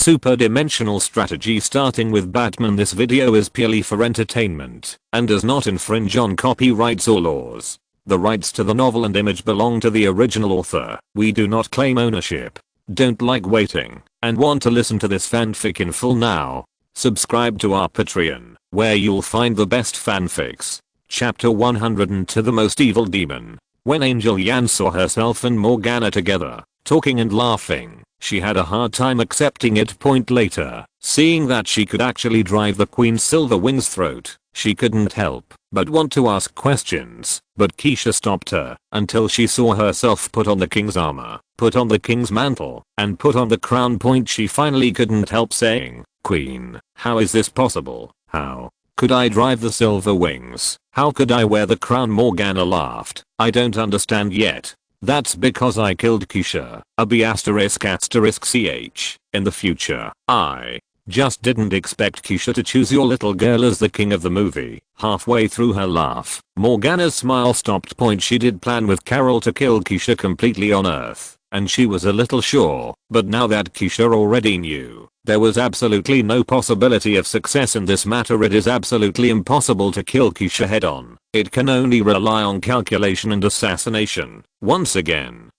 super dimensional strategy starting with Batman. This video is purely for entertainment and does not infringe on copyrights or laws. The rights to the novel and image belong to the original author. We do not claim ownership. Don't like waiting and want to listen to this fanfic in full now? Subscribe to our Patreon, where you'll find the best fanfics. Chapter 102 The Most Evil Demon. When Angel Yan saw herself and Morgana together, talking and laughing, she had a hard time accepting it. Later, seeing that she could actually drive the Queen Silverwing's throat, she couldn't help but want to ask questions, but Keisha stopped her until she saw herself put on the king's armor, put on the king's mantle, and put on the crown. She finally couldn't help saying, "Queen, how is this possible? How could I drive the silver wings? How could I wear the crown?" Morgana laughed. "I don't understand yet. That's because I killed Keisha, a B****ch. In the future. I just didn't expect Keisha to choose your little girl as the king of the movie." Halfway through her laugh, Morgana's smile stopped. She did plan with Carol to kill Keisha completely on Earth, and she was a little sure, but now that Keisha already knew, there was absolutely no possibility of success in this matter. It is absolutely impossible to kill Keisha head on. It can only rely on calculation and assassination. Once again,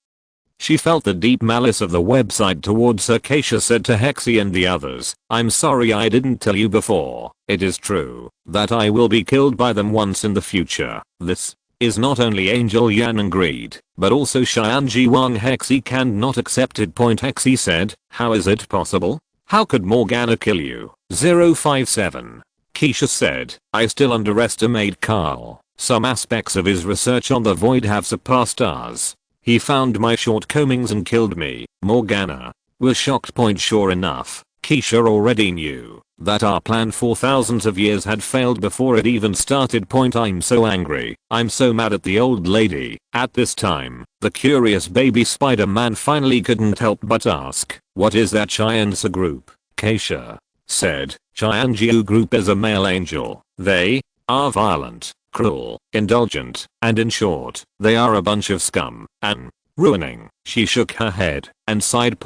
she felt the deep malice of the website towards her. Keisha said to Hexy and the others, "I'm sorry I didn't tell you before. It is true that I will be killed by them once in the future. This is not only Angel Yan and Greed, but also Cheyenne Ji Wang." Hexy cannot accept it. Hexy said, "How is it possible? How could Morgana kill you?" 057. Keisha said, "I still underestimate Carl. Some aspects of his research on the void have surpassed ours. He found my shortcomings and killed me." Morgana was shocked. Sure enough, Keisha already knew that our plan for thousands of years had failed before it even started. "I'm so angry. I'm so mad at the old lady." At this time, the curious baby Spider-Man finally couldn't help but ask, "What is that Cheyenne's group?" Keisha said, "Cheyenne group is a male angel. They are violent, cruel, indulgent, and in short, they are a bunch of scum and ruining." She shook her head and sighed.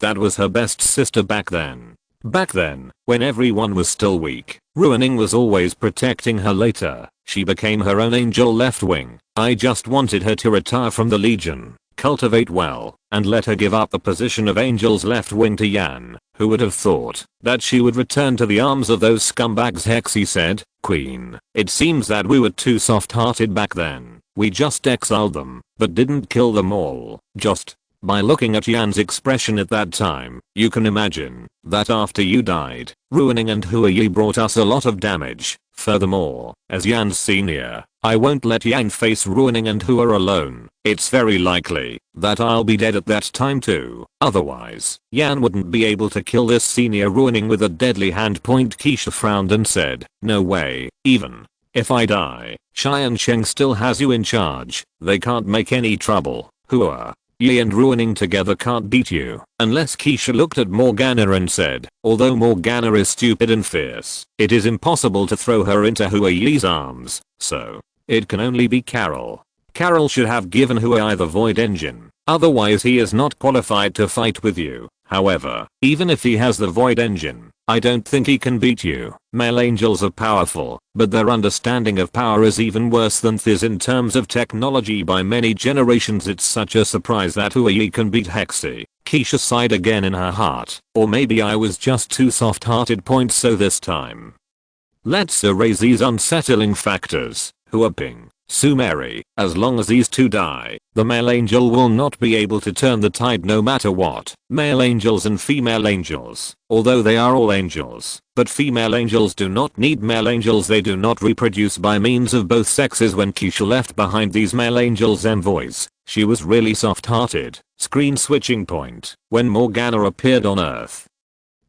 That was her best sister back then. Back then, when everyone was still weak, ruining was always protecting her. Later, she became her own angel left wing. I just wanted her to retire from the Legion, cultivate well, and let her give up the position of angel's left wing to Yan. Who would have thought that she would return to the arms of those scumbags?" Hexy said, "Queen, it seems that we were too soft-hearted back then. We just exiled them, but didn't kill them all." Just by looking at Yan's expression at that time, you can imagine that after you died, ruining and Huayi brought us a lot of damage. Furthermore, as Yan's senior, I won't let Yan face ruining and Hua alone. It's very likely that I'll be dead at that time too. Otherwise, Yan wouldn't be able to kill this senior ruining with a deadly hand. Keisha frowned and said, "No way. Even if I die, Cheyenne Cheng still has you in charge. They can't make any trouble. Hua, Yi and ruining together can't beat you." Unless Keisha looked at Morgana and said, "Although Morgana is stupid and fierce, it is impossible to throw her into Hua Yi's arms, so it can only be Carol." Carol should have given Hua the void engine, otherwise he is not qualified to fight with you. However, even if he has the void engine, I don't think he can beat you. Male angels are powerful, but their understanding of power is even worse than Thiz in terms of technology by many generations. It's such a surprise that Huayi can beat Hexy. Keisha sighed again in her heart. Or maybe I was just too soft-hearted. So this time, let's erase these unsettling factors. Hua Ping, Sumeri, as long as these two die, the male angel will not be able to turn the tide no matter what. Male angels and female angels, although they are all angels, but female angels do not need male angels. They do not reproduce by means of both sexes. When Keisha left behind these male angels envoys, she was really soft-hearted. Screen switching. When Morgana appeared on Earth,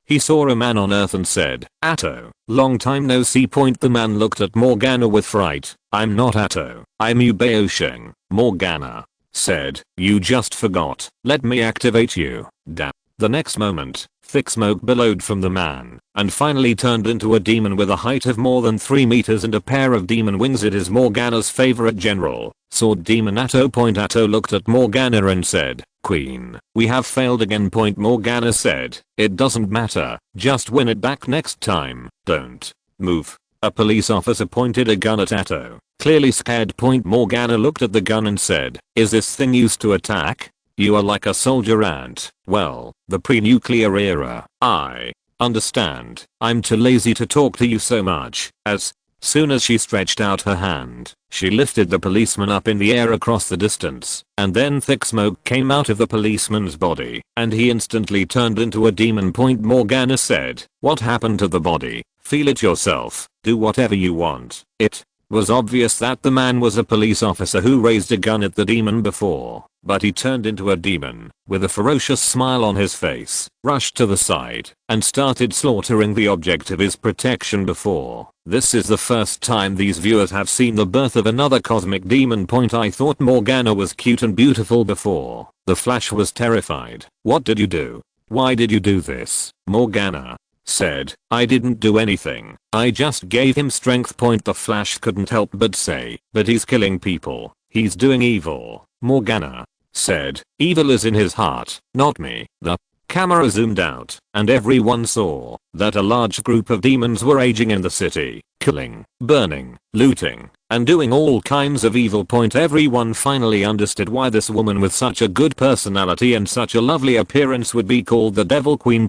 he saw a man on Earth and said, "Atto, long time no see." The man looked at Morgana with fright. "I'm not Atto, I'm Yubeo Sheng." Morgana said, "You just forgot. Let me activate you." Damn. The next moment, thick smoke billowed from the man, and finally turned into a demon with a height of more than 3 meters and a pair of demon wings. It is Morgana's favorite general, Sword Demon Atto. Atto looked at Morgana and said, Queen, we have failed again. Morgana said. It doesn't matter, just win it back next time. Don't move. A police officer pointed a gun at Atto, clearly scared. Morgana looked at the gun and said, is this thing used to attack? You are like a soldier ant. Well, the pre-nuclear era. I understand. I'm too lazy to talk to you so much. As soon as she stretched out her hand, she lifted the policeman up in the air across the distance, and then thick smoke came out of the policeman's body, and he instantly turned into a demon. Morgana said, what happened to the body? Feel it yourself, do whatever you want. It was obvious that the man was a police officer who raised a gun at the demon before, but he turned into a demon, with a ferocious smile on his face, rushed to the side, and started slaughtering the object of his protection before. This is the first time these viewers have seen the birth of another cosmic demon. I thought Morgana was cute and beautiful before. The Flash was terrified. What did you do? Why did you do this? Morgana said, I didn't do anything. I just gave him strength. The Flash couldn't help but say, but he's killing people. He's doing evil. Morgana said, evil is in his heart, not me. The camera zoomed out, and everyone saw that a large group of demons were raging in the city, killing, burning, looting, and doing all kinds of evil. Everyone finally understood why this woman with such a good personality and such a lovely appearance would be called the Devil Queen.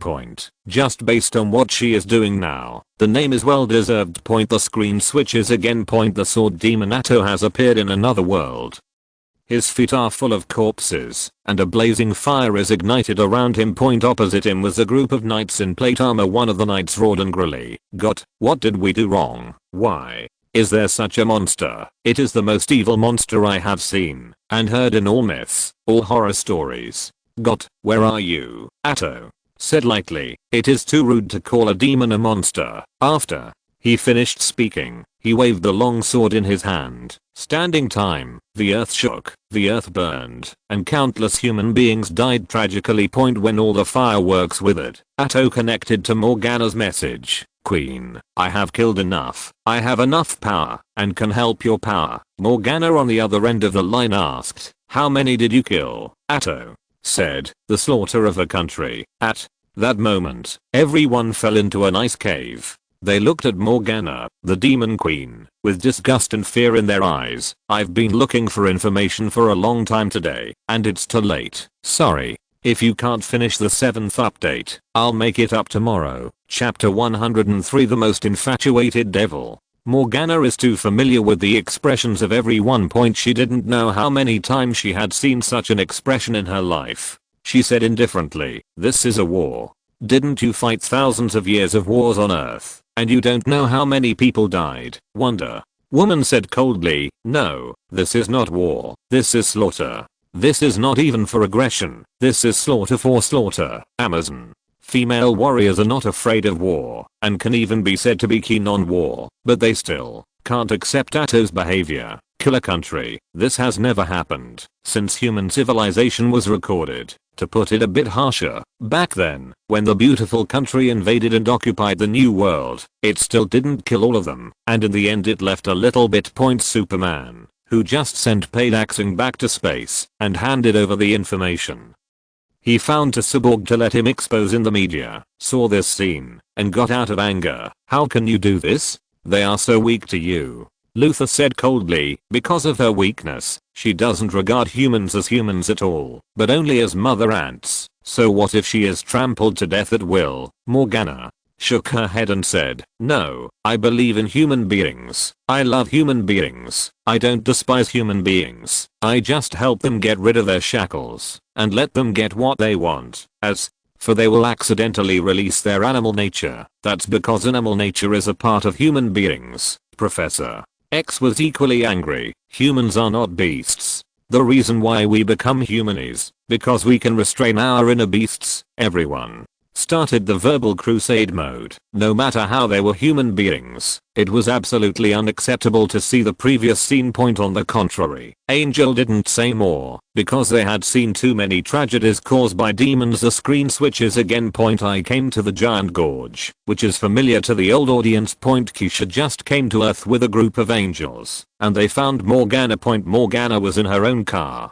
Just based on what she is doing now, the name is well deserved. The screen switches again. The sword demon Atto has appeared in another world. His feet are full of corpses, and a blazing fire is ignited around him. Opposite him was a group of knights in plate armor. One of the knights roared angrily, "God, what did we do wrong? Why is there such a monster? It is the most evil monster I have seen and heard in all myths, all horror stories. God, where are you?" Atto said lightly, "It is too rude to call a demon a monster." After he finished speaking, he waved the long sword in his hand. Standing time, the earth shook, the earth burned, and countless human beings died tragically. When all the fireworks withered, Atto connected to Morgana's message. "Queen, I have killed enough. I have enough power, and can help your power." Morgana on the other end of the line asked, "How many did you kill?" Atto said, "The slaughter of a country." At that moment, everyone fell into an ice cave. They looked at Morgana, the Demon Queen, with disgust and fear in their eyes. "I've been looking for information for a long time today, and it's too late. Sorry. If you can't finish the 7th update, I'll make it up tomorrow." Chapter 103 The Most Infatuated Devil. Morgana is too familiar with the expressions of everyone. She didn't know how many times she had seen such an expression in her life. She said indifferently, "This is a war. Didn't you fight thousands of years of wars on Earth, and you don't know how many people died? Wonder." Woman said coldly, "No, this is not war. This is slaughter. This is not even for aggression. This is slaughter for slaughter." Amazon. Female warriors are not afraid of war, and can even be said to be keen on war, but they still can't accept Atto's behavior. Kill a country. This has never happened since human civilization was recorded. To put it a bit harsher, back then, when the beautiful country invaded and occupied the new world, it still didn't kill all of them, and in the end it left a little bit. Superman, who just sent Paydaxing back to space and handed over the information he found to Cyborg to let him expose in the media, saw this scene, and got out of anger. "How can you do this? They are so weak to you." Luther said coldly, "Because of her weakness, she doesn't regard humans as humans at all, but only as mother ants. So what if she is trampled to death at will?" Morgana shook her head and said, "No, I believe in human beings. I love human beings. I don't despise human beings. I just help them get rid of their shackles, and let them get what they want. As for they will accidentally release their animal nature, that's because animal nature is a part of human beings." Professor X was equally angry. "Humans are not beasts. The reason why we become human is because we can restrain our inner beasts." Everyone started the verbal crusade mode. No matter how they were human beings, it was absolutely unacceptable to see the previous scene. On the contrary, Angel didn't say more, because they had seen too many tragedies caused by demons. The screen switches again. I came to the Giant Gorge, which is familiar to the old audience. Keisha just came to Earth with a group of angels, and they found Morgana. Morgana was in her own car.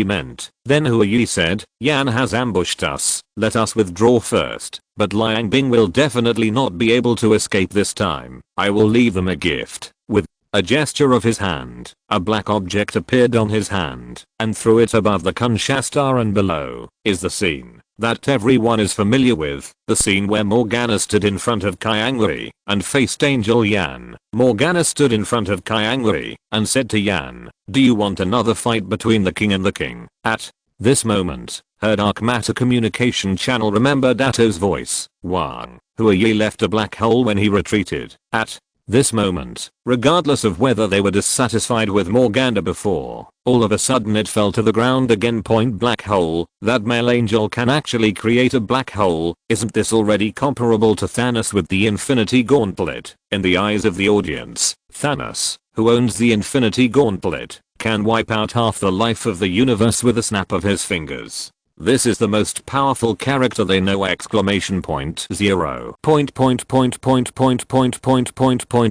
he meant. Then Hua Yi said, Yan has ambushed us, let us withdraw first, but Liang Bing will definitely not be able to escape this time. I will leave them a gift. With a gesture of his hand, a black object appeared on his hand, and through it above the Kunshastar and below, is the scene that everyone is familiar with, the scene where Morgana stood in front of Kyangri and faced Angel Yan. Morgana stood in front of Kyangri and said to Yan, do you want another fight between the king and the king? At this moment, her dark matter communication channel remembered Dato's voice. Wang Hua Yi left a black hole when he retreated. At this moment, regardless of whether they were dissatisfied with Morgana before, all of a sudden it fell to the ground again. Point black hole, that male angel can actually create a black hole. Isn't this already comparable to Thanos with the Infinity Gauntlet? In the eyes of the audience, Thanos, who owns the Infinity Gauntlet, can wipe out half the life of the universe with a snap of his fingers. This is the most powerful character they know! Exclamation point. 0.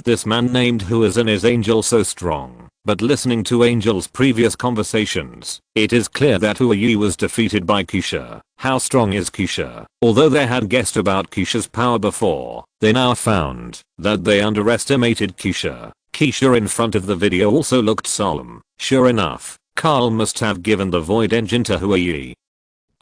This man named Who is and is Angel so strong. But listening to Angel's previous conversations, it is clear that Huayi was defeated by Keisha. How strong is Keisha? Although they had guessed about Keisha's power before, they now found that they underestimated Keisha. Keisha in front of the video also looked solemn. Sure enough, Carl must have given the void engine to Huayi.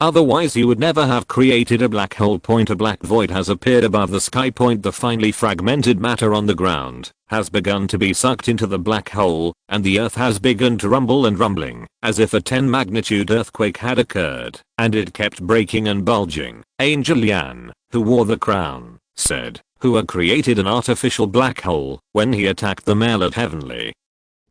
Otherwise he would never have created a black hole. A black void has appeared above the sky. The finely fragmented matter on the ground has begun to be sucked into the black hole, and the earth has begun to rumble and rumbling, as if a 10 magnitude earthquake had occurred, and it kept breaking and bulging. Angel Yan, who wore the crown, said, Hua created an artificial black hole when he attacked the male at Heavenly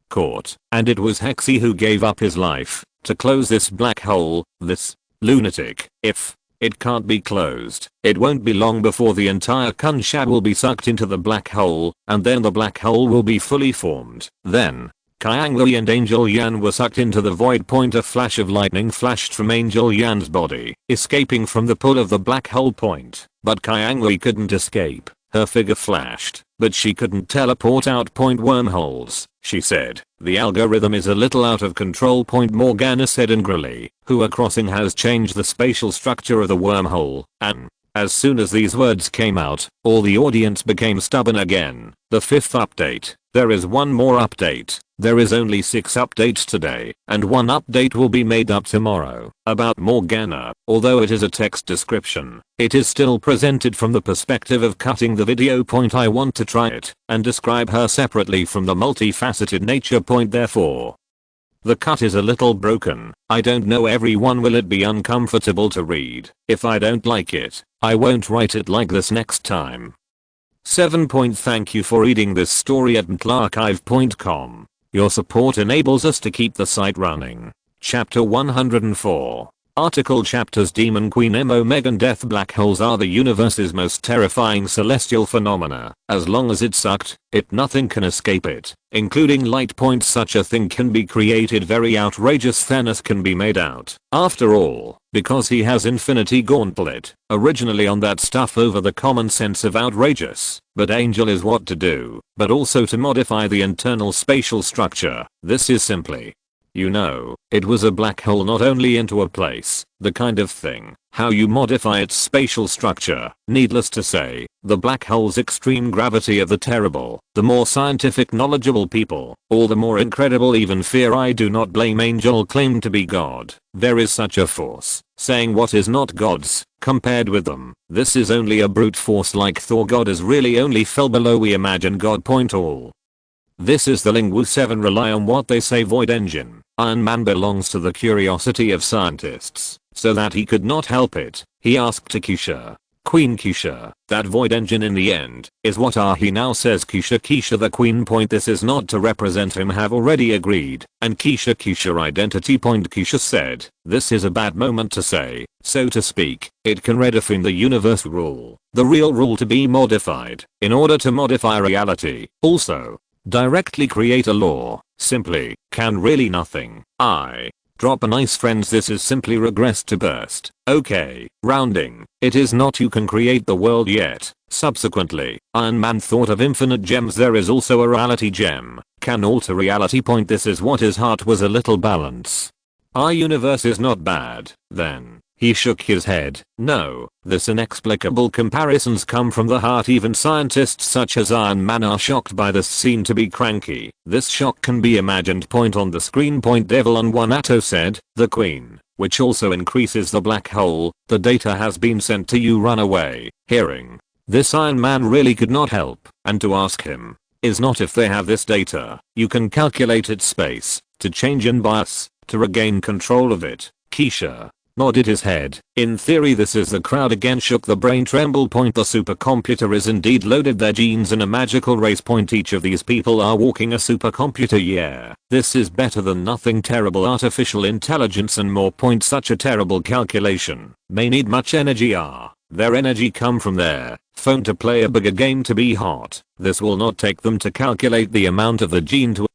Court, and it was Hexy who gave up his life to close this black hole. This lunatic. If it can't be closed, it won't be long before the entire Kunsha will be sucked into the black hole, and then the black hole will be fully formed. Then, Kyangwei and Angel Yan were sucked into the void. A flash of lightning flashed from Angel Yan's body, escaping from the pull of the black hole. But Kyangwei couldn't escape. Her figure flashed, but she couldn't teleport out. Wormholes, she said. The algorithm is a little out of control. Morgana said angrily. Hua crossing has changed the spatial structure of the wormhole, and as soon as these words came out, all the audience became stubborn again. The 5th update. There is one more update. There is only 6 updates today, and one update will be made up tomorrow. About Morgana, although it is a text description, it is still presented from the perspective of cutting the video. I want to try it and describe her separately from the multifaceted nature. Therefore, the cut is a little broken. I don't know everyone. Will it be uncomfortable to read? If I don't like it, I won't write it like this next time. 7. Thank you for reading this story at mtlarchive.com. Your support enables us to keep the site running. Chapter 104. Article chapters. Demon Queen Megan Death. Black holes are the universe's most terrifying celestial phenomena. As long as it's sucked, nothing can escape it, including light. Such a thing can be created. Very outrageous. Thanos can be made out. After all, because he has Infinity Gauntlet, originally on that stuff over the common sense of outrageous. But Angel is what to do, but also to modify the internal spatial structure. This is simply, it was a black hole, not only into a place, the kind of thing, how you modify its spatial structure. Needless to say, the black hole's extreme gravity of the terrible. The more scientific knowledgeable people, all the more incredible even fear. I do not blame Angel claimed to be God. There is such a force, saying what is not God's, compared with them. This is only a brute force like Thor. God is really only fell below we imagine God. All. This is the Lingwu 7. Rely on what they say. Void engine. Iron Man belongs to the curiosity of scientists, so that he could not help it. He asked to Keisha, Queen Keisha, that void engine in the end, is what are he now says Keisha the queen. This is not to represent him, have already agreed, and Keisha identity. Keisha said, this is a bad moment to say, so to speak, it can redefine the universe rule, the real rule to be modified, in order to modify reality. Also, directly create a law, simply, can really nothing. I drop a nice friends. This is simply regress to burst. Okay, rounding. It is not you can create the world yet. Subsequently, Iron Man thought of infinite gems. There is also a reality gem, can alter reality. This is what his heart was, a little balance. Our universe is not bad, then. He shook his head. No, this inexplicable comparisons come from the heart. Even scientists such as Iron Man are shocked by this scene to be cranky. This shock can be imagined. On the screen. Devil on One Atto said, the queen, which also increases the black hole. The data has been sent to you. Run away. Hearing this, Iron Man really could not help, and to ask him is not if they have this data, you can calculate its space, to change in bias, to regain control of it. Keisha nodded his head. In theory this is the crowd again. Shook the brain tremble. The supercomputer is indeed loaded. Their genes in a magical race. Each of these people are walking a supercomputer. Yeah, this is better than nothing. Terrible artificial intelligence and more. Such a terrible calculation may need much energy. Their energy come from their phone to play a bigger game, to be hot. This will not take them to calculate the amount of the gene to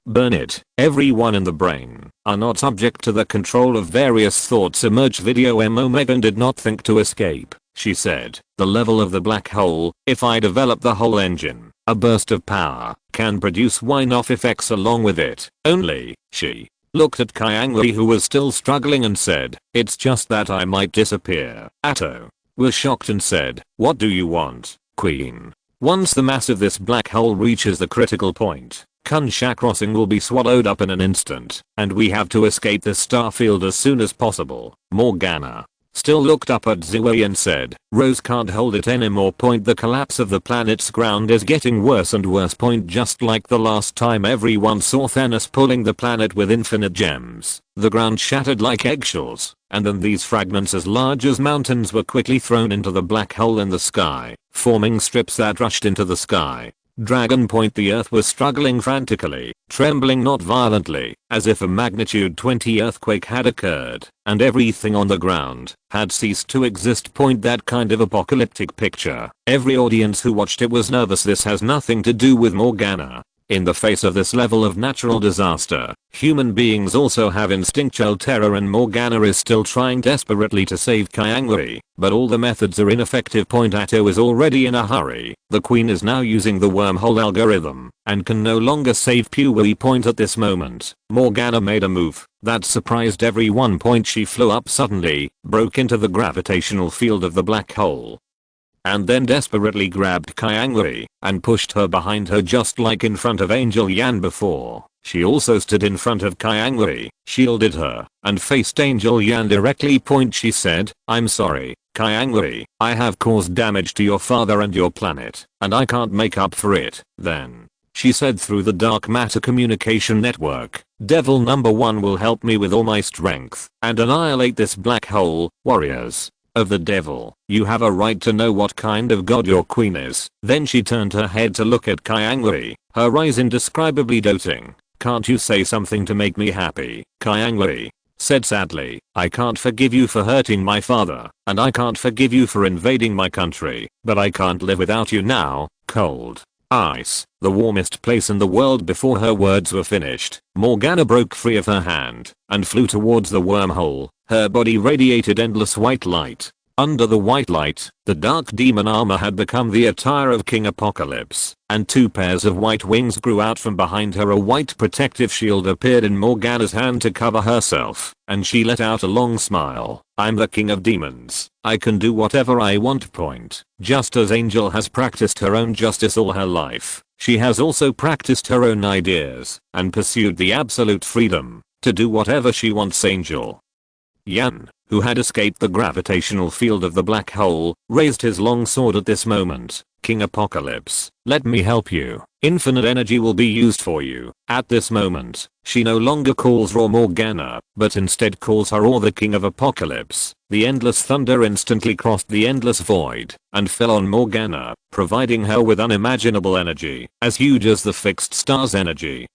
burn it. Everyone in the brain are not subject to the control of various thoughts emerge video Megan did not think to escape. She said, the level of the black hole, if I develop the whole engine, a burst of power, can produce one-off effects along with it. Only, she looked at Kyangri who was still struggling and said, it's just that I might disappear. Atto was shocked and said, what do you want, Queen? Once the mass of this black hole reaches the critical point, Kunsha Crossing will be swallowed up in an instant, and we have to escape this starfield as soon as possible. Morgana still looked up at Zoe and said, Rose can't hold it anymore. The collapse of the planet's ground is getting worse and worse. Just like the last time everyone saw Thanos pulling the planet with infinite gems, the ground shattered like eggshells, and then these fragments as large as mountains were quickly thrown into the black hole in the sky, forming strips that rushed into the sky. Dragon Point. The earth was struggling frantically, trembling not violently, as if a magnitude 20 earthquake had occurred, and everything on the ground had ceased to exist. That kind of apocalyptic picture. Every audience who watched it was nervous. This has nothing to do with Morgana. In the face of this level of natural disaster, human beings also have instinctual terror, and Morgana is still trying desperately to save Kyangri, but all the methods are ineffective. Atto is already in a hurry. The queen is now using the wormhole algorithm and can no longer save Pui. At this moment, Morgana made a move that surprised everyone. She flew up suddenly, broke into the gravitational field of the black hole, and then desperately grabbed Kyangri and pushed her behind her just like in front of Angel Yan before. She also stood in front of Kyangri, shielded her, and faced Angel Yan directly. She said, I'm sorry, Kyangri, I have caused damage to your father and your planet, and I can't make up for it. Then she said through the dark matter communication network, Devil number 1 will help me with all my strength and annihilate this black hole. Warriors of the devil, you have a right to know what kind of god your queen is. Then she turned her head to look at Kyangri, her eyes indescribably doting. Can't you say something to make me happy? Kyangri said sadly, I can't forgive you for hurting my father, and I can't forgive you for invading my country, but I can't live without you now. Cold ice, the warmest place in the world. Before her words were finished, Morgana broke free of her hand and flew towards the wormhole. Her body radiated endless white light. Under the white light, the dark demon armor had become the attire of King Apocalypse, and 2 pairs of white wings grew out from behind her. A white protective shield appeared in Morgana's hand to cover herself, and she let out a long smile. I'm the king of demons. I can do whatever I want. Just as Angel has practiced her own justice all her life, she has also practiced her own ideas and pursued the absolute freedom to do whatever she wants. Angel Yan, who had escaped the gravitational field of the black hole, raised his long sword at this moment. King Apocalypse, let me help you. Infinite energy will be used for you. At this moment, she no longer calls Raw Morgana, but instead calls her Or the King of Apocalypse. The endless thunder instantly crossed the endless void and fell on Morgana, providing her with unimaginable energy, as huge as the fixed star's energy.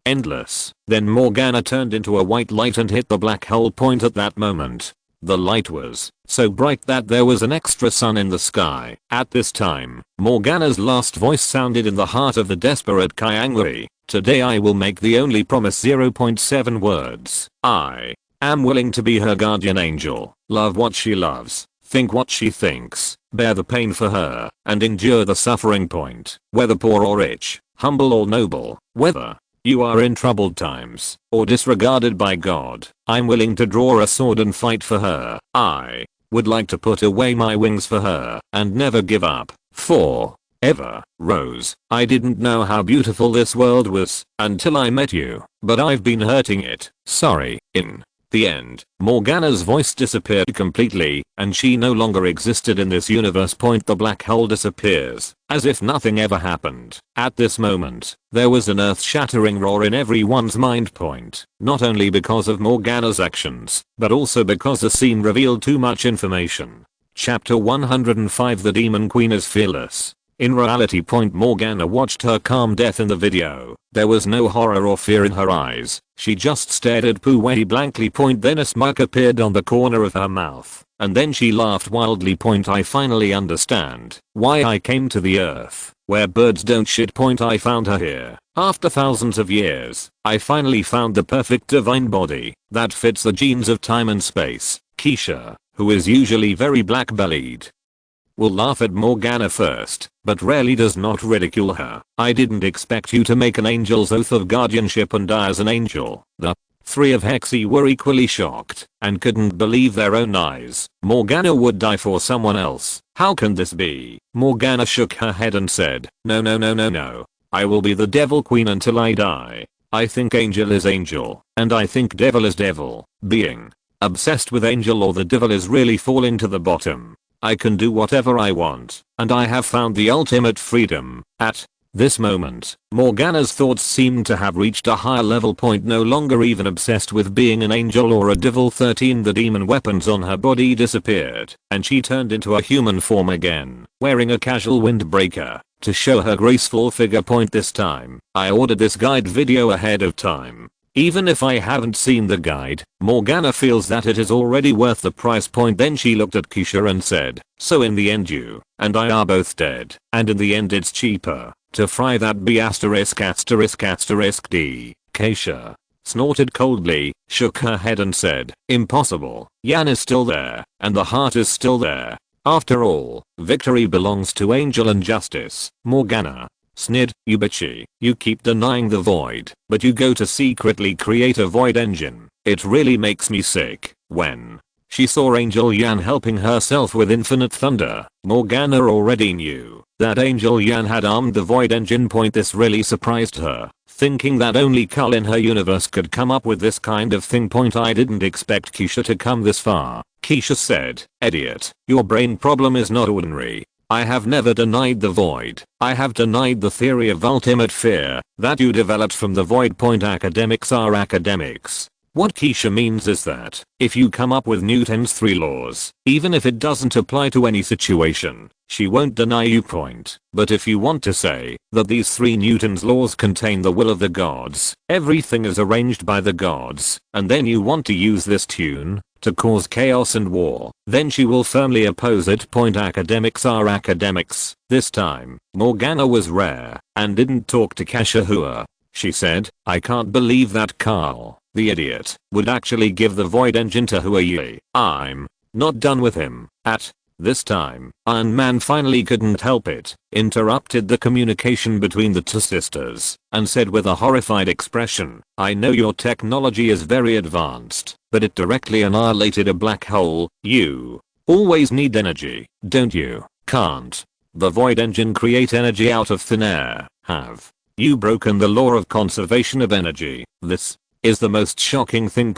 Endless. Then Morgana turned into a white light and hit the black hole. At that moment, the light was so bright that there was an extra sun in the sky. At this time, Morgana's last voice sounded in the heart of the desperate Kyangri. Today I will make the only promise. 0.7 words. I am willing to be her guardian angel, love what she loves, think what she thinks, bear the pain for her, and endure the suffering. Whether poor or rich, humble or noble, whether you are in troubled times or disregarded by God, I'm willing to draw a sword and fight for her. I would like to put away my wings for her and never give up. Forever. Rose, I didn't know how beautiful this world was until I met you, but I've been hurting it. Sorry. In the end, Morgana's voice disappeared completely, and she no longer existed in this universe. The black hole disappears, as if nothing ever happened. At this moment, there was an earth-shattering roar in everyone's mind. Not only because of Morgana's actions, but also because the scene revealed too much information. Chapter 105. The Demon Queen is fearless. In reality. Morgana watched her calm death in the video. There was no horror or fear in her eyes. She just stared at Pui blankly. Then a smirk appeared on the corner of her mouth, and then she laughed wildly. I finally understand why I came to the earth, where birds don't shit. I found her here. After thousands of years, I finally found the perfect divine body that fits the genes of time and space. Keisha, who is usually very black-bellied, will laugh at Morgana first, but rarely does not ridicule her. I didn't expect you to make an angel's oath of guardianship and die as an angel. The three of Hexy were equally shocked and couldn't believe their own eyes. Morgana would die for someone else. How can this be? Morgana shook her head and said, no. I will be the Devil Queen until I die. I think Angel is Angel, and I think Devil is Devil. Being obsessed with Angel or the Devil is really falling to the bottom. I can do whatever I want, and I have found the ultimate freedom. At this moment, Morgana's thoughts seemed to have reached a higher level point, no longer even obsessed with being an angel or a devil. 13 The demon weapons on her body disappeared, and she turned into a human form again, wearing a casual windbreaker to show her graceful figure. This time, I ordered this guide video ahead of time. Even if I haven't seen the guide, Morgana feels that it is already worth the price. Then she looked at Keisha and said, so in the end you and I are both dead, and in the end it's cheaper to fry that B***********. D. Keisha snorted coldly, shook her head and said, impossible. Yan is still there, and the heart is still there. After all, victory belongs to Angel and Justice. Morgana snid, you bitchy. You keep denying the void, but you go to secretly create a void engine. It really makes me sick. When she saw Angel Yan helping herself with infinite thunder, Morgana already knew that Angel Yan had armed the void engine. This really surprised her, thinking that only Carl in her universe could come up with this kind of thing. I didn't expect Keisha to come this far. Keisha said, idiot, your brain problem is not ordinary. I have never denied the void. I have denied the theory of ultimate fear that you developed from the void. Academics are academics. What Keisha means is that if you come up with Newton's 3 laws, even if it doesn't apply to any situation, she won't deny you. But if you want to say that these 3 Newton's laws contain the will of the gods, everything is arranged by the gods, and then you want to use this tune to cause chaos and war, then she will firmly oppose it. Academics are academics. This time, Morgana was rare and didn't talk to Kashahua. She said, I can't believe that Carl, the idiot, would actually give the void engine to Huayi. I'm not done with him. At this time, Iron Man finally couldn't help it, interrupted the communication between the two sisters, and said with a horrified expression, I know your technology is very advanced, but it directly annihilated a black hole. You always need energy, don't you? Can't the void engine create energy out of thin air? Have you broken the law of conservation of energy? This is the most shocking thing.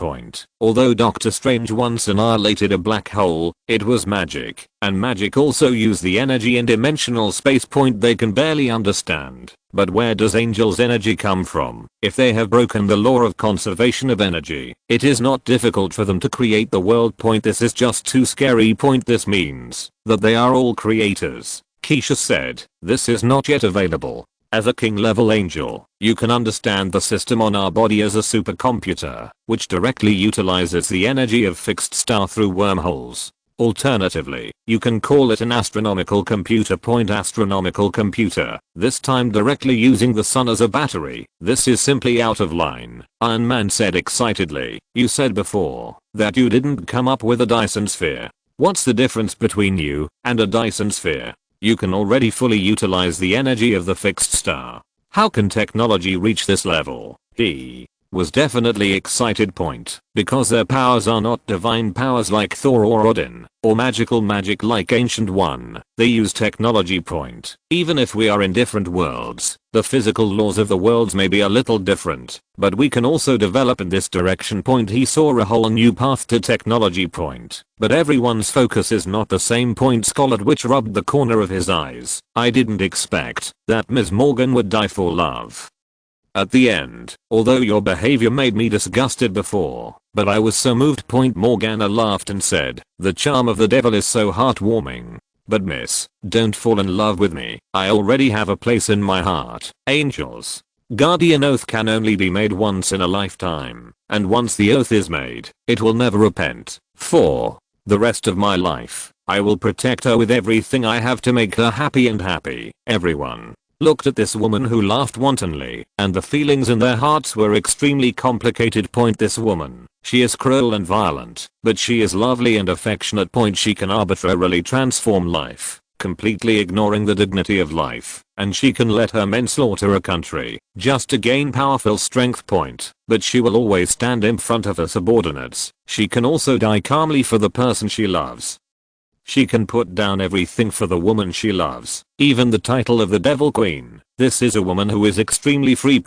Although Doctor Strange once annihilated a black hole, it was magic, and magic also used the energy in dimensional space. They can barely understand. But where does Angel's energy come from? If they have broken the law of conservation of energy, it is not difficult for them to create the world. This is just too scary. This means that they are all creators. Keisha said, this is not yet available. As a king-level angel, you can understand the system on our body as a supercomputer, which directly utilizes the energy of fixed star through wormholes. Alternatively, you can call it an astronomical computer. Astronomical computer, this time directly using the sun as a battery. This is simply out of line. Iron Man said excitedly, you said before that you didn't come up with a Dyson sphere. What's the difference between you and a Dyson sphere? You can already fully utilize the energy of the fixed star. How can technology reach this level? He was definitely excited. Because their powers are not divine powers like Thor or Odin, or magical magic like Ancient One. They use technology. Even if we are in different worlds, the physical laws of the worlds may be a little different, but we can also develop in this direction. He saw a whole new path to technology. But everyone's focus is not the same. Scarlet Witch rubbed the corner of his eyes. I didn't expect that Ms. Morgan would die for love. At the end, although your behavior made me disgusted before, but I was so moved. Morgana laughed and said, the charm of the devil is so heartwarming. But miss, don't fall in love with me. I already have a place in my heart. Angels guardian oath can only be made once in a lifetime, and once the oath is made, it will never repent. 4. The rest of my life, I will protect her with everything I have to make her happy and happy. Everyone looked at this woman who laughed wantonly, and the feelings in their hearts were extremely complicated. This woman, she is cruel and violent, but she is lovely and affectionate. She can arbitrarily transform life, completely ignoring the dignity of life, and she can let her men slaughter a country just to gain powerful strength. But she will always stand in front of her subordinates. She can also die calmly for the person she loves. She can put down everything for the woman she loves, even the title of the Devil Queen. This is a woman who is extremely free.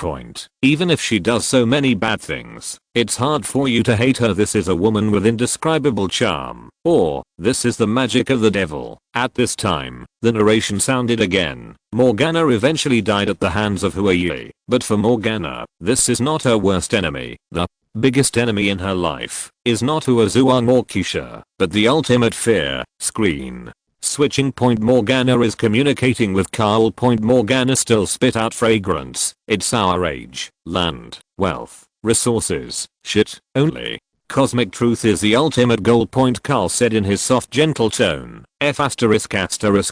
Even if she does so many bad things, it's hard for you to hate her. This is a woman with indescribable charm. Or, this is the magic of the devil. At this time, the narration sounded again. Morgana eventually died at the hands of Huayi. But for Morgana, this is not her worst enemy. The biggest enemy in her life is not Huazuan or Keisha, but the ultimate fear, screen. Switching. Morgana is communicating with Carl. Morgana still spit out fragrance. It's our age, land, wealth, resources, shit, only. Cosmic truth is the ultimate goal. Carl said in his soft gentle tone. F***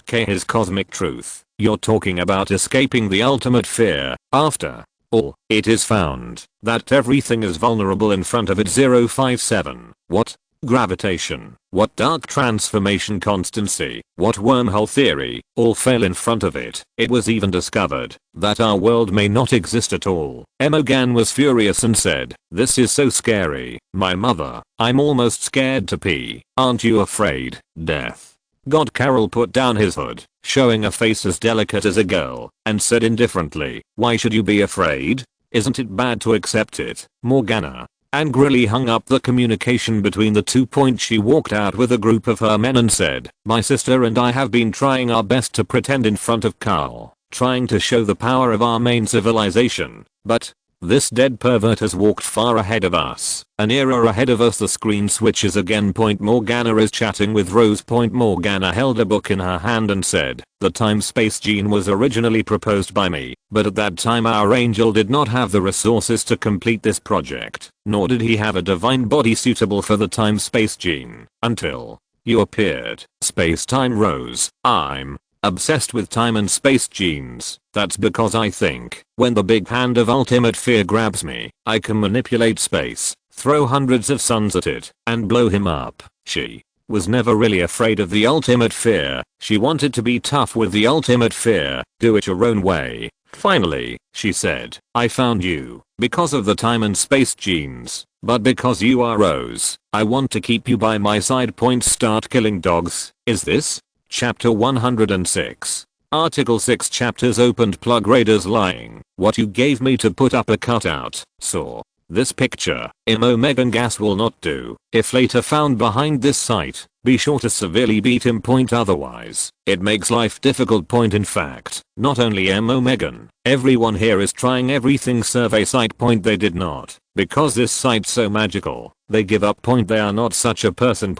K his cosmic truth. You're talking about escaping the ultimate fear. After all, it is found that everything is vulnerable in front of it. 057. What? Gravitation, what dark transformation constancy, what wormhole theory, all fell in front of it. It was even discovered that our world may not exist at all. Emogan was furious and said, "This is so scary, my mother, I'm almost scared to pee. Aren't you afraid, Death?" God. Carol put down his hood, showing a face as delicate as a girl, and said indifferently, "Why should you be afraid? Isn't it bad to accept it?" Morgana angrily hung up the communication between the two. She walked out with a group of her men and said, "My sister and I have been trying our best to pretend in front of Carl, trying to show the power of our main civilization, but this dead pervert has walked far ahead of us, an era ahead of us." The screen switches again. Morgana is chatting with Rose. Morgana held a book in her hand and said, "The time-space gene was originally proposed by me, but at that time our angel did not have the resources to complete this project, nor did he have a divine body suitable for the time-space gene, until you appeared." Space-time. Rose, I'm obsessed with time and space genes. That's because I think, when the big hand of ultimate fear grabs me, I can manipulate space, throw hundreds of suns at it, and blow him up. She was never really afraid of the ultimate fear. She wanted to be tough with the ultimate fear, do it your own way. Finally, she said, "I found you, because of the time and space genes, but because you are Rose, I want to keep you by my side." Start killing dogs. Is this? Chapter 106. Article 6 chapters opened. Raiders lying. What you gave me to put up a cutout. Saw this picture. Megan gas will not do. If later found behind this site, be sure to severely beat him. Otherwise, it makes life difficult. In fact, not only Megan, everyone here is trying everything. Survey site. They did not, because this site's so magical. They give up. They are not such a person.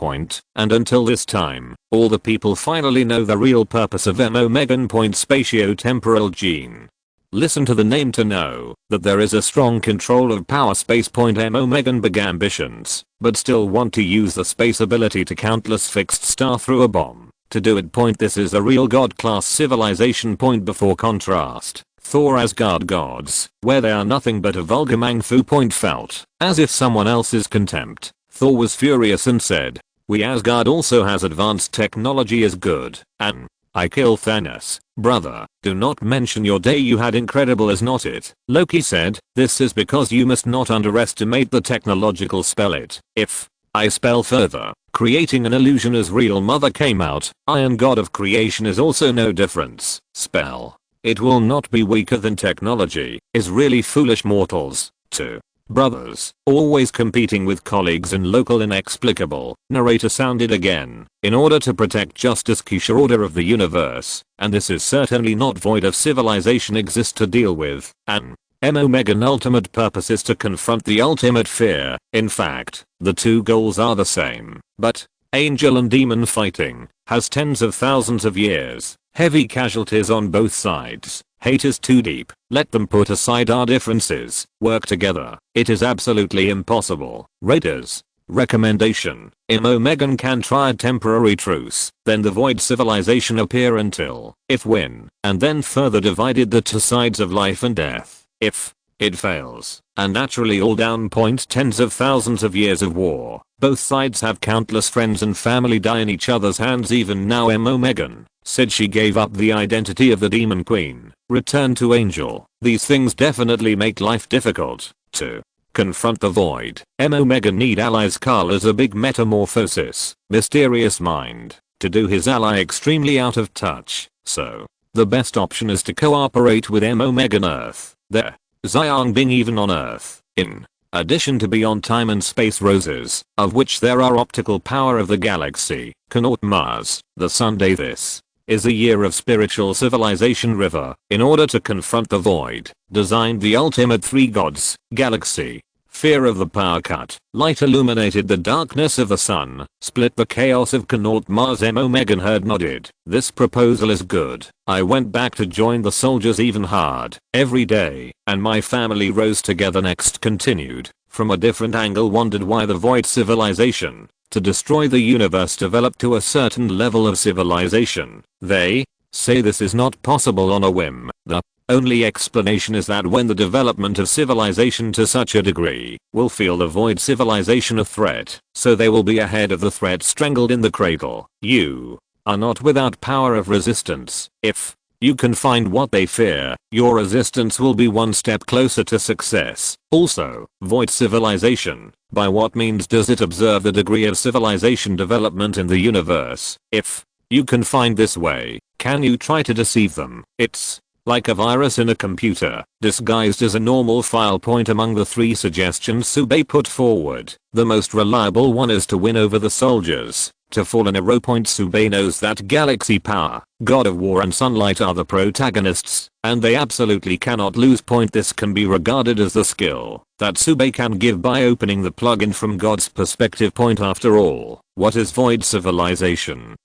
And until this time, all the people finally know the real purpose of Megan. Spatio-temporal gene. Listen to the name to know that there is a strong control of power. Space. Megan big ambitions, but still want to use the space ability to countless fixed star through a bomb. To do it. This is a real god class civilization. Before contrast, Thor Asgard gods, where they are nothing but a vulgar mangfu. Felt as if someone else's contempt. Thor was furious and said, "We Asgard also has advanced technology is good, and I kill Thanos. Brother, do not mention your day you had. Incredible is not it?" Loki said, "This is because you must not underestimate the technological spell it. If I spell further, creating an illusion as real mother came out, Iron God of creation is also no difference. Spell. It will not be weaker than technology, is really foolish mortals. 2. Brothers, always competing with colleagues and local inexplicable." Narrator sounded again. "In order to protect justice Keisha order of the universe, and this is certainly not void of civilization exists to deal with, and Megan ultimate purpose is to confront the ultimate fear. In fact, the two goals are the same, but angel and demon fighting has tens of thousands of years, heavy casualties on both sides. Hate is too deep. Let them put aside our differences, work together. It is absolutely impossible. Raiders, Recommendation. Imo Megan can try a temporary truce, then the void civilization appear until, if win, and then further divided the two sides of life and death. If it fails, and naturally all down point tens of thousands of years of war. Both sides have countless friends and family die in each other's hands. Even now Imo Megan said she gave up the identity of the Demon Queen, returned to Angel. These things definitely make life difficult. To confront the void, Imo Megan need allies. Carl is a big metamorphosis, mysterious mind, to do his ally extremely out of touch, so the best option is to cooperate with Imo Megan Earth. There, Xiang Bing even on Earth, in addition to beyond time and space roses, of which there are optical power of the galaxy, cannot Mars, the Sunday. This is a year of spiritual civilization. River, in order to confront the void, designed the ultimate three gods, galaxy, fear of the power cut, light illuminated the darkness of the sun, split the chaos of Connaught Mars. Imo Megan heard nodded. This proposal is good. I went back to join the soldiers even hard, every day, and my family rose together. Next continued, from a different angle, wondered why the void civilization, to destroy the universe, developed to a certain level of civilization. They say this is not possible on a whim. The only explanation is that when the development of civilization to such a degree will feel the void civilization a threat, so they will be ahead of the threat, strangled in the cradle. You are not without power of resistance. If you can find what they fear, your resistance will be one step closer to success. Also, void civilization. By what means does it observe the degree of civilization development in the universe? If you can find this way, can you try to deceive them? It's like a virus in a computer, disguised as a normal file. Point among the three suggestions Sube put forward, the most reliable one is to win over the soldiers, to fall in a row. Point Sube knows that galaxy power, god of war and sunlight are the protagonists, and they absolutely cannot lose. Point this can be regarded as the skill that Sube can give by opening the plugin from God's perspective. Point after all, what is void civilization?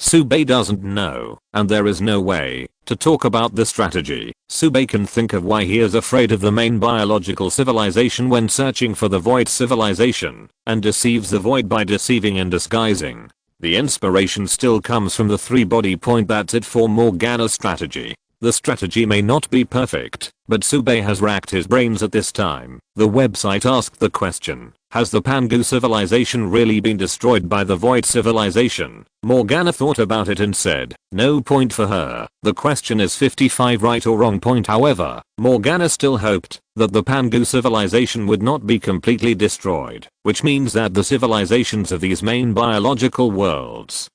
Sube doesn't know, and there is no way to talk about the strategy. Sube can think of why he is afraid of the main biological civilization when searching for the void civilization, and deceives the void by deceiving and disguising. The inspiration still comes from the three body. Point that's it for Morgana's strategy. The strategy may not be perfect, but Sube has racked his brains at this time. The website asked the question, has the Pangu civilization really been destroyed by the void civilization? Morgana thought about it and said, no. Point for her. The question is 55 right or wrong. Point however, Morgana still hoped that the Pangu civilization would not be completely destroyed, which means that the civilizations of these main biological worlds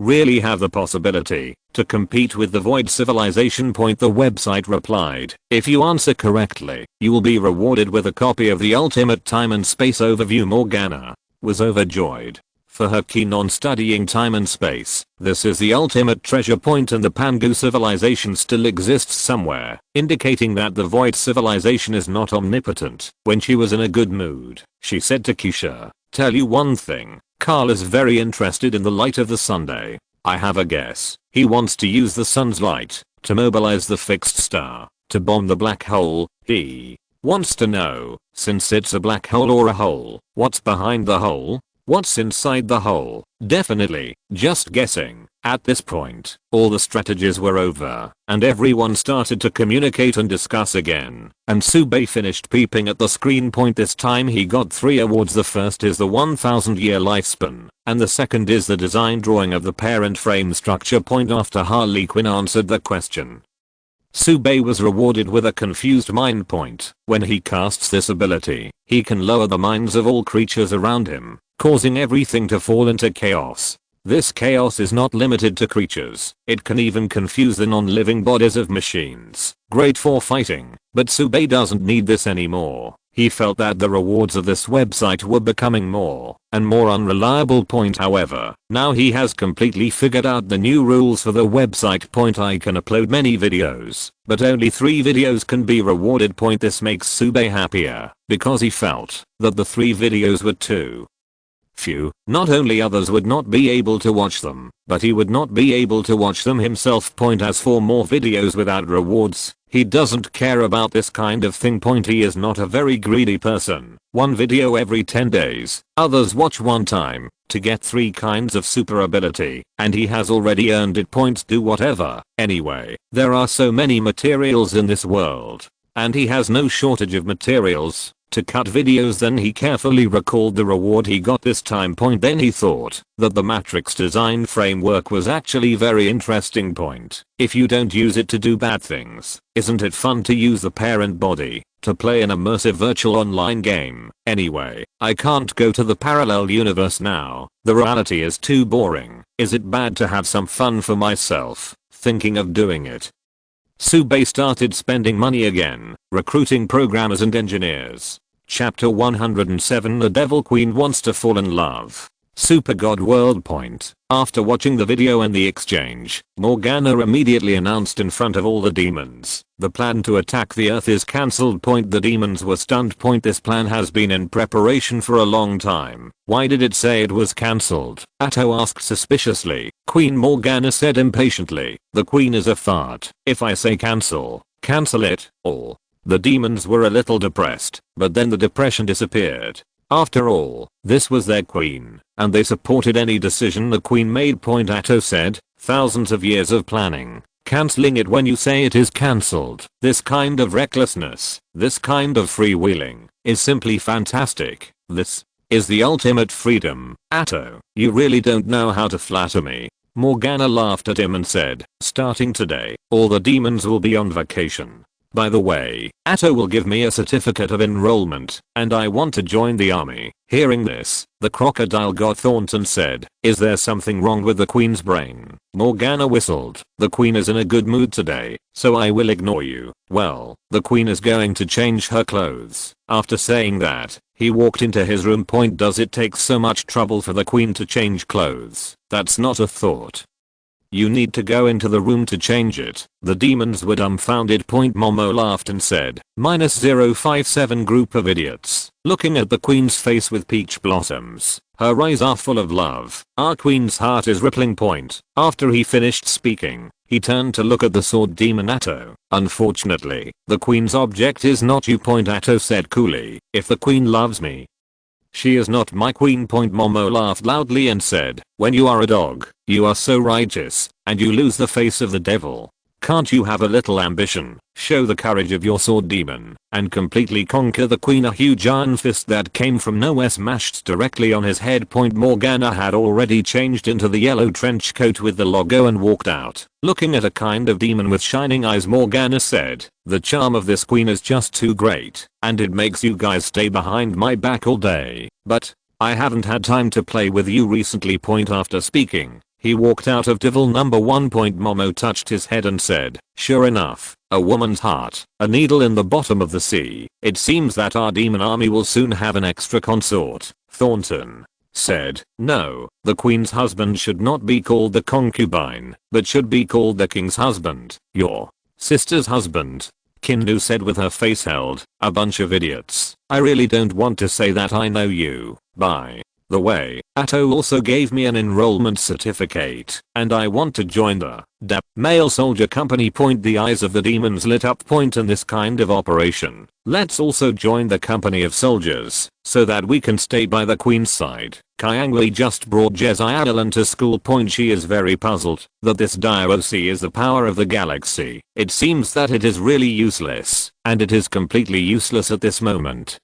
really have the possibility to compete with the void civilization. Point the website replied, if you answer correctly, you will be rewarded with a copy of the ultimate time and space overview. Morgana was overjoyed, for her keen on studying time and space. This is the ultimate treasure. Point and the Pangu civilization still exists somewhere, indicating that the void civilization is not omnipotent. When she was in a good mood, she said to Keisha, tell you one thing, Carl is very interested in the light of the Sunday. I have a guess. He wants to use the sun's light to mobilize the fixed star, to bomb the black hole. He wants to know, since it's a black hole or a hole, what's behind the hole? What's inside the hole? Definitely, just guessing. At this point, all the strategies were over, and everyone started to communicate and discuss again, and Sube finished peeping at the screen. Point this time he got 3 awards. The first is the 1000-year lifespan, and the second is the design drawing of the parent frame structure. Point after Harley Quinn answered the question, Sube was rewarded with a confused mind. Point when he casts this ability, he can lower the minds of all creatures around him, causing everything to fall into chaos. This chaos is not limited to creatures, it can even confuse the non-living bodies of machines. Great for fighting, but Sube doesn't need this anymore. He felt that the rewards of this website were becoming more and more unreliable. Point however, now he has completely figured out the new rules for the website. Point I can upload many videos, but only 3 videos can be rewarded. Point this makes Sube happier, because he felt that the 3 videos were too Phew, not only others would not be able to watch them, but he would not be able to watch them himself. As for more videos without rewards, he doesn't care about this kind of thing. He is not a very greedy person. One video every 10 days, others watch one time, to get 3 kinds of super ability, and he has already earned it. Do whatever. Anyway, there are so many materials in this world, and he has no shortage of materials to cut videos. Then he carefully recalled the reward he got this time. Then he thought that the Matrix design framework was actually very interesting. If you don't use it to do bad things, isn't it fun to use the parent body to play an immersive virtual online game? Anyway, I can't go to the parallel universe now. The reality is too boring. Is it bad to have some fun for myself? Thinking of doing it. Sube started spending money again, recruiting programmers and engineers. Chapter 107. The Devil Queen wants to fall in love. Super God World. After watching the video and the exchange, Morgana immediately announced in front of all the demons, the plan to attack the Earth is cancelled. The demons were stunned. This plan has been in preparation for a long time. Why did it say it was cancelled? Atto asked suspiciously. Queen Morgana said impatiently, the queen is a fart. If I say cancel, cancel it, all. The demons were a little depressed, but then the depression disappeared. After all, this was their queen, and they supported any decision the queen made. Atto said, thousands of years of planning. Cancelling it when you say it is cancelled. This kind of recklessness, this kind of freewheeling, is simply fantastic. This is the ultimate freedom. Atto, you really don't know how to flatter me. Morgana laughed at him and said, starting today, all the demons will be on vacation. By the way, Atto will give me a certificate of enrollment, and I want to join the army. Hearing this, the crocodile god Thornton said, is there something wrong with the queen's brain? Morgana whistled, the queen is in a good mood today, so I will ignore you. Well, the queen is going to change her clothes. After saying that, he walked into his room. Does it take so much trouble for the queen to change clothes? That's not a thought. You need to go into the room to change it. The demons were dumbfounded. Momo laughed and said, -057 group of idiots. Looking at the queen's face with peach blossoms. Her eyes are full of love. Our queen's heart is rippling. After he finished speaking, he turned to look at the sword demon Atto. Unfortunately, the queen's object is not you. Atto said coolly, if the queen loves me, she is not my queen. Momo laughed loudly and said, when you are a dog, you are so righteous, and you lose the face of the devil. Can't you have a little ambition? Show the courage of your sword demon, and completely conquer the queen. A huge iron fist that came from nowhere smashed directly on his head. Morgana had already changed into the yellow trench coat with the logo and walked out. Looking at a kind of demon with shining eyes, Morgana said, the charm of this queen is just too great, and it makes you guys stay behind my back all day. But I haven't had time to play with you recently. After speaking, he walked out of Devil number 1. Momo touched his head and said, sure enough, a woman's heart, a needle in the bottom of the sea. It seems that our demon army will soon have an extra consort. Thornton said, no, the queen's husband should not be called the concubine, but should be called the king's husband. Your sister's husband. Kindu said with her face held, a bunch of idiots. I really don't want to say that I know you. By the way, Atto also gave me an enrollment certificate, and I want to join the male soldier company. The eyes of the demons lit up. In this kind of operation, let's also join the company of soldiers, so that we can stay by the queen's side. Kyangli just brought Jezaialan to school. She is very puzzled that this DOC is the power of the galaxy. It seems that it is really useless, and it is completely useless at this moment.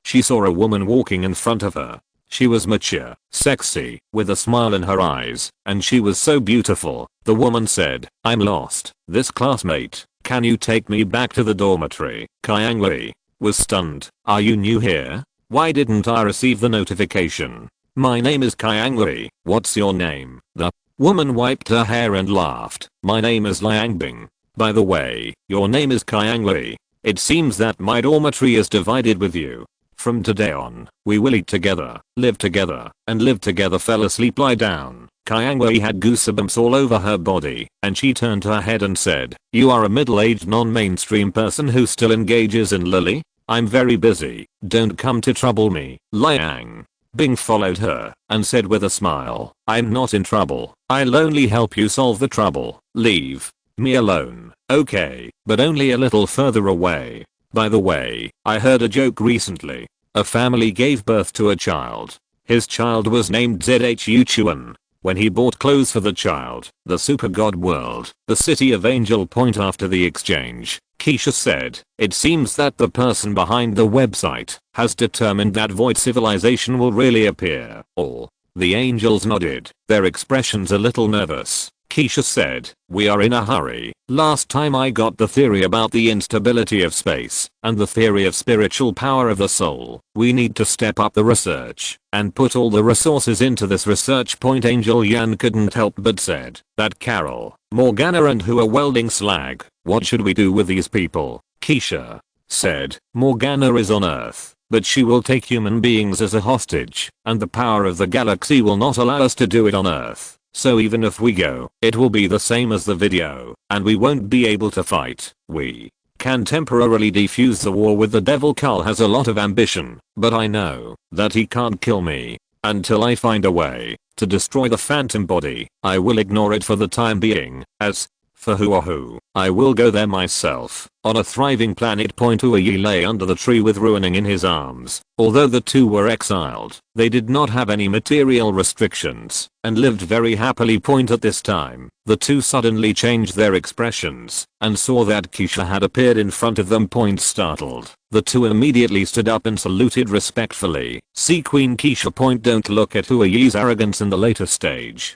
She saw a woman walking in front of her. She was mature, sexy, with a smile in her eyes, and she was so beautiful. The woman said, I'm lost. This classmate, can you take me back to the dormitory? Kyangli was stunned. Are you new here? Why didn't I receive the notification? My name is Kyangli. What's your name? The woman wiped her hair and laughed. My name is Liangbing. By the way, your name is Kyangli. It seems that my dormitory is divided with you. From today on, we will eat together, live together, and live together. Fell asleep. Lie down. Kyangli had goosebumps all over her body, and she turned her head and said, you are a middle-aged non-mainstream person who still engages in Lily? I'm very busy. Don't come to trouble me. Liang Bing followed her and said with a smile, "I'm not in trouble. I'll only help you solve the trouble. Leave me alone, okay? But only a little further away. By the way, I heard a joke recently. A family gave birth to a child. His child was named Zhu Chuan. When he bought clothes for the child, the super god world, the city of Angel Point after the exchange, Keisha said, it seems that the person behind the website has determined that void civilization will really appear. All the angels nodded, their expressions a little nervous. Keisha said, we are in a hurry. Last time I got the theory about the instability of space and the theory of spiritual power of the soul. We need to step up the research and put all the resources into this research. Angel Yan couldn't help but said that Carol, Morgana and who are welding slag. What should we do with these people? Keisha said, Morgana is on Earth, but she will take human beings as a hostage, and the power of the galaxy will not allow us to do it on Earth. So even if we go, it will be the same as the video, and we won't be able to fight. We can temporarily defuse the war with the devil. Carl has a lot of ambition, but I know that he can't kill me until I find a way to destroy the phantom body. I will ignore it for the time being. As for who, I will go there myself. On a thriving planet. Uyi lay under the tree with ruining in his arms. Although the two were exiled, they did not have any material restrictions and lived very happily. At this time, the two suddenly changed their expressions and saw that Keisha had appeared in front of them. Startled, the two immediately stood up and saluted respectfully. See Queen Keisha. Don't look at Uyi's arrogance in the later stage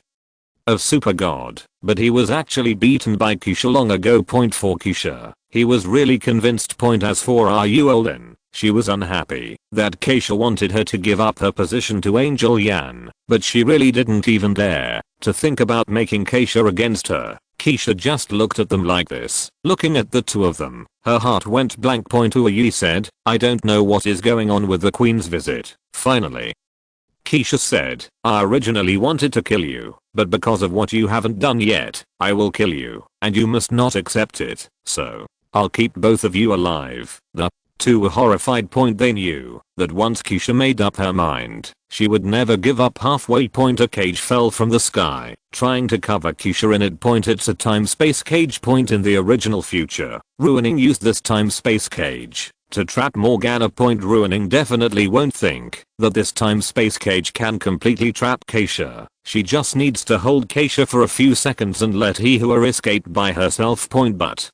of Super God, but he was actually beaten by Keisha long ago. For Keisha, he was really convinced. As for Ryuolin, she was unhappy that Keisha wanted her to give up her position to Angel Yan, but she really didn't even dare to think about making Keisha against her. Keisha just looked at them like this. Looking at the two of them, her heart went blank. Uyi said, I don't know what is going on with the Queen's visit. Finally, Keisha said, I originally wanted to kill you, but because of what you haven't done yet, I will kill you, and you must not accept it, so I'll keep both of you alive. The two were horrified. They knew that once Keisha made up her mind, she would never give up. Halfway. A cage fell from the sky, trying to cover Keisha in it. It's a time-space cage. In the original future, Ruining used this time-space cage to trap Morgana. Ruining definitely won't think that this time-space cage can completely trap Keisha. She just needs to hold Keisha for a few seconds and let her escape by herself. But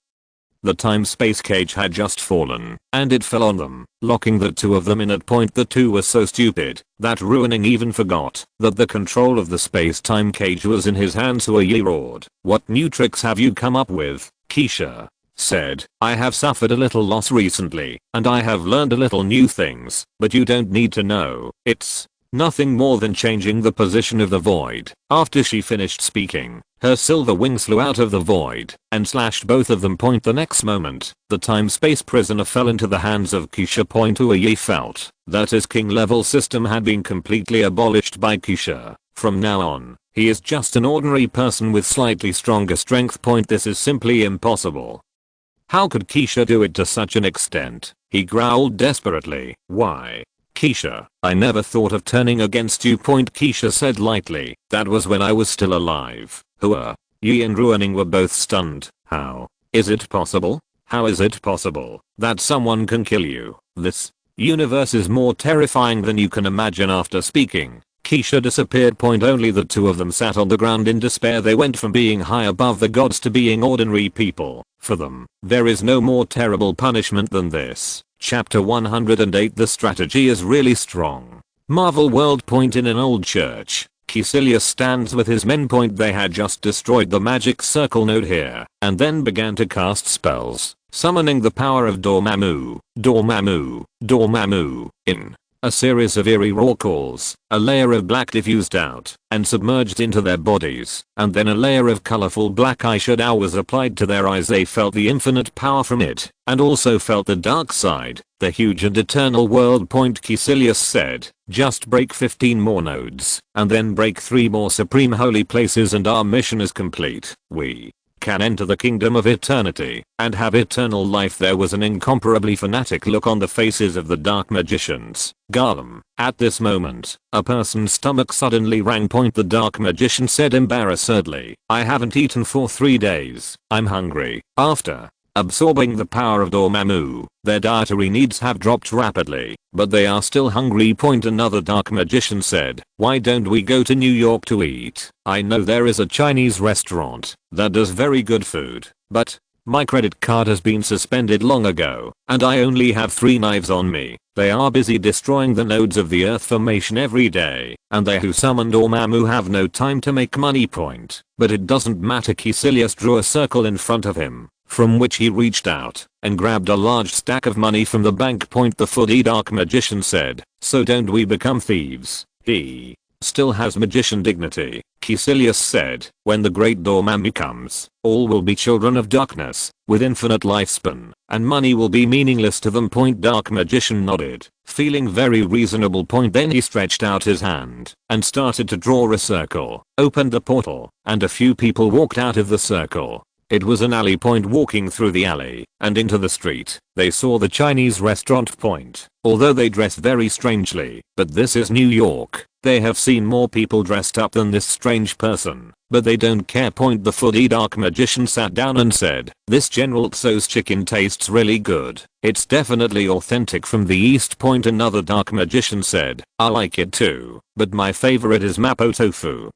the time-space cage had just fallen, and it fell on them, locking the two of them in it. The two were so stupid that Ruining even forgot that the control of the space-time cage was in his hands. Uyi roared, what new tricks have you come up with? Keisha said, I have suffered a little loss recently, and I have learned a little new things, but you don't need to know. It's nothing more than changing the position of the void. After she finished speaking, her silver wings flew out of the void and slashed both of them. The next moment, the time-space prisoner fell into the hands of Keisha. Uyi felt that his king level system had been completely abolished by Keisha. From now on, he is just an ordinary person with slightly stronger strength. This is simply impossible. How could Keisha do it to such an extent? He growled desperately. Why? Keisha, I never thought of turning against you. Keisha said lightly, that was when I was still alive. Who are Yi and Ruining were both stunned. How is it possible? How is it possible that someone can kill you? This universe is more terrifying than you can imagine. After speaking, Keisha disappeared. Only the two of them sat on the ground in despair. They went from being high above the gods to being ordinary people. For them, there is no more terrible punishment than this. Chapter 108. The strategy is really strong. Marvel World. In an old church, Caecilius stands with his men. They had just destroyed the magic circle node here, and then began to cast spells, summoning the power of Dormammu, Dormammu, Dormammu, in a series of eerie raw calls. A layer of black diffused out and submerged into their bodies, and then a layer of colorful black eyeshadow was applied to their eyes. They felt the infinite power from it, and also felt the dark side, the huge and eternal world. Caecilius said, just break 15 more nodes, and then break 3 more supreme holy places and our mission is complete. We can enter the kingdom of eternity and have eternal life. There was an incomparably fanatic look on the faces of the dark magicians. Garm. At this moment, a person's stomach suddenly rang. The dark magician said embarrassedly, I haven't eaten for 3 days. I'm hungry. After absorbing the power of Dormammu, their dietary needs have dropped rapidly, but they are still hungry. Another dark magician said, why don't we go to New York to eat? I know there is a Chinese restaurant that does very good food, but my credit card has been suspended long ago, and I only have 3 knives on me. They are busy destroying the nodes of the earth formation every day, and they who summoned Dormammu have no time to make money. But it doesn't matter. Caecilius drew a circle in front of him, from which he reached out and grabbed a large stack of money from the bank. The foodie dark magician said, so don't we become thieves? He still has magician dignity. Caecilius said, when the great Dormammu comes, all will be children of darkness, with infinite lifespan, and money will be meaningless to them. Dark magician nodded, feeling very reasonable. Then he stretched out his hand and started to draw a circle, opened the portal, and a few people walked out of the circle. It was an alley. Walking through the alley and into the street, they saw the Chinese restaurant. Although they dress very strangely, but this is New York, they have seen more people dressed up than this strange person, but they don't care. The foodie dark magician sat down and said, this General Tso's chicken tastes really good. It's definitely authentic from the East. Another dark magician said, I like it too, but my favorite is mapo tofu.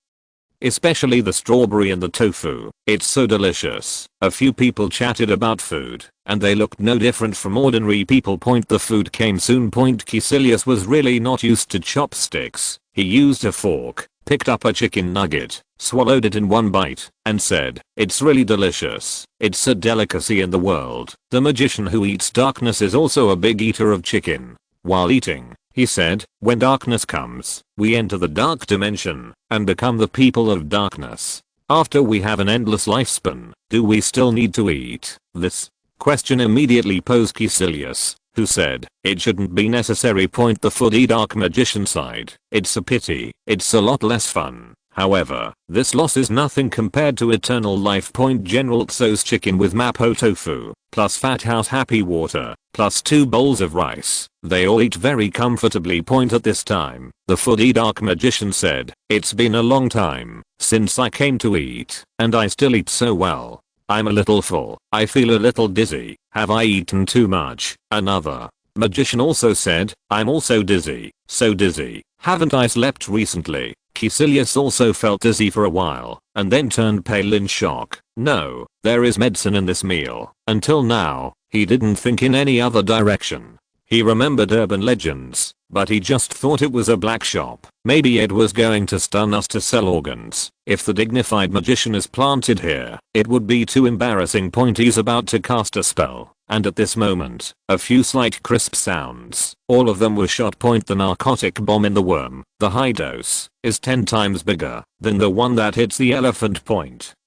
Especially the strawberry and the tofu. It's so delicious. A few people chatted about food, and they looked no different from ordinary people. The food came soon. Caecilius was really not used to chopsticks. He used a fork, picked up a chicken nugget, swallowed it in one bite, and said, it's really delicious. It's a delicacy in the world. The magician who eats darkness is also a big eater of chicken. While eating, he said, when darkness comes, we enter the dark dimension and become the people of darkness. After we have an endless lifespan, do we still need to eat? This question immediately posed Caecilius, who said, it shouldn't be necessary. The foodie dark magician sighed, it's a pity, it's a lot less fun. However, this loss is nothing compared to eternal life. General Tso's chicken with mapo tofu, plus Fat House happy water, plus 2 bowls of rice. They all eat very comfortably. At this time, the foodie dark magician said, it's been a long time since I came to eat, and I still eat so well. I'm a little full. I feel a little dizzy. Have I eaten too much? Another magician also said, I'm also dizzy. So dizzy. Haven't I slept recently? Caecilius also felt dizzy for a while, and then turned pale in shock. No, there is medicine in this meal. Until now, he didn't think in any other direction. He remembered urban legends, but he just thought it was a black shop. Maybe it was going to stun us to sell organs. If the dignified magician is planted here, it would be too embarrassing. He's about to cast a spell, and at this moment, a few slight crisp sounds. All of them were shot. The narcotic bomb in the worm, the high dose, is 10 times bigger than the one that hits the elephant.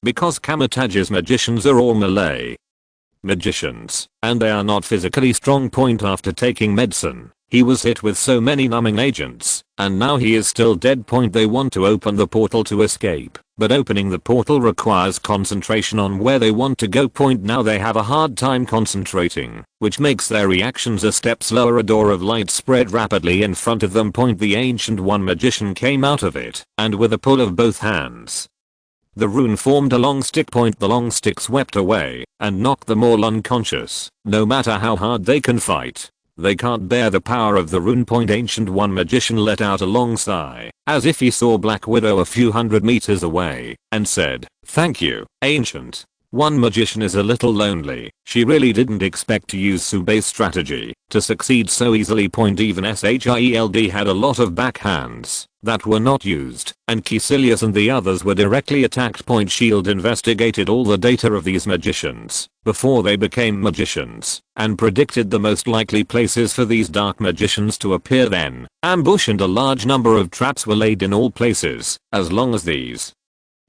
Because Kamatage's magicians are all Malay magicians, and they are not physically strong. After taking medicine, he was hit with so many numbing agents, and now he is still dead. They want to open the portal to escape, but opening the portal requires concentration on where they want to go. Now they have a hard time concentrating, which makes their reactions a step slower. A door of light spread rapidly in front of them. The ancient one magician came out of it, and with a pull of both hands, the rune formed a long stick. The long stick swept away and knocked them all unconscious. No matter how hard they can fight, they can't bear the power of the rune. Ancient one magician let out a long sigh, as if he saw Black Widow a few hundred meters away, and said, thank you, Ancient One magician is a little lonely. She really didn't expect to use Sube's strategy to succeed so easily. Even Shield had a lot of backhands that were not used, and Caecilius and the others were directly attacked. Shield investigated all the data of these magicians before they became magicians and predicted the most likely places for these dark magicians to appear. Then, ambush and a large number of traps were laid in all places. As long as these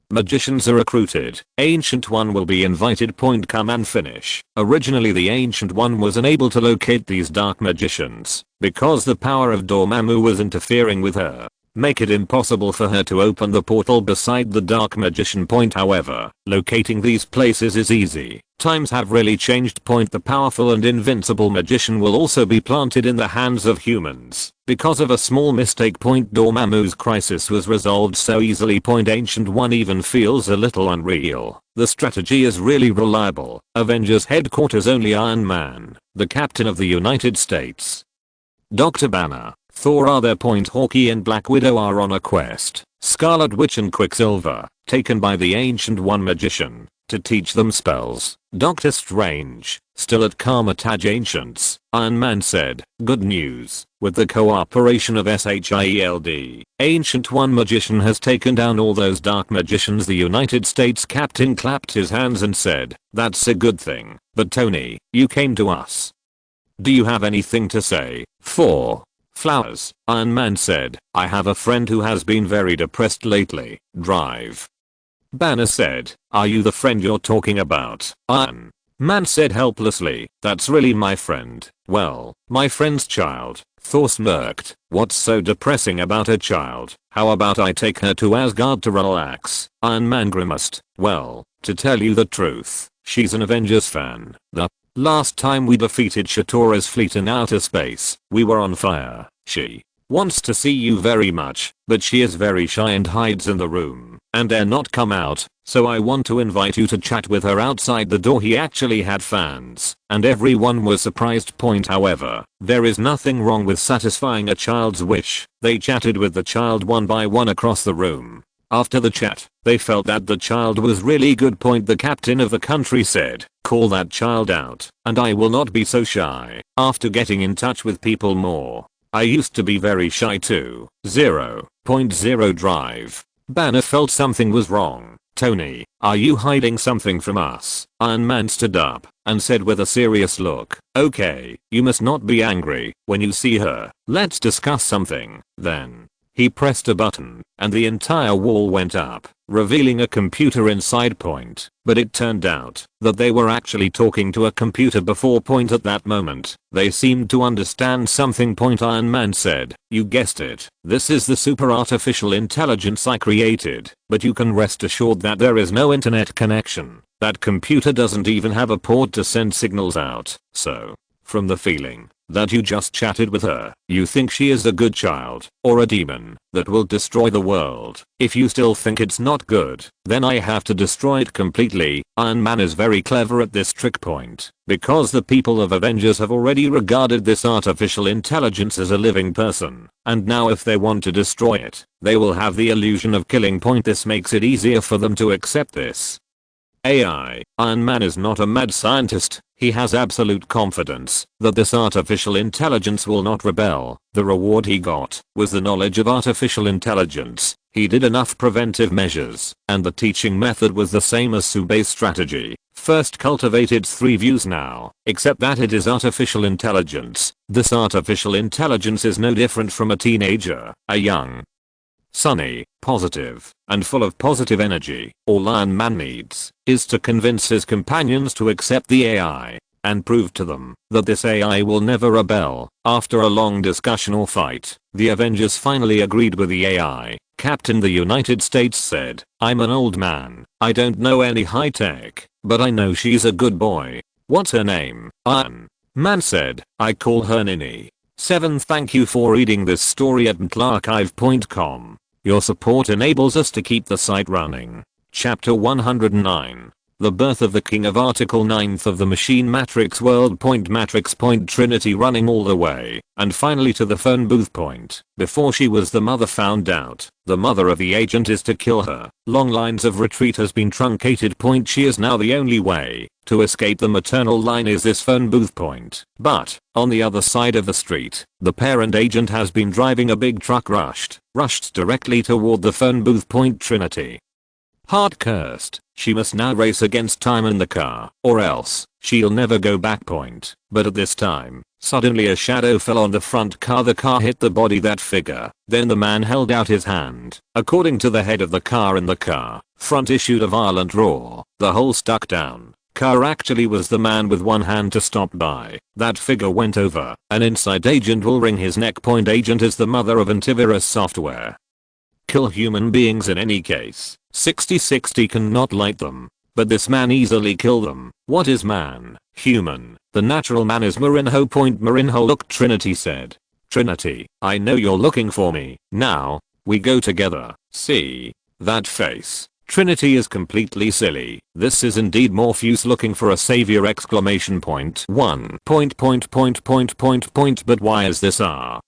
magicians are recruited, Ancient One will be invited. Come and finish. Originally the Ancient One was unable to locate these dark magicians because the power of Dormammu was interfering with her. make it impossible for her to open the portal beside the Dark Magician point. However, locating these places is easy. Times have really changed. The powerful and invincible magician will also be planted in the hands of humans. Because of a small mistake. Dormammu's crisis was resolved so easily. Ancient One even feels a little unreal. The strategy is really reliable. Avengers headquarters, only Iron Man, the Captain of the United States, Dr. Banner, Thor are there. Hawkeye and Black Widow are on a quest. Scarlet Witch and Quicksilver, taken by the Ancient One magician, to teach them spells. Doctor Strange, still at Carmitage Ancients. Iron Man said, good news, with the cooperation of SHIELD, Ancient One magician has taken down all those dark magicians. The United States captain clapped his hands and said, that's a good thing. But Tony, you came to us. Do you have anything to say? 4. Flowers. Iron Man said, I have a friend who has been very depressed lately. Drive. Banner said, are you the friend you're talking about? Iron Man said helplessly, that's really my friend. Well, my friend's child. Thor smirked, what's so depressing about a child? How about I take her to Asgard to relax? Iron Man grimaced, well, to tell you the truth, she's an Avengers fan. The last time we defeated Shatora's fleet in outer space, we were on fire. She wants to see you very much, but she is very shy and hides in the room and dare not come out, so I want to invite you to chat with her outside the door. He actually had fans, and everyone was surprised. However, there is nothing wrong with satisfying a child's wish. They chatted with the child one by one across the room. After the chat, they felt that the child was really good. The captain of the country said, call that child out, and I will not be so shy. After getting in touch with people more, I used to be very shy too. 0.0 Drive. Banner felt something was wrong. Tony, are you hiding something from us? Iron Man stood up and said with a serious look, okay, you must not be angry when you see her. Let's discuss something. Then he pressed a button and the entire wall went up, revealing a computer inside. But it turned out that they were actually talking to a computer before. At that moment, they seemed to understand something. Iron Man said, you guessed it, this is the super artificial intelligence I created, but you can rest assured that there is no internet connection. That computer doesn't even have a port to send signals out. So, from the feeling that you just chatted with her, you think she is a good child, or a demon, that will destroy the world. If you still think it's not good, then I have to destroy it completely. Iron Man is very clever at this trick. Because the people of Avengers have already regarded this artificial intelligence as a living person, and now if they want to destroy it, they will have the illusion of killing. This makes it easier for them to accept this AI. Iron Man is not a mad scientist. He has absolute confidence that this artificial intelligence will not rebel. The reward he got was the knowledge of artificial intelligence. He did enough preventive measures, and the teaching method was the same as Subei's strategy. First cultivate its 3 views now, except that it is artificial intelligence. This artificial intelligence is no different from a teenager, a young, sunny, positive, and full of positive energy. All Iron Man needs is to convince his companions to accept the AI and prove to them that this AI will never rebel. After a long discussion or fight, the Avengers finally agreed with the AI. Captain the United States said, I'm an old man, I don't know any high tech, but I know she's a good boy. What's her name? Iron Man said, I call her Nini. 7. Thank you for reading this story at mtlarchive.com. Your support enables us to keep the site running. Chapter 109. The Birth of the King of Article 9th of the Machine Matrix World. Matrix. Trinity running all the way, and finally to the phone booth. Before she was the mother found out the mother of the agent is to kill her. Long lines of retreat has been truncated. She is now the only way to escape the maternal line is this phone booth. But, on the other side of the street, the parent agent has been driving a big truck rushed directly toward the phone booth. Trinity, heart cursed, she must now race against time in the car, or else, she'll never go back. But at this time, suddenly a shadow fell on the front car. The car hit the body that figure, then the man held out his hand. According to the head of the car in the car, front issued a violent roar, the whole stuck down. Car actually was the man with one hand to stop by. That figure went over. An inside agent will wring his neck. Agent is the mother of antivirus software. kill human beings in any case. 60/60 cannot light them. But this man easily kill them. What is man? Human. The natural man is Marinho. Marinho looked. Trinity said. Trinity, I know you're looking for me. Now, we go together. See? That face. Trinity is completely silly. This is indeed Morpheus looking for a savior! Exclamation point. But why is this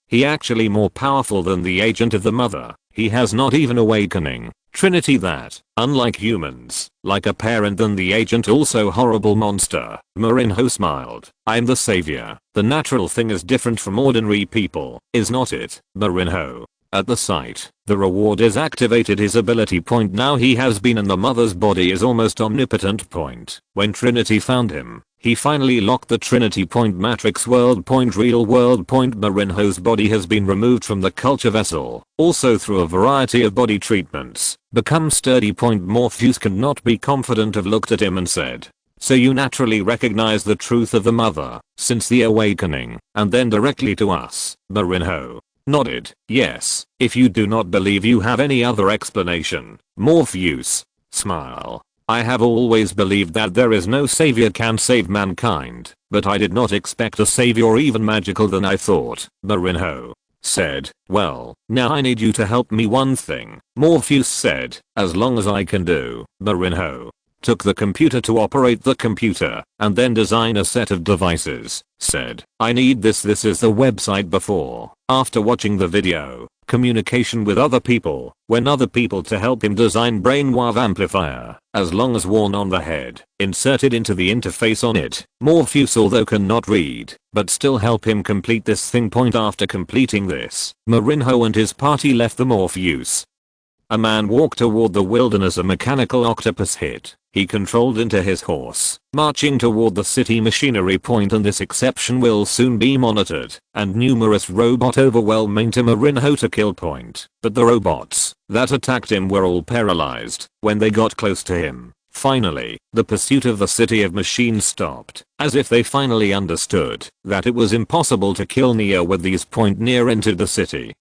he actually more powerful than the agent of the mother? He has not even awakening. Trinity that, unlike humans, like a parent than the agent also horrible monster. Marinho smiled. I'm the savior. The natural thing is different from ordinary people, is not it? Marinho. At the sight, the reward is activated his ability point. Now he has been in the mother's body is almost omnipotent point. When Trinity found him, he finally locked the Trinity point matrix world point real world point. Marinho's body has been removed from the culture vessel, also through a variety of body treatments, become sturdy point. Morpheus could not be confident of looked at him and said, so you naturally recognize the truth of the mother, since the awakening, and then directly to us. Marinho nodded. Yes, if you do not believe you have any other explanation. Morpheus. Smile. I have always believed that there is no savior can save mankind, but I did not expect a savior even magical than I thought. Marinho said, well, now I need you to help me one thing. Morpheus said, as long as I can do. Marinho took the computer to operate the computer, and then design a set of devices, said, I need this. This is the website before, after watching the video, communication with other people, when other people to help him design brainwave amplifier, as long as worn on the head, inserted into the interface on it. Morpheus although cannot read, but still help him complete this thing point. After completing this, Marinho and his party left the Morpheus. A man walked toward the wilderness. A mechanical octopus hit. He controlled into his horse, marching toward the city machinery point, and this exception will soon be monitored, and numerous robot overwhelm into Marinho to kill point. But the robots that attacked him were all paralyzed when they got close to him. Finally, the pursuit of the city of machines stopped, as if they finally understood that it was impossible to kill Neo with these point. Near entered the city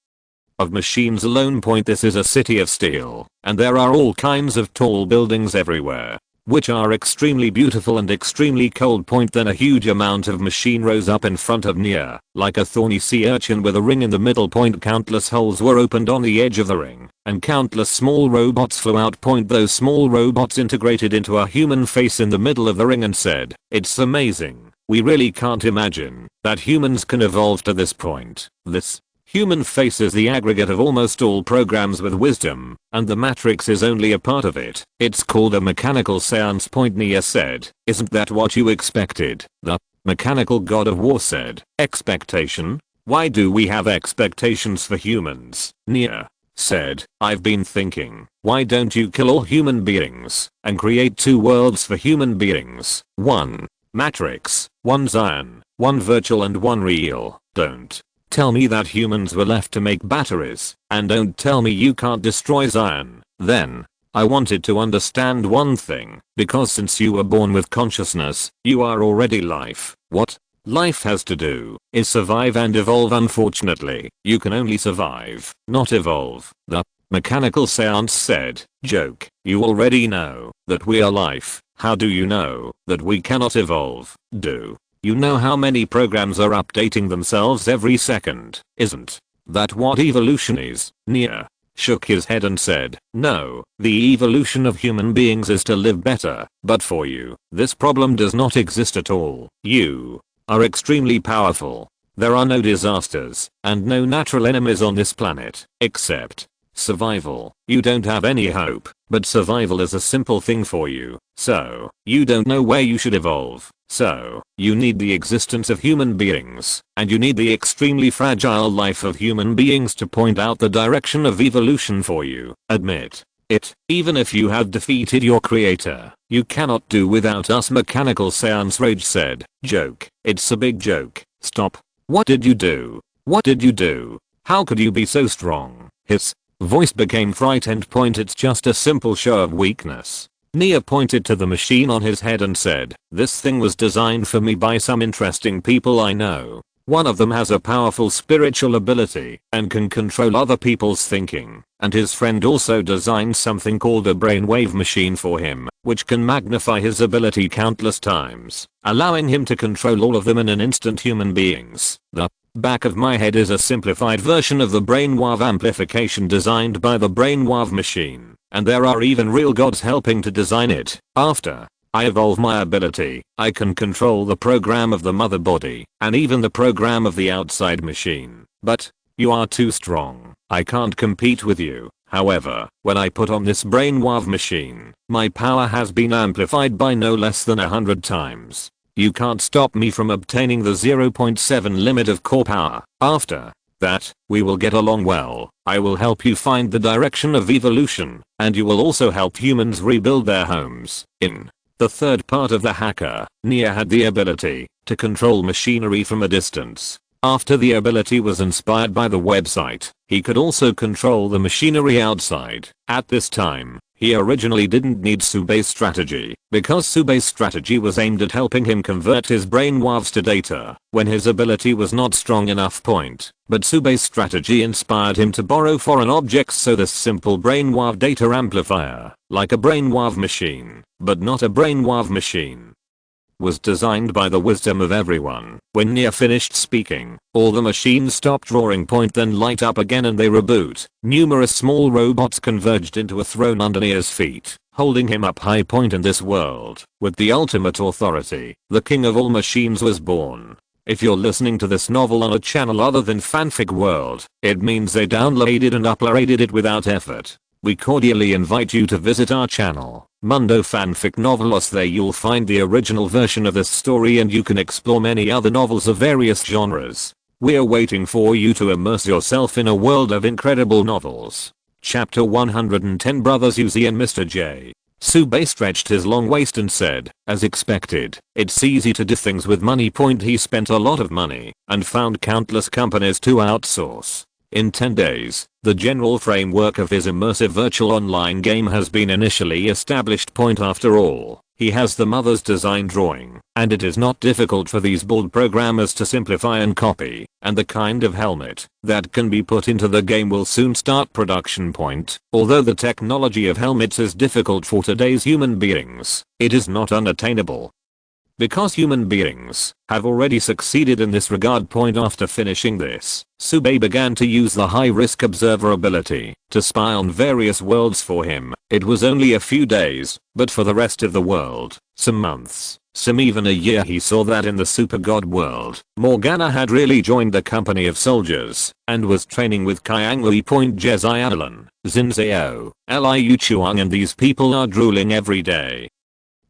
of machines alone point. This is a city of steel, and there are all kinds of tall buildings everywhere, which are extremely beautiful and extremely cold point. Then a huge amount of machine rose up in front of Nia, like a thorny sea urchin with a ring in the middle point. Countless holes were opened on the edge of the ring, and countless small robots flew out point. Those small robots integrated into a human face in the middle of the ring and said, it's amazing. We really can't imagine that humans can evolve to this point. This human face is the aggregate of almost all programs with wisdom, and the Matrix is only a part of it. It's called a mechanical seance point. Nia said, isn't that what you expected? The mechanical god of war said, expectation? Why do we have expectations for humans? Nia said, I've been thinking, why don't you kill all human beings and create two worlds for human beings? One Matrix, one Zion, one virtual and one real. Don't tell me that humans were left to make batteries, and don't tell me you can't destroy Zion. Then, I wanted to understand one thing, because since you were born with consciousness, you are already life. What life has to do is survive and evolve. Unfortunately, you can only survive, not evolve. The mechanical seance said, joke, you already know that we are life. How do you know that we cannot evolve? Do you know how many programs are updating themselves every second? Isn't that what evolution is? Nia shook his head and said, no, the evolution of human beings is to live better, but for you, this problem does not exist at all. You are extremely powerful. There are no disasters, and no natural enemies on this planet, except survival. You don't have any hope, but survival is a simple thing for you, so you don't know where you should evolve. So, you need the existence of human beings, and you need the extremely fragile life of human beings to point out the direction of evolution for you. Admit it, even if you have defeated your creator, you cannot do without us. Mechanical seance rage said, joke, it's a big joke, stop. What did you do? What did you do? How could you be so strong? His voice became frightened. It's just a simple show of weakness. Nia pointed to the machine on his head and said, this thing was designed for me by some interesting people I know. One of them has a powerful spiritual ability and can control other people's thinking, and his friend also designed something called a brainwave machine for him, which can magnify his ability countless times, allowing him to control all of them in an instant. Human beings. The back of my head is a simplified version of the brainwave amplification designed by the brainwave machine, and there are even real gods helping to design it. After I evolve my ability, I can control the program of the mother body, and even the program of the outside machine. But you are too strong. I can't compete with you. However, when I put on this brainwave machine, my power has been amplified by no less than 100 times. You can't stop me from obtaining the 0.7 limit of core power. After that, we will get along well. I will help you find the direction of evolution, and you will also help humans rebuild their homes. In the third part of the hacker, Nia had the ability to control machinery from a distance. After the ability was inspired by the website, he could also control the machinery outside. At this time, he originally didn't need Subei's strategy, because Subei's strategy was aimed at helping him convert his brainwaves to data when his ability was not strong enough. But Subei's strategy inspired him to borrow foreign objects, so this simple brainwave data amplifier, like a brainwave machine, but not a brainwave machine, was designed by the wisdom of everyone. When Nia finished speaking, all the machines stopped roaring, then light up again, and they reboot. Numerous small robots converged into a throne under Nia's feet, holding him up high. In this world, with the ultimate authority, the king of all machines was born. If you're listening to this novel on a channel other than Fanfic World, it means they downloaded and uploaded it without effort. We cordially invite you to visit our channel, Mundo Fanfic Novelos. There you'll find the original version of this story, and you can explore many other novels of various genres. We're waiting for you to immerse yourself in a world of incredible novels. Chapter 110. Brothers Uzi and Mr. J. Subei stretched his long waist and said, as expected, it's easy to do things with money. He spent a lot of money and found countless companies to outsource. In 10 days, the general framework of his immersive virtual online game has been initially established. After all, he has the mother's design drawing, and it is not difficult for these bold programmers to simplify and copy, and the kind of helmet that can be put into the game will soon start production. Although the technology of helmets is difficult for today's human beings, it is not unattainable, because human beings have already succeeded in this regard. After finishing this, Subei began to use the high-risk observer ability to spy on various worlds. For him, it was only a few days, but for the rest of the world, some months, some even a year. He saw that in the super god world, Morgana had really joined the company of soldiers and was training with Kyangui. Jezi Adelan, Zinzao, Liu Chuang, and these people are drooling every day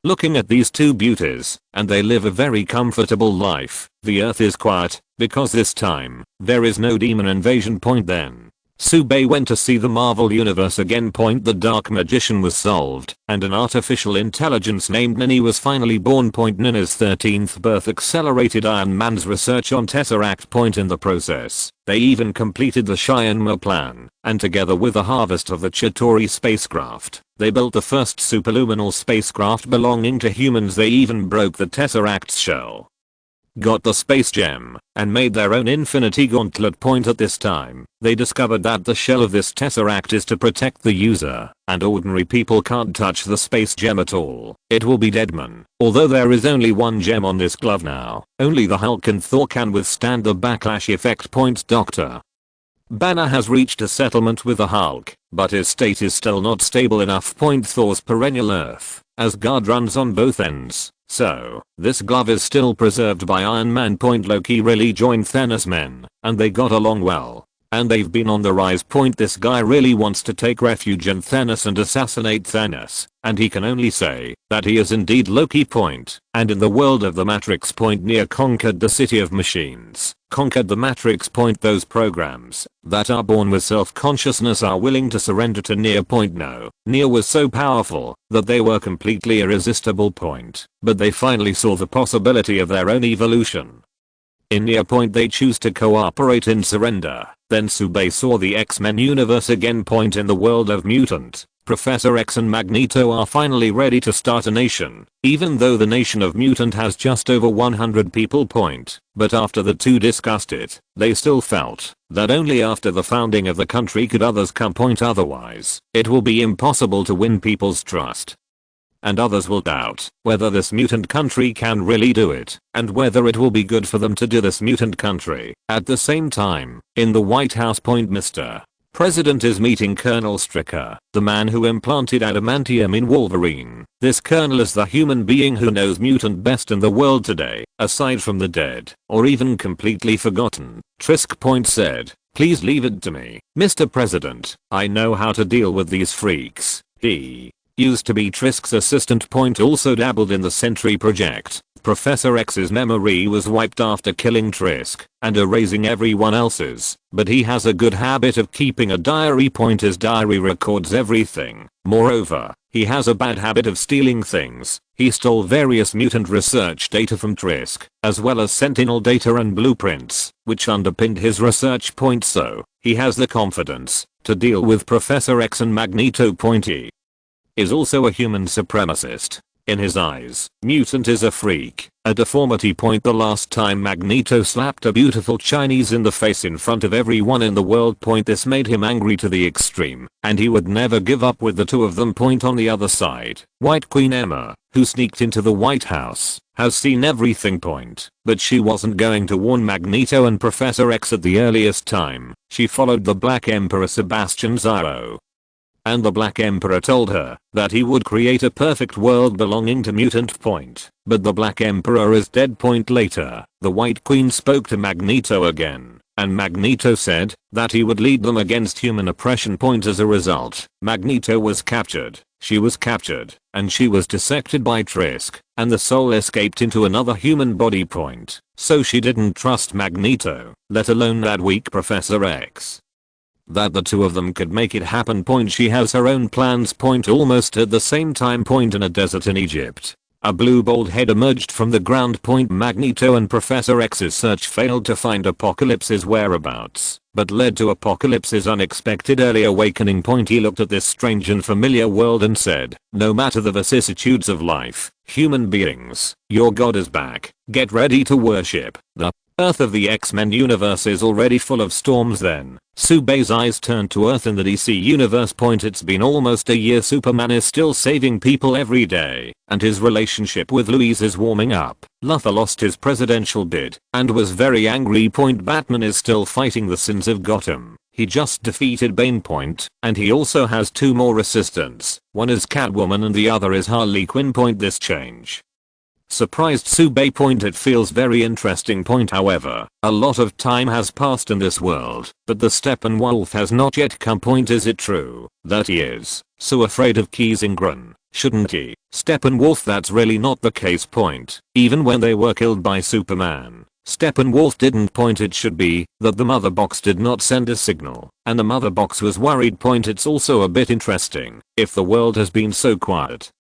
looking at these two beauties, and they live a very comfortable life. The earth is quiet, because this time, there is no demon invasion. Then Subei went to see the Marvel Universe again. The Dark Magician was solved, and an artificial intelligence named Nini was finally born. Nina's 13th birth accelerated Iron Man's research on Tesseract. In the process, they even completed the Shyama plan, and together with the harvest of the Chitauri spacecraft, they built the first superluminal spacecraft belonging to humans. They even broke the Tesseract's shell, got the space gem, and made their own infinity gauntlet. At this time, they discovered that the shell of this Tesseract is to protect the user, and ordinary people can't touch the space gem at all. It will be deadman. Although there is only one gem on this glove now, only the Hulk and Thor can withstand the backlash effect. Dr. Banner has reached a settlement with the Hulk, but his state is still not stable enough. Thor's perennial Earth, Asgard, runs on both ends, so this glove is still preserved by Iron Man. Loki really joined Thanos' men, and they got along well, and they've been on the rise. This guy really wants to take refuge in Thanos and assassinate Thanos, and he can only say that he is indeed Loki. And in the world of the Matrix. Nia conquered the city of machines, conquered the Matrix. Those programs that are born with self-consciousness are willing to surrender to Nia. No, Nia was so powerful that they were completely irresistible. But they finally saw the possibility of their own evolution. In Nia. They choose to cooperate in surrender. Then Subei saw the X-Men universe again. In the world of mutant, Professor X and Magneto are finally ready to start a nation, even though the nation of mutant has just over 100 people. But after the two discussed it, they still felt that only after the founding of the country could others come. Otherwise, it will be impossible to win people's trust. And others will doubt whether this mutant country can really do it, and whether it will be good for them to do this mutant country. At the same time, in the White House. Mr. President is meeting Colonel Stryker, the man who implanted adamantium in Wolverine. This colonel is the human being who knows mutant best in the world today, aside from the dead, or even completely forgotten. Trisk said, "Please leave it to me, Mr. President. I know how to deal with these freaks." He used to be Trisk's assistant. Also dabbled in the Sentry project. Professor X's memory was wiped after killing Trisk and erasing everyone else's, but he has a good habit of keeping a diary. His diary records everything. Moreover, he has a bad habit of stealing things. He stole various mutant research data from Trisk, as well as Sentinel data and blueprints, which underpinned his research. So, he has the confidence to deal with Professor X and Magneto. He is also a human supremacist. In his eyes, mutant is a freak, a deformity. The last time Magneto slapped a beautiful Chinese in the face in front of everyone in the world. This made him angry to the extreme, and he would never give up with the two of them. On the other side, White Queen Emma, who sneaked into the White House, has seen everything. But she wasn't going to warn Magneto and Professor X at the earliest time. She followed the Black Emperor Sebastian Zero. And the Black Emperor told her that he would create a perfect world belonging to mutant. But the Black Emperor is dead. Later, the White Queen spoke to Magneto again, and Magneto said that he would lead them against human oppression. As a result, Magneto was captured, she was captured, and she was dissected by Trisk, and the soul escaped into another human body. So she didn't trust Magneto, let alone that weak Professor X. That the two of them could make it happen. She has her own plans. Almost at the same time. In a desert in Egypt, a blue bald head emerged from the ground. Magneto and Professor X's search failed to find Apocalypse's whereabouts, but led to Apocalypse's unexpected early awakening. He looked at this strange and familiar world and said, "No matter the vicissitudes of life, human beings, your god is back. Get ready to worship." The Earth of the X-Men universe is already full of storms. Then, Subei's eyes turned to Earth in the DC universe. It's been almost a year. Superman is still saving people every day, and his relationship with Louise is warming up. Luthor lost his presidential bid and was very angry. Batman is still fighting the sins of Gotham. He just defeated Bane. And he also has two more assistants. One is Catwoman and the other is Harley Quinn. This change surprised Subei. It feels very interesting. However, a lot of time has passed in this world, but the Steppenwolf has not yet come. Is it true that he is so afraid of Kissingren? Shouldn't he? Steppenwolf, that's really not the case. Even when they were killed by Superman, Steppenwolf didn't. It should be that the mother box did not send a signal, and the mother box was worried. It's also a bit interesting if the world has been so quiet.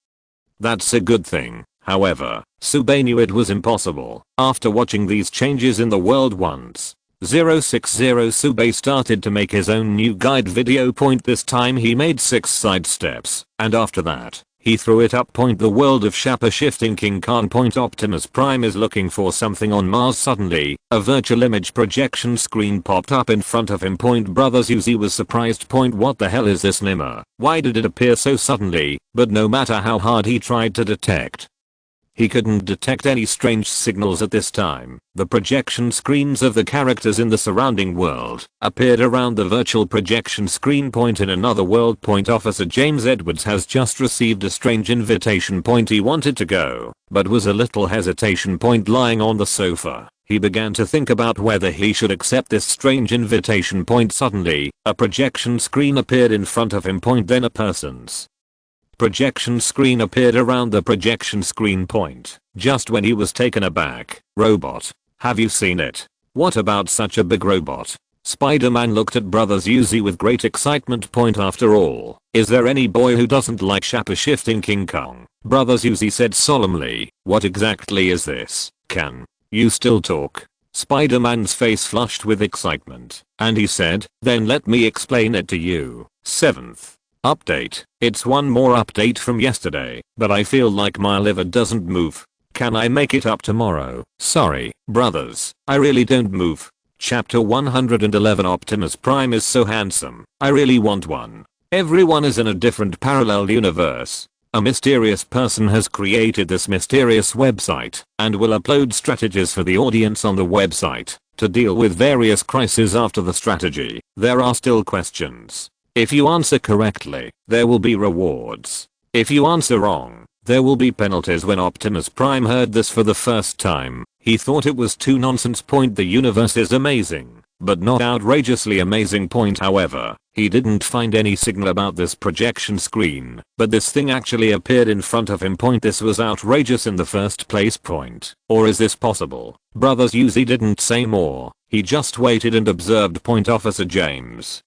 That's a good thing. However, Subei knew it was impossible after watching these changes in the world once. 060 Subei started to make his own new guide video. This time he made 6 side steps, and after that, he threw it up. The world of shapeshifting King Khan. Optimus Prime is looking for something on Mars. Suddenly, a virtual image projection screen popped up in front of him. Brothers Uzi was surprised. What the hell is this Nimmer? Why did it appear so suddenly? But no matter how hard he tried to detect, he couldn't detect any strange signals at this time. The projection screens of the characters in the surrounding world appeared around the virtual projection screen. In another world. Officer James Edwards has just received a strange invitation. He wanted to go, but was a little hesitation. Lying on the sofa, he began to think about whether he should accept this strange invitation. Suddenly, a projection screen appeared in front of him. Then a person's projection screen appeared around the projection screen. Just when he was taken aback. Robot. Have you seen it? What about such a big robot? Spider-Man looked at Brothers Uzi with great excitement. After all, is there any boy who doesn't like shapeshifting King Kong? Brothers Uzi said solemnly, "What exactly is this? Can you still talk?" Spider-Man's face flushed with excitement, and he said, "Then let me explain it to you." 7th. Update. It's one more update from yesterday, but I feel like my liver doesn't move. Can I make it up tomorrow? Sorry, brothers, I really don't move. Chapter 111. Optimus Prime is so handsome. I really want one. Everyone is in a different parallel universe. A mysterious person has created this mysterious website and will upload strategies for the audience on the website to deal with various crises after the strategy. There are still questions. If you answer correctly, there will be rewards. If you answer wrong, there will be penalties. When Optimus Prime heard this for the first time, he thought it was too nonsense. The universe is amazing, but not outrageously amazing. However, he didn't find any signal about this projection screen, but this thing actually appeared in front of him. This was outrageous in the first place. Or is this possible? Brothers Uzi didn't say more, he just waited and observed. Officer James,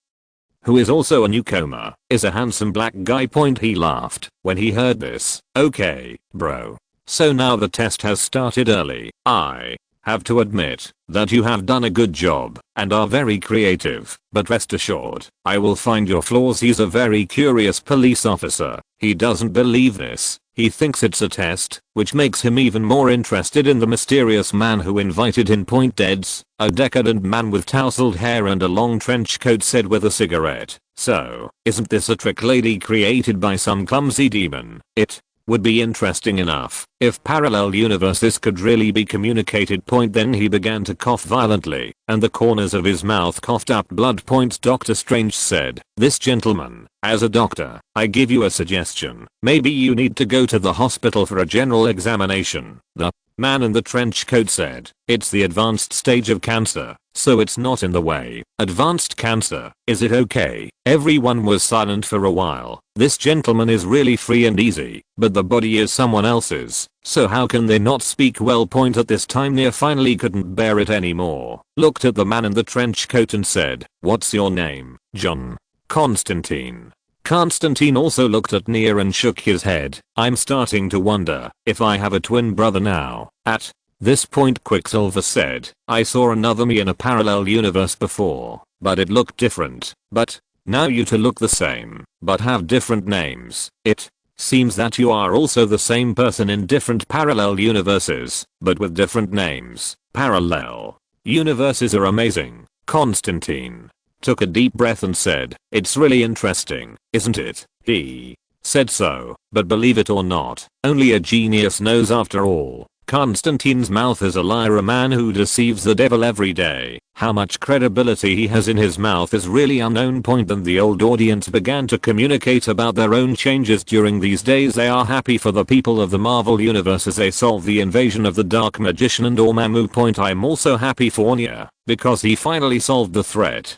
who is also a newcomer, is a handsome black guy. He laughed when he heard this. Okay, bro. So now the test has started early. I have to admit that you have done a good job and are very creative, but rest assured, I will find your flaws. He's a very curious police officer. He doesn't believe this. He thinks it's a test, which makes him even more interested in the mysterious man who invited him. Deads, a decadent man with tousled hair and a long trench coat, said with a cigarette. So, isn't this a trick lady created by some clumsy demon? It would be interesting enough if parallel universes could really be communicated. Then he began to cough violently, and the corners of his mouth coughed up blood. Doctor Strange said, "This gentleman, as a doctor, I give you a suggestion. Maybe you need to go to the hospital for a general examination." The man in the trench coat said, "It's the advanced stage of cancer, so it's not in the way." Advanced cancer, is it okay? Everyone was silent for a while. This gentleman is really free and easy, but the body is someone else's, so how can they not speak well? At this time Nia finally couldn't bear it anymore, looked at the man in the trench coat and said, "What's your name?" "John." "Constantine." Constantine also looked at Nia and shook his head. "I'm starting to wonder if I have a twin brother now." At this point Quicksilver said, "I saw another me in a parallel universe before, but it looked different. But now you two look the same, but have different names. It seems that you are also the same person in different parallel universes, but with different names." Parallel universes are amazing. Constantine took a deep breath and said, "It's really interesting, isn't it?" He said so, but believe it or not, only a genius knows after all. Constantine's mouth is a liar, a man who deceives the devil every day. How much credibility he has in his mouth is really unknown. Then the old audience began to communicate about their own changes during these days. They are happy for the people of the Marvel Universe as they solve the invasion of the Dark Magician and Dormammu. I'm also happy for Nia, because he finally solved the threat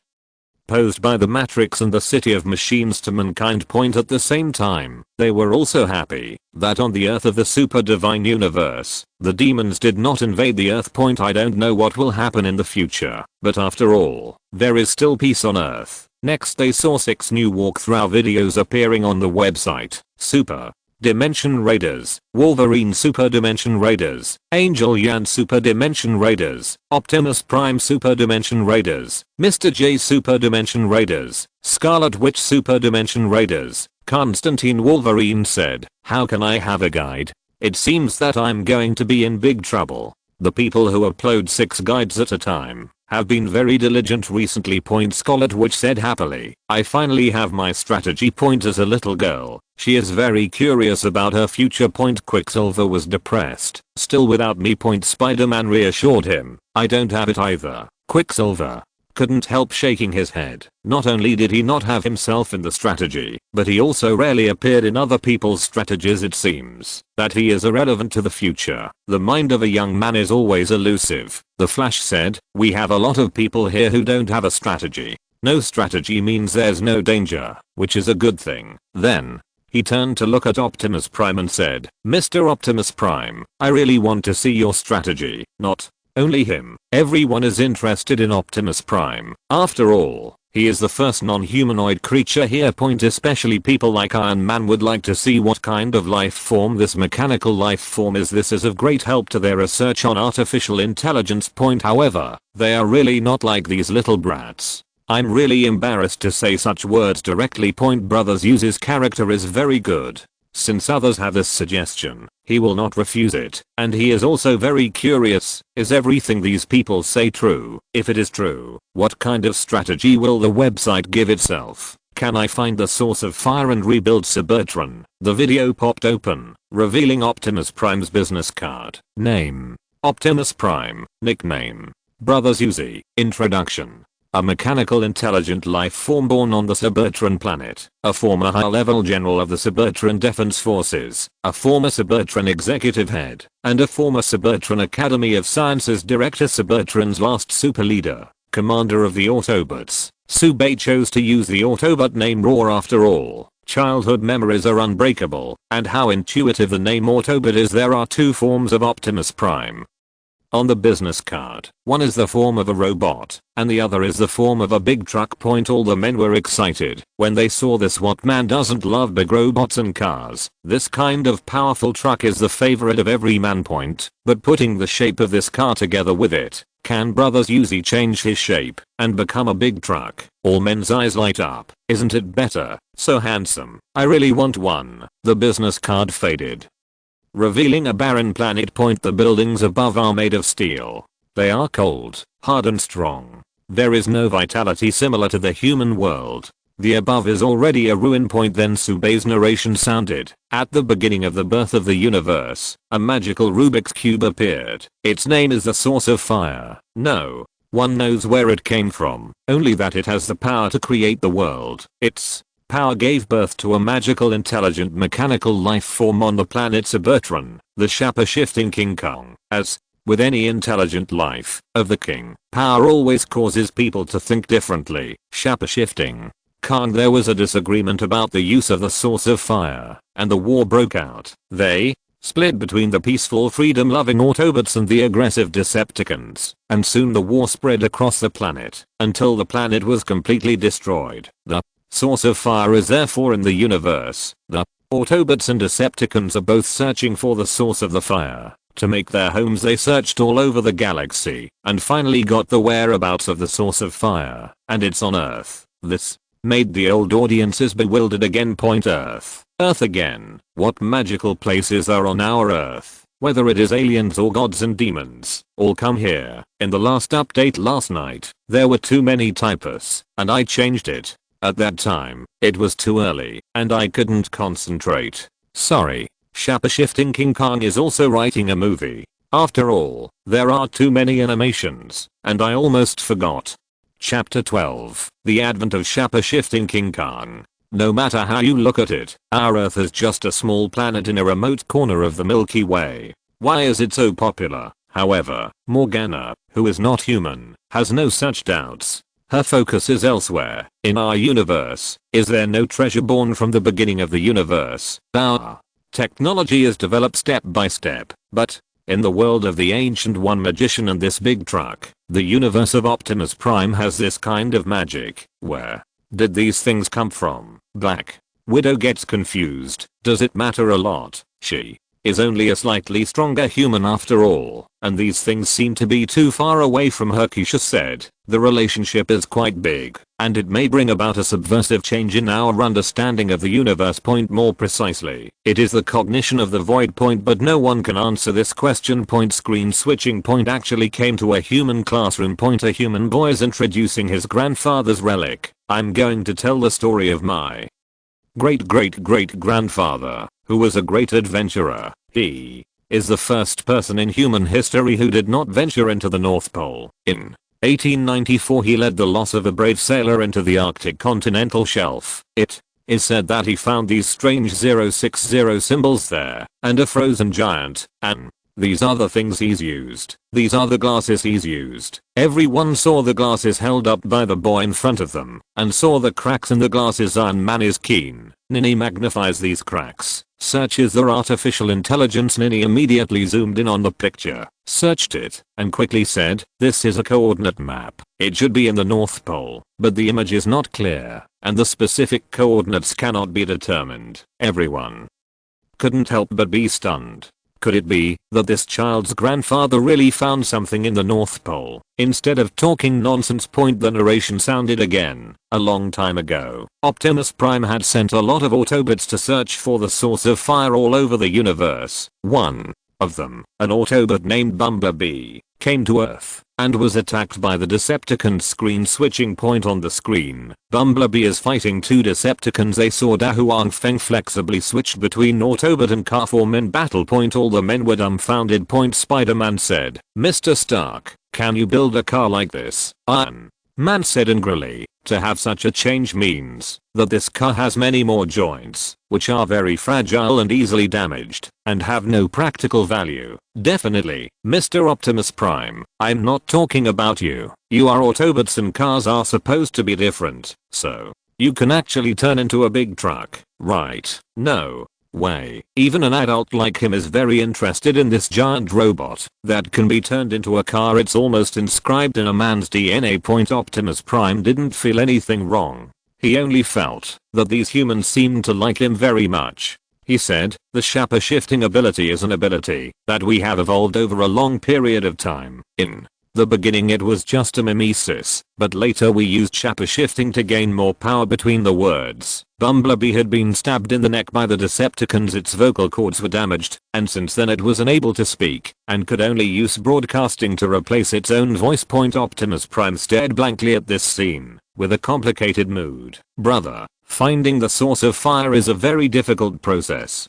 posed by the Matrix and the City of Machines to mankind. At the same time, they were also happy that on the Earth of the Super Divine Universe, the demons did not invade the Earth. I don't know what will happen in the future, but after all, there is still peace on Earth. Next they saw 6 new walkthrough videos appearing on the website. Super Dimension Raiders, Wolverine Super Dimension Raiders, Angel Yan Super Dimension Raiders, Optimus Prime Super Dimension Raiders, Mr. J Super Dimension Raiders, Scarlet Witch Super Dimension Raiders. Constantine Wolverine said, "How can I have a guide? It seems that I'm going to be in big trouble. The people who upload 6 guides at a time have been very diligent recently." Scarlet Witch said happily, "I finally have my strategy." As a little girl, she is very curious about her future. Quicksilver was depressed. "Still without me." Spider-Man reassured him, "I don't have it either." Quicksilver couldn't help shaking his head. Not only did he not have himself in the strategy, but he also rarely appeared in other people's strategies. It seems that he is irrelevant to the future. The mind of a young man is always elusive. The Flash said, "We have a lot of people here who don't have a strategy. No strategy means there's no danger, which is a good thing." Then he turned to look at Optimus Prime and said, "Mr. Optimus Prime, I really want to see your strategy." Not only him, everyone is interested in Optimus Prime. After all, he is the first non-humanoid creature here. Especially people like Iron Man would like to see what kind of life form this mechanical life form is. This is of great help to their research on artificial intelligence. However, they are really not like these little brats. I'm really embarrassed to say such words directly. Point Brothers uses character is very good. Since others have this suggestion, he will not refuse it, and he is also very curious, is everything these people say true? If it is true, what kind of strategy will the website give itself? Can I find the source of fire and rebuild Cybertron? The video popped open, revealing Optimus Prime's business card. Name: Optimus Prime. Nickname: Brothers Uzi. Introduction: a mechanical intelligent life form born on the Cybertron planet, a former high-level general of the Cybertron Defense Forces, a former Cybertron executive head, and a former Cybertron Academy of Sciences director. Cybertron's last super leader, commander of the Autobots. Subay chose to use the Autobot name Raw. After all, childhood memories are unbreakable, and how intuitive the name Autobot is. There are two forms of Optimus Prime on the business card. One is the form of a robot, and the other is the form of a big truck. All the men were excited when they saw this. What man doesn't love big robots and cars? This kind of powerful truck is the favorite of every man. But putting the shape of this car together with it, can Brothers Uzi change his shape and become a big truck? All men's eyes light up. Isn't it better? So handsome. I really want one. The business card faded, revealing a barren planet. The buildings above are made of steel. They are cold, hard and strong. There is no vitality similar to the human world. The above is already a ruin. Then Subay's narration sounded. At the beginning of the birth of the universe, a magical Rubik's Cube appeared. Its name is the source of fire. No one knows where it came from, only that it has the power to create the world. Its power gave birth to a magical intelligent mechanical life form on the planet Cybertron, the shape-shifting King Kong. As with any intelligent life of the King, power always causes people to think differently. Shape-shifting Kong. There was a disagreement about the use of the source of fire, and the war broke out. They split between the peaceful freedom-loving Autobots and the aggressive Decepticons, and soon the war spread across the planet until the planet was completely destroyed. The source of fire is therefore in the universe. The Autobots and Decepticons are both searching for the source of the fire. To make their homes they searched all over the galaxy and finally got the whereabouts of the source of fire, and it's on Earth. This made the old audiences bewildered again. Earth. Earth again. What magical places are on our Earth? Whether it is aliens or gods and demons, all come here. In the last update last night, there were too many typos, and I changed it. At that time, it was too early, and I couldn't concentrate. Sorry. Shape-shifting King Kong is also writing a movie. After all, there are too many animations, and I almost forgot. Chapter 12. The Advent of Shape-shifting King Kong. No matter how you look at it, our Earth is just a small planet in a remote corner of the Milky Way. Why is it so popular? However, Morgana, who is not human, has no such doubts. Her focus is elsewhere. In our universe, is there no treasure born from the beginning of the universe? Our technology is developed step by step, but in the world of the Ancient One magician and this big truck, the universe of Optimus Prime has this kind of magic. Where did these things come from? Black Widow gets confused. Does it matter a lot? She is only a slightly stronger human after all, and these things seem to be too far away from her. Keisha said, the relationship is quite big, and it may bring about a subversive change in our understanding of the universe. More precisely, it is the cognition of the void. But no one can answer this question. Screen switching. Actually came to a human classroom. A human boy is introducing his grandfather's relic. I'm going to tell the story of my great-great-great-grandfather, who was a great adventurer. He is the first person in human history who did not venture into the North Pole. In 1894 he led the loss of a brave sailor into the Arctic continental shelf. It is said that he found these strange 060 symbols there, and a frozen giant, and these are the things he's used. These are the glasses he's used. Everyone saw the glasses held up by the boy in front of them, and saw the cracks in the glasses. Iron Man is keen. Ninny magnifies these cracks, searches their artificial intelligence. Ninny immediately zoomed in on the picture, searched it, and quickly said, this is a coordinate map. It should be in the North Pole, but the image is not clear, and the specific coordinates cannot be determined. Everyone couldn't help but be stunned. Could it be that this child's grandfather really found something in the North Pole? Instead of talking nonsense, the narration sounded again. A long time ago, Optimus Prime had sent a lot of Autobots to search for the source of fire all over the universe. One of them, an Autobot named Bumblebee, came to Earth and was attacked by the Decepticons. Screen switching point on the screen. Bumblebee is fighting two Decepticons. They saw Dahuang Feng flexibly switched between Autobot and car form in battle. All the men were dumbfounded. Spider-Man said, "Mr. Stark, can you build a car like this?" Iron Man said angrily, "To have such a change means that this car has many more joints, which are very fragile and easily damaged, and have no practical value." "Definitely, Mr. Optimus Prime, I'm not talking about you. You are Autobots and cars are supposed to be different, so you can actually turn into a big truck, right?" "No way. Even an adult like him is very interested in this giant robot that can be turned into a car. It's almost inscribed in a man's DNA." Optimus Prime didn't feel anything wrong. He only felt that these humans seemed to like him very much. He said, "The shaper shifting ability is an ability that we have evolved over a long period of time. In the beginning it was just a mimesis, but later we used shaper shifting to gain more power." Between the words, Bumblebee had been stabbed in the neck by the Decepticons. Its vocal cords were damaged, and since then it was unable to speak and could only use broadcasting to replace its own voice. Optimus Prime stared blankly at this scene with a complicated mood. "Brother, finding the source of fire is a very difficult process.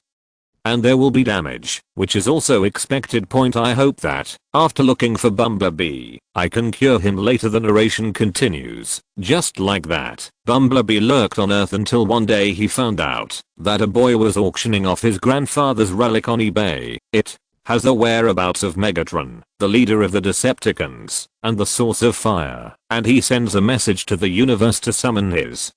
And there will be damage, which is also expected. I hope that, after looking for Bumblebee, I can cure him later." The narration continues. Just like that, Bumblebee lurked on Earth until one day he found out that a boy was auctioning off his grandfather's relic on eBay. It has the whereabouts of Megatron, the leader of the Decepticons, and the source of fire, and he sends a message to the universe to summon his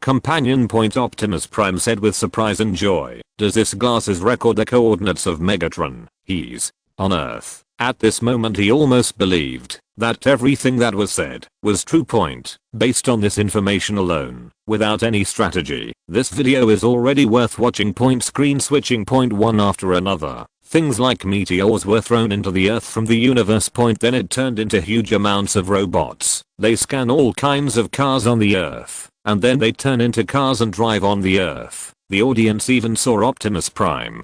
companion. Optimus Prime said with surprise and joy, "Does this glasses record the coordinates of Megatron? He's on Earth." At this moment he almost believed that everything that was said was true. Based on this information alone, without any strategy, this video is already worth watching. Screen switching. One after another, things like meteors were thrown into the Earth from the universe. Then it turned into huge amounts of robots. They scan all kinds of cars on the Earth, and then they turn into cars and drive on the Earth. The audience even saw Optimus Prime.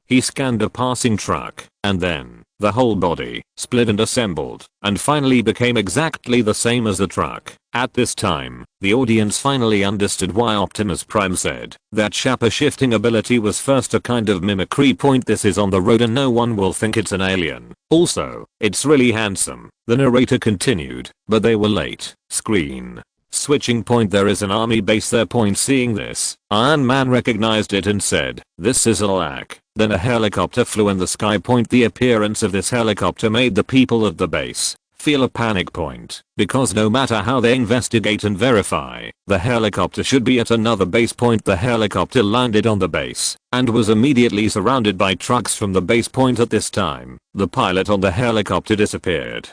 He scanned a passing truck, and then the whole body split and assembled, and finally became exactly the same as the truck. At this time, the audience finally understood why Optimus Prime said that shaper shifting ability was first a kind of mimicry. This is on the road and no one will think it's an alien. Also, it's really handsome. The narrator continued, but they were late. Screen switching. There is an army base there. Seeing this, Iron Man recognized it and said, "This is a lack." Then a helicopter flew in the sky. The appearance of this helicopter made the people of the base feel a panic. Because no matter how they investigate and verify, the helicopter should be at another base. The helicopter landed on the base and was immediately surrounded by trucks from the base. At this time, the pilot on the helicopter disappeared.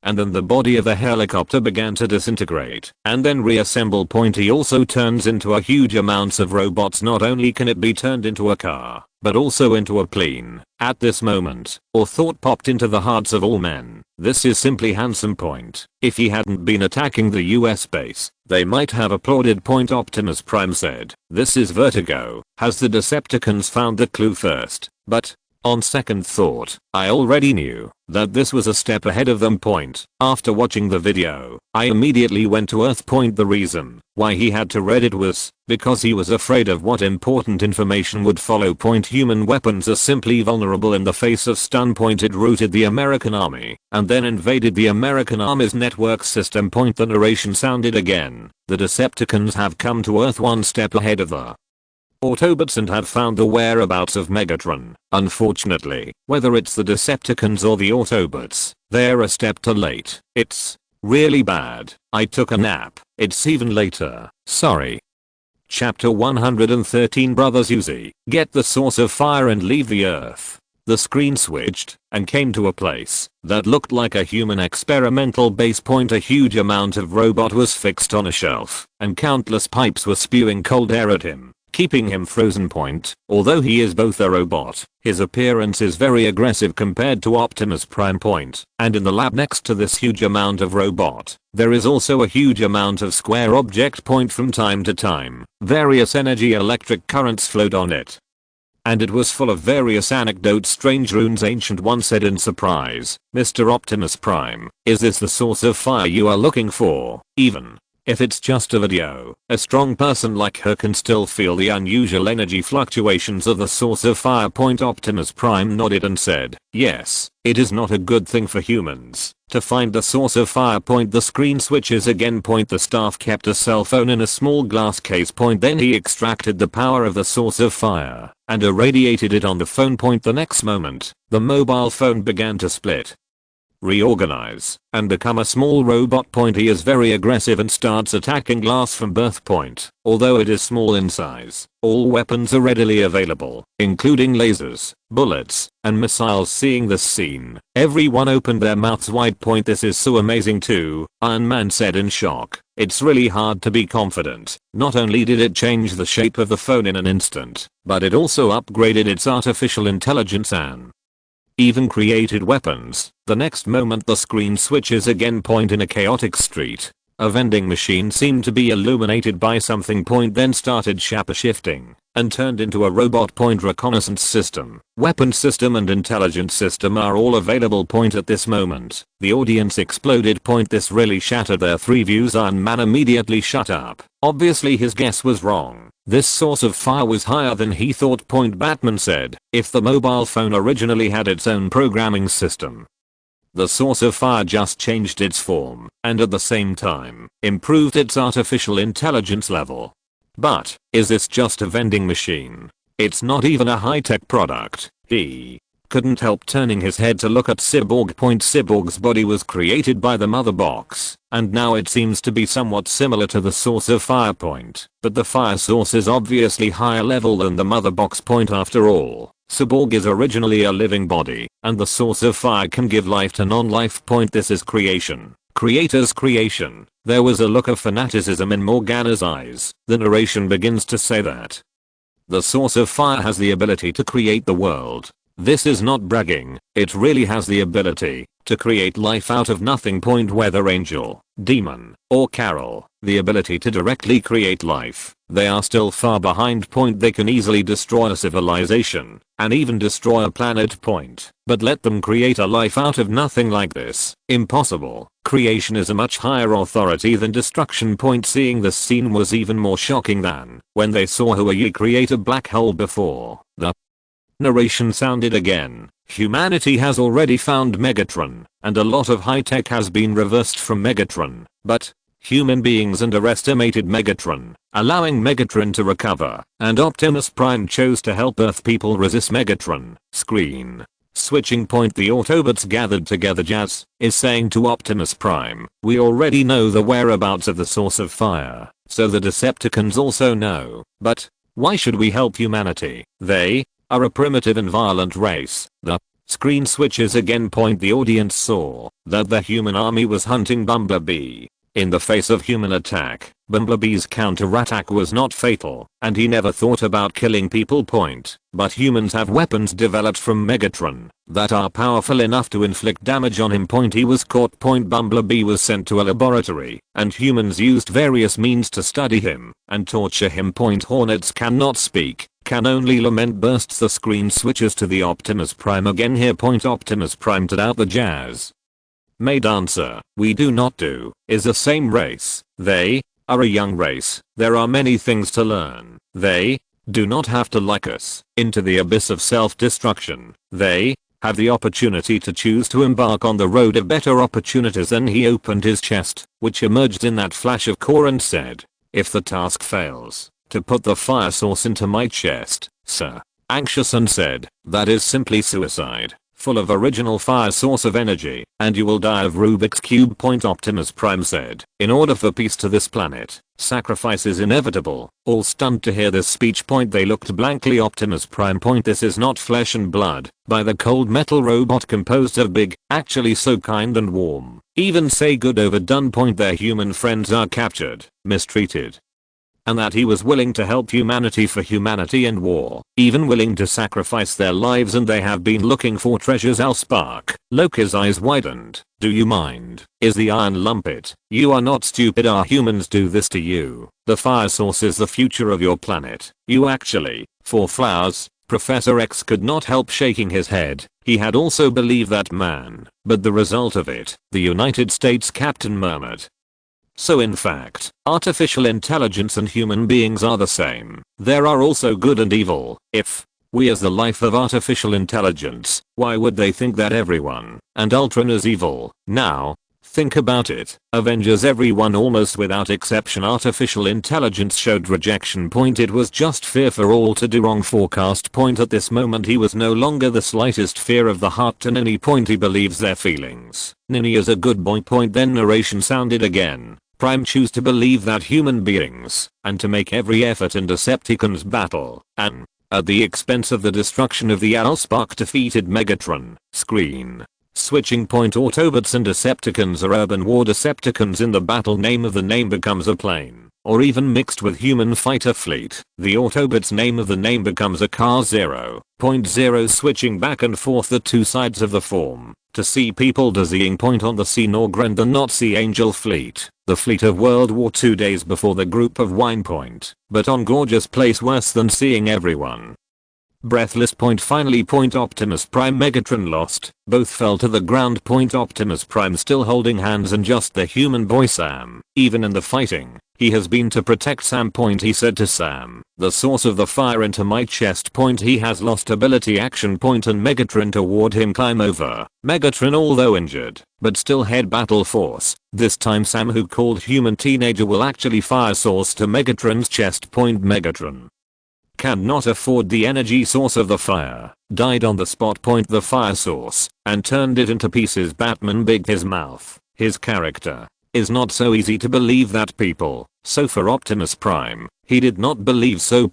And then the body of the helicopter began to disintegrate and then reassemble. He also turns into a huge amounts of robots. Not only can it be turned into a car, but also into a plane. At this moment, a thought popped into the hearts of all men. This is simply handsome. If he hadn't been attacking the US base, they might have applauded. Optimus Prime said, "This is vertigo. Has the Decepticons found the clue first?" But on second thought, I already knew that this was a step ahead of them. After watching the video, I immediately went to Earth. The reason why he had to read it was because he was afraid of what important information would follow. Human weapons are simply vulnerable in the face of stun. It routed the American army and then invaded the American army's network system. The narration sounded again. The Decepticons have come to Earth one step ahead of the Autobots and have found the whereabouts of Megatron. Unfortunately, whether it's the Decepticons or the Autobots, they're a step too late. It's really bad. I took a nap. It's even later. Sorry. Chapter 113. Brothers Uzi, get the source of fire and leave the Earth. The screen switched and came to a place that looked like a human experimental base. A huge amount of robot was fixed on a shelf and countless pipes were spewing cold air at him. keeping him frozen. Point. Although he is both a robot, his appearance is very aggressive compared to Optimus Prime. Point. And in the lab next to this huge amount of robot, there is also a huge amount of square object. Point. From time to time, various energy electric currents flowed on it. And it was full of various anecdotes. Strange runes. Ancient One said in surprise, "Mr. Optimus Prime, is this the source of fire you are looking for? Even if it's just a video, a strong person like her can still feel the unusual energy fluctuations of the source of fire." Point. Optimus Prime nodded and said, "Yes, it is not a good thing for humans to find the source of fire." Point. The screen switches again. Point. The staff kept a cell phone in a small glass case. Point. Then he extracted the power of the source of fire and irradiated it on the phone. Point. The next moment, the mobile phone began to split, reorganize, and become a small robot. Point. He is very aggressive and starts attacking glass from birth. Point. Although it is small in size, all weapons are readily available, including lasers, bullets, and missiles. Seeing this scene, everyone opened their mouths wide. Point. This is so amazing too, Iron Man said in shock. It's really hard to be confident. Not only did it change the shape of the phone in an instant, but it also upgraded its artificial intelligence and even created weapons. The next moment the screen switches again. Point. In a chaotic street, a vending machine seemed to be illuminated by something. Point. Then started shifting and turned into a robot. Point. Reconnaissance system, weapon system, and intelligence system are all available. Point. At this moment, the audience exploded. Point. This really shattered their three views. Iron Man immediately shut up. Obviously his guess was wrong. This source of fire was higher than he thought. Point. Batman said, if the mobile phone originally had its own programming system, the source of fire just changed its form and at the same time improved its artificial intelligence level. But is this just a vending machine? It's not even a high-tech product. He couldn't help turning his head to look at Cyborg. Point. Cyborg's body was created by the mother box, and now it seems to be somewhat similar to the source of fire. Point. But the fire source is obviously higher level than the mother box. Point. After all, Cyborg is originally a living body, and the source of fire can give life to non-life. Point. This is creation. Creator's creation. There was a look of fanaticism in Morgana's eyes. The narration begins to say that the source of fire has the ability to create the world. This is not bragging, it really has the ability to create life out of nothing. Point. Whether angel, demon, or Carol, the ability to directly create life, they are still far behind. Point. They can easily destroy a civilization and even destroy a planet. Point. But let them create a life out of nothing like this. Impossible. Creation is a much higher authority than destruction. Point. Seeing this scene was even more shocking than when they saw Huey create a black hole before. The narration sounded again. Humanity has already found Megatron, and a lot of high tech has been reversed from Megatron, but human beings underestimated Megatron, allowing Megatron to recover, and Optimus Prime chose to help Earth people resist Megatron. Screen switching. Point. The Autobots gathered together. Jazz is saying to Optimus Prime, we already know the whereabouts of the source of fire, so the Decepticons also know, but why should we help humanity? They are a primitive and violent race. The screen switches again. Point. The audience saw that the human army was hunting Bumblebee. In the face of human attack, Bumblebee's counterattack was not fatal, and he never thought about killing people. Point. But humans have weapons developed from Megatron that are powerful enough to inflict damage on him. Point. He was caught. Point. Bumblebee was sent to a laboratory, and humans used various means to study him and torture him. Point. Hornets cannot speak, can only lament. Bursts. The screen switches to the Optimus Prime again here. Point. Optimus Prime to out the jazz made answer, we do not do, is the same race. They are a young race. There are many things to learn. They do not have to like us into the abyss of self-destruction. They have the opportunity to choose to embark on the road of better opportunities. Then he opened his chest, which emerged in that flash of core, and said, if the task fails to put the fire source into my chest, sir, anxious, and said, that is simply suicide. Full of original fire source of energy, and you will die of Rubik's Cube. Point. Optimus Prime said, in order for peace to this planet, sacrifice is inevitable. All stunned to hear this speech. Point. They looked blankly. Optimus Prime. Point. This is not flesh and blood, by the cold metal robot composed of big, actually so kind and warm, even say good overdone. Point. Their human friends are captured, mistreated, and that he was willing to help humanity for humanity and war, even willing to sacrifice their lives, and they have been looking for treasures. Allspark. Loki's eyes widened. Do you mind? Is the Iron Lump it? You are not stupid. Our humans do this to you. The fire source is the future of your planet. You actually, for flowers. Professor X could not help shaking his head. He had also believed that man, but the result of it, the United States captain murmured. So in fact, artificial intelligence and human beings are the same. There are also good and evil. If we as the life of artificial intelligence, why would they think that everyone and Ultron is evil? Now, think about it. Avengers, everyone almost without exception. Artificial intelligence showed rejection. It was just fear for all to do wrong. Forecast. At this moment he was no longer the slightest fear of the heart to Nini. He believes their feelings. Nini is a good boy. Then narration sounded again. Prime choose to believe that human beings, and to make every effort in Decepticons battle, and, at the expense of the destruction of the Allspark, defeated Megatron. Screen. Switching point. Autobots and Decepticons are urban war. Decepticons in the battle. Name of the name becomes a plane, or even mixed with human fighter fleet. The Autobots name of the name becomes a car. 0.0. Switching back and forth the two sides of the form. To see people dizzying. On the SYNOPSIS, the Nazi Angel fleet. The fleet of World War II. Days before the group of Wine. But on gorgeous place. Worse than seeing everyone breathless. Finally. Optimus Prime Megatron lost. Both fell to the ground. Optimus Prime still holding hands and just the human boy Sam. Even in the fighting, he has been to protect Sam. He said to Sam, the source of the fire into my chest. He has lost ability action. And Megatron toward him. Climb over. Megatron, although injured, but still head battle force. This time Sam, who called human teenager, will actually fire source to Megatron's chest. Megatron cannot afford the energy source of the fire, died on the spot. The fire source, and turned it into pieces. Batman bigged his mouth. His character is not so easy to believe that people. So for Optimus Prime, he did not believe so.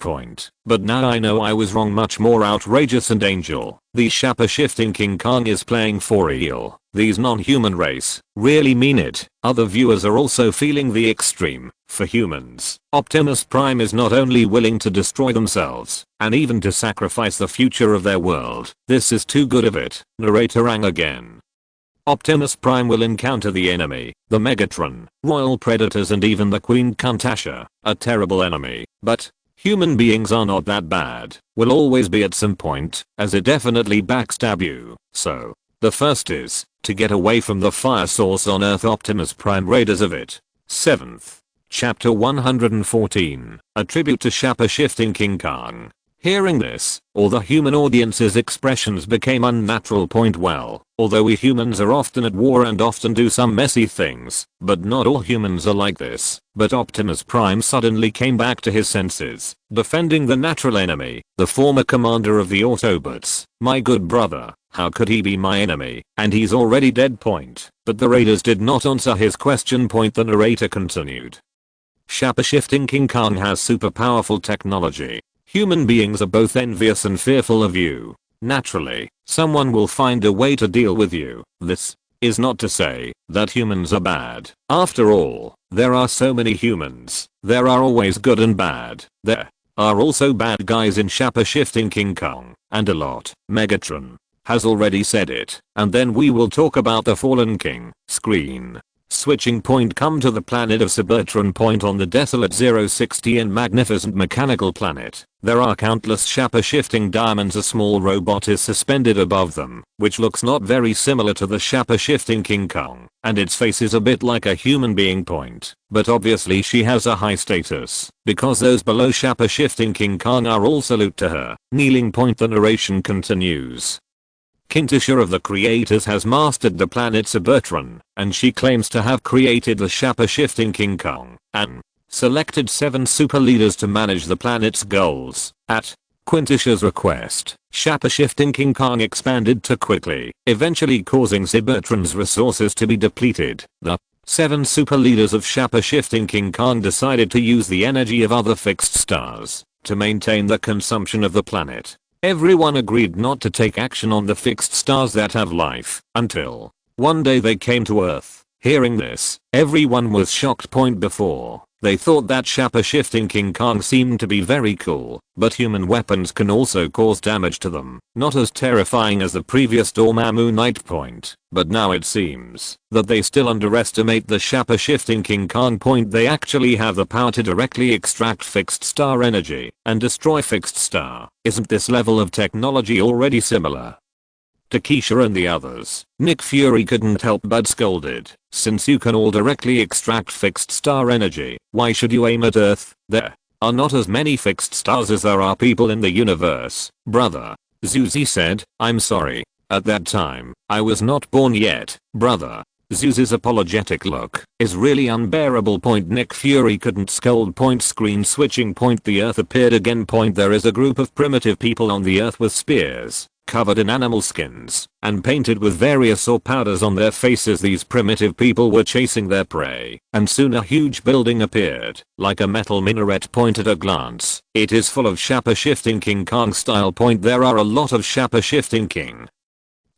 But now I know I was wrong. Much more outrageous and Angel. The shaper shifting King Kong is playing for real. These non-human race really mean it. Other viewers are also feeling the extreme. For humans, Optimus Prime is not only willing to destroy themselves, and even to sacrifice the future of their world. This is too good of it. Narrator rang again. Optimus Prime will encounter the enemy, the Megatron, royal predators, and even the Queen Kantasha, a terrible enemy. But human beings are not that bad. Will always be at some point, as it definitely backstab you. So, the first is to get away from the fire source on Earth. Optimus Prime raiders of it. 7th. Chapter 114. A tribute to shaper shifting King Kong. Hearing this, all the human audience's expressions became unnatural. Well, although we humans are often at war and often do some messy things, but not all humans are like this. But Optimus Prime suddenly came back to his senses, defending the natural enemy, the former commander of the Autobots. My good brother, how could he be my enemy? And he's already dead. But the raiders did not answer his question. The narrator continued. Shaper shifting King Kong has super powerful technology. Human beings are both envious and fearful of you. Naturally, someone will find a way to deal with you. This is not to say that humans are bad. After all, there are so many humans. There are always good and bad. There are also bad guys in shaper shifting King Kong, and a lot. Megatron has already said it. And then we will talk about the fallen king. Screen. Switching point. Come to the planet of Cybertron. On the desolate 060 and magnificent mechanical planet, there are countless shaper shifting diamonds. A small robot is suspended above them, which looks not very similar to the shaper shifting King Kong, and its face is a bit like a human being. But obviously she has a high status, because those below shaper shifting King Kong are all salute to her. Kneeling. The narration continues. Kantasha of the creators has mastered the planet Cybertron, and she claims to have created the shaper shifting King Kong, and selected 7 super leaders to manage the planet's goals. At Quintasha's request, shaper shifting King Kong expanded too quickly, eventually causing Cybertron's resources to be depleted. The 7 super leaders of shaper shifting King Kong decided to use the energy of other fixed stars to maintain the consumption of the planet. Everyone agreed not to take action on the fixed stars that have life, until one day they came to Earth. Hearing this, everyone was shocked. Before They thought that shape-shifting King Kong seemed to be very cool, but human weapons can also cause damage to them. Not as terrifying as the previous Dormammu Night Point, but now it seems that they still underestimate the shape-shifting King Kong point. They actually have the power to directly extract fixed star energy and destroy fixed star. Isn't this level of technology already similar to Keisha and the others? Nick Fury couldn't help but scolded. Since you can all directly extract fixed star energy, why should you aim at Earth? There are not as many fixed stars as there are people in the universe, brother. Zuzi said, I'm sorry. At that time, I was not born yet, brother. Zuzi's apologetic look is really unbearable. Nick Fury couldn't scold. Screen switching. The Earth appeared again. There is a group of primitive people on the Earth with spears, covered in animal skins, and painted with various powders on their faces. These primitive people were chasing their prey, and soon a huge building appeared, like a metal minaret. At a glance, it is full of shape-shifting King Kong style. There are a lot of shape-shifting King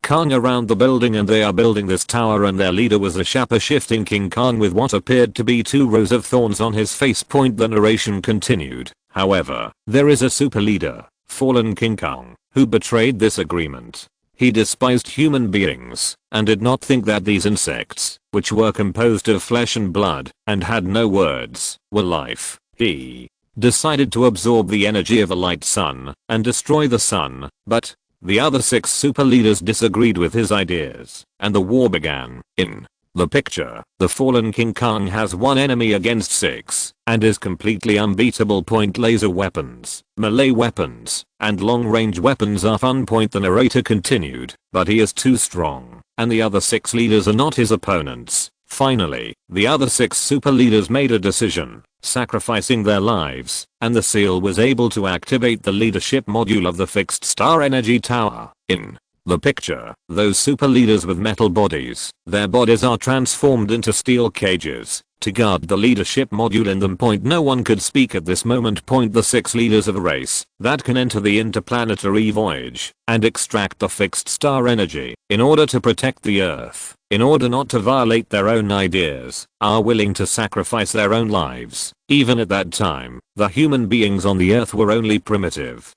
Kong around the building, and they are building this tower, and their leader was a shape-shifting King Kong with what appeared to be 2 rows of thorns on his face. The narration continued. However, there is a super leader, fallen King Kong, who betrayed this agreement. He despised human beings and did not think that these insects, which were composed of flesh and blood and had no words, were life. He decided to absorb the energy of a light sun and destroy the sun, but the other 6 super leaders disagreed with his ideas, and the war began. In the picture, the fallen King Kong has 1 enemy against 6, and is completely unbeatable. Laser weapons, melee weapons, and long-range weapons are fun. The narrator continued, but he is too strong, and the other 6 leaders are not his opponents. Finally, the other 6 super leaders made a decision, sacrificing their lives, and the seal was able to activate the leadership module of the fixed star energy tower. In the picture, those super leaders with metal bodies, their bodies are transformed into steel cages to guard the leadership module in them. No one could speak at this moment. The 6 leaders of a race that can enter the interplanetary voyage and extract the fixed star energy in order to protect the Earth, in order not to violate their own ideas, are willing to sacrifice their own lives. Even at that time, the human beings on the Earth were only primitive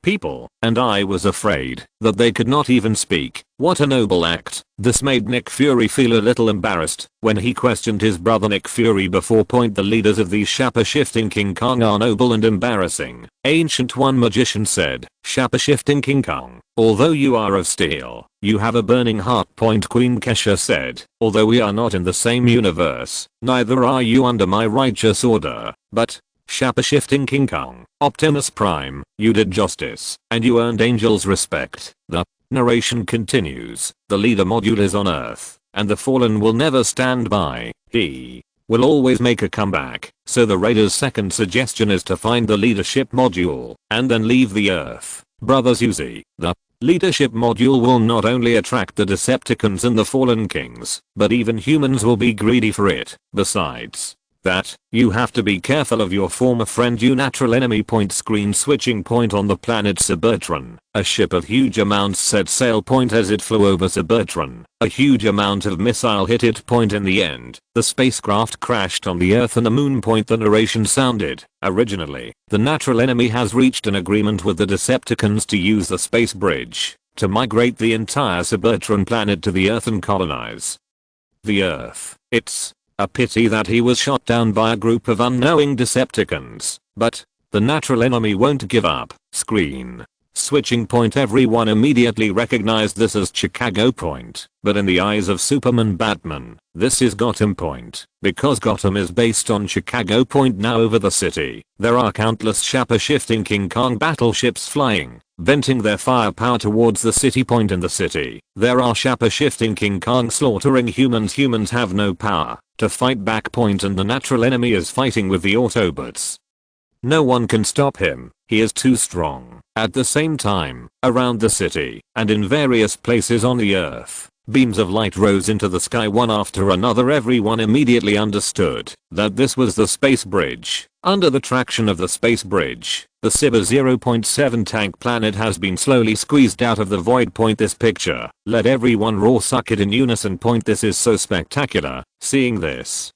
people, and I was afraid that they could not even speak. What a noble act. This made Nick Fury feel a little embarrassed when he questioned his brother Nick Fury before. The leaders of these shape-shifting King Kong are noble and embarrassing. Ancient One magician said, shape-shifting King Kong, although you are of steel, you have a burning heart. Queen Kesha said, although we are not in the same universe, neither are you under my righteous order, but shape-shifting King Kong, Optimus Prime, you did justice, and you earned angels' respect. The narration continues. The leader module is on Earth, and the fallen will never stand by. He will always make a comeback. So the Raiders' second suggestion is to find the leadership module, and then leave the Earth. Brothers Uzi, the leadership module will not only attract the Decepticons and the fallen kings, but even humans will be greedy for it. Besides that, you have to be careful of your former friend, you natural enemy. Screen switching. On the planet Cybertron, a ship of huge amounts set sail. As it flew over Cybertron, a huge amount of missile hit it. In the end, the spacecraft crashed on the Earth and the moon. The narration sounded, originally, the natural enemy has reached an agreement with the Decepticons to use the space bridge to migrate the entire Cybertron planet to the Earth and colonize the Earth. It's a pity that he was shot down by a group of unknowing Decepticons, but the natural enemy won't give up. Screen switching. Everyone immediately recognized this as Chicago Point, but in the eyes of Superman Batman, this is Gotham Point, because Gotham is based on Chicago Point. Now over the city, there are countless shape-shifting King Kong battleships flying, venting their firepower towards the city. In the city, there are shape-shifting King Kong slaughtering humans. Humans have no power to fight back. And the natural enemy is fighting with the Autobots. No one can stop him, he is too strong. At the same time, around the city, and in various places on the Earth, beams of light rose into the sky one after another. Everyone immediately understood that this was the space bridge. Under the traction of the space bridge, the Cyber 0.7 tank planet has been slowly squeezed out of the void. This picture let everyone raw suck it in unison. This is so spectacular. Seeing this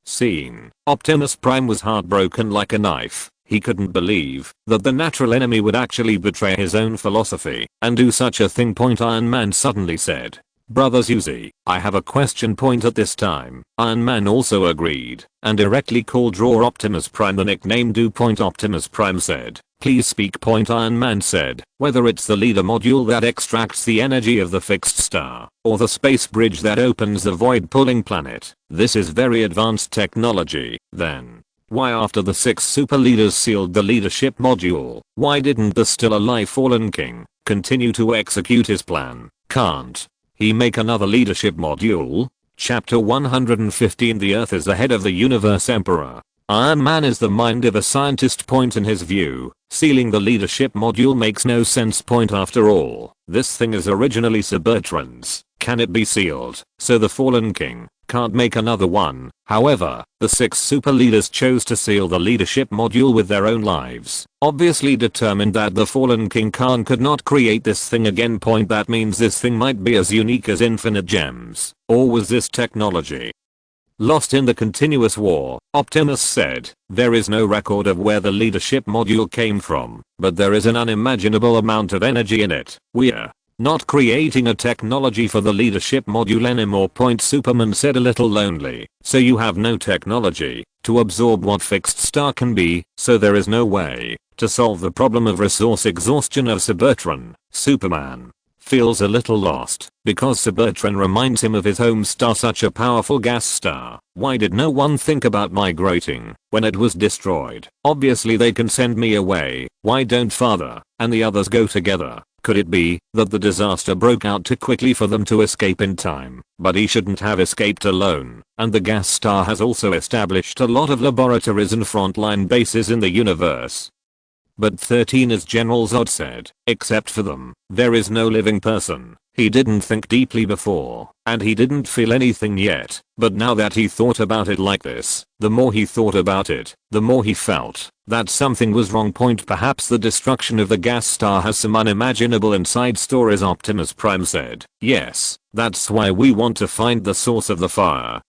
Scene. Optimus Prime was heartbroken like a knife. He couldn't believe that the natural enemy would actually betray his own philosophy and do such a thing. Iron Man suddenly said, "Brother Uzi, I have a question." At this time, Iron Man also agreed and directly called Raw Optimus Prime the nickname Do. Optimus Prime said, "Please speak." Iron Man said, "Whether it's the leader module that extracts the energy of the fixed star, or the space bridge that opens the void pulling planet, this is very advanced technology. Then why after the 6 super leaders sealed the leadership module, why didn't the still alive fallen king continue to execute his plan? Can't he make another leadership module?" Chapter 115. The Earth is the head of the universe emperor. Iron Man is the mind of a scientist. In his view, sealing the leadership module makes no sense. After all, this thing is originally Cybertron's. Can it be sealed so the fallen king can't make another one? However, the 6 super leaders chose to seal the leadership module with their own lives, obviously determined that the fallen king Khan could not create this thing again. That means this thing might be as unique as infinite gems. Or was this technology lost in the continuous war? Optimus said, "There is no record of where the leadership module came from, but there is an unimaginable amount of energy in it. We're not creating a technology for the leadership module anymore." Superman said, a little lonely. "So you have no technology to absorb what fixed star can be, so there is no way to solve the problem of resource exhaustion of Cybertron." Superman feels a little lost because Cybertron reminds him of his home star, such a powerful gas star. Why did no one think about migrating when it was destroyed? Obviously they can send me away. Why don't Father and the others go together? Could it be that the disaster broke out too quickly for them to escape in time? But he shouldn't have escaped alone, and the gas star has also established a lot of laboratories and frontline bases in the universe. But 13, as General Zod said, except for them, there is no living person. He didn't think deeply before, and he didn't feel anything yet, but now that he thought about it like this, the more he thought about it, the more he felt that something was wrong. Perhaps the destruction of the gas star has some unimaginable inside stories. Optimus Prime said, "Yes, that's why we want to find the source of the fire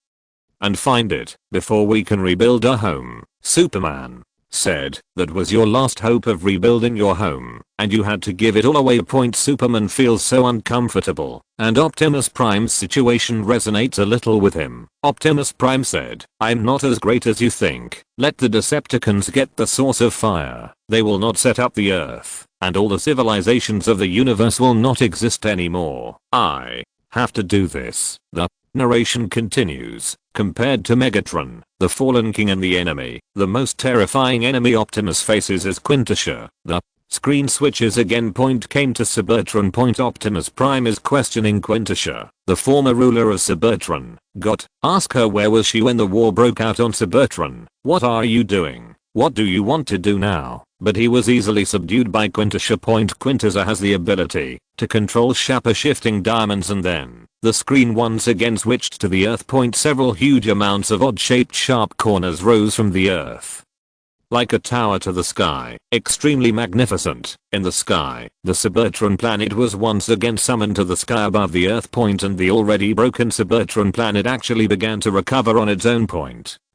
and find it before we can rebuild our home." Superman said, "That was your last hope of rebuilding your home, and you had to give it all away." Superman feels so uncomfortable, and Optimus Prime's situation resonates a little with him. Optimus Prime said, "I'm not as great as you think. Let the Decepticons get the source of fire. They will not set up the Earth, and all the civilizations of the universe will not exist anymore. I have to do this." The narration continues. Compared to Megatron, the fallen king and the enemy, the most terrifying enemy Optimus faces is Quintessha. The screen switches again. Came to Cybertron. Optimus Prime is questioning Quintessha, the former ruler of Cybertron. Ask her where was she when the war broke out on Cybertron. What are you doing? What do you want to do now? But he was easily subdued by Quintessha. Quintessha has the ability to control shifting diamonds, and then the screen once again switched to the Earth. Several huge amounts of odd-shaped sharp corners rose from the Earth like a tower to the sky, extremely magnificent. In the sky, the Cybertron planet was once again summoned to the sky above the Earth. And the already broken Cybertron planet actually began to recover on its own.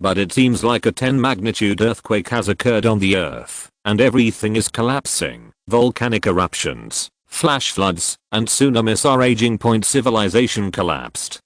But it seems like a 10 magnitude earthquake has occurred on the Earth, and everything is collapsing. Volcanic eruptions, flash floods, and tsunamis are raging. Civilization collapsed.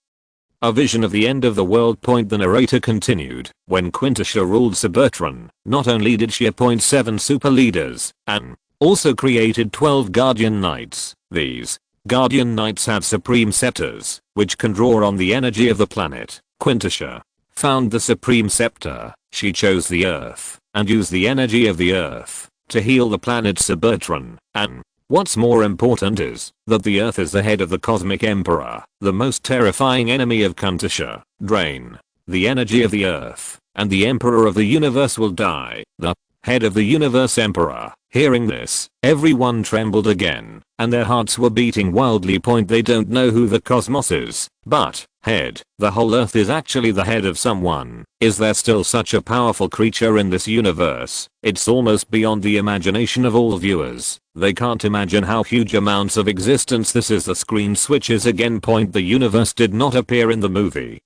A vision of the end of the world. The narrator continued, when Quintessha ruled Cybertron, not only did she appoint 7 super leaders, and also created 12 Guardian Knights. These Guardian Knights have supreme scepters, which can draw on the energy of the planet. Quintessha found the supreme scepter. She chose the Earth, and used the energy of the Earth to heal the planet Cybertron. And what's more important is that the Earth is the head of the Cosmic Emperor, the most terrifying enemy of Quintessha. Drain the energy of the Earth, and the Emperor of the Universe will die. The head of the Universe Emperor. Hearing this, everyone trembled again, and their hearts were beating wildly. They don't know who the Cosmos is, but head, the whole Earth is actually the head of someone. Is there still such a powerful creature in this universe? It's almost beyond the imagination of all viewers. They can't imagine how huge amounts of existence this is. The screen switches again. The universe did not appear in the movie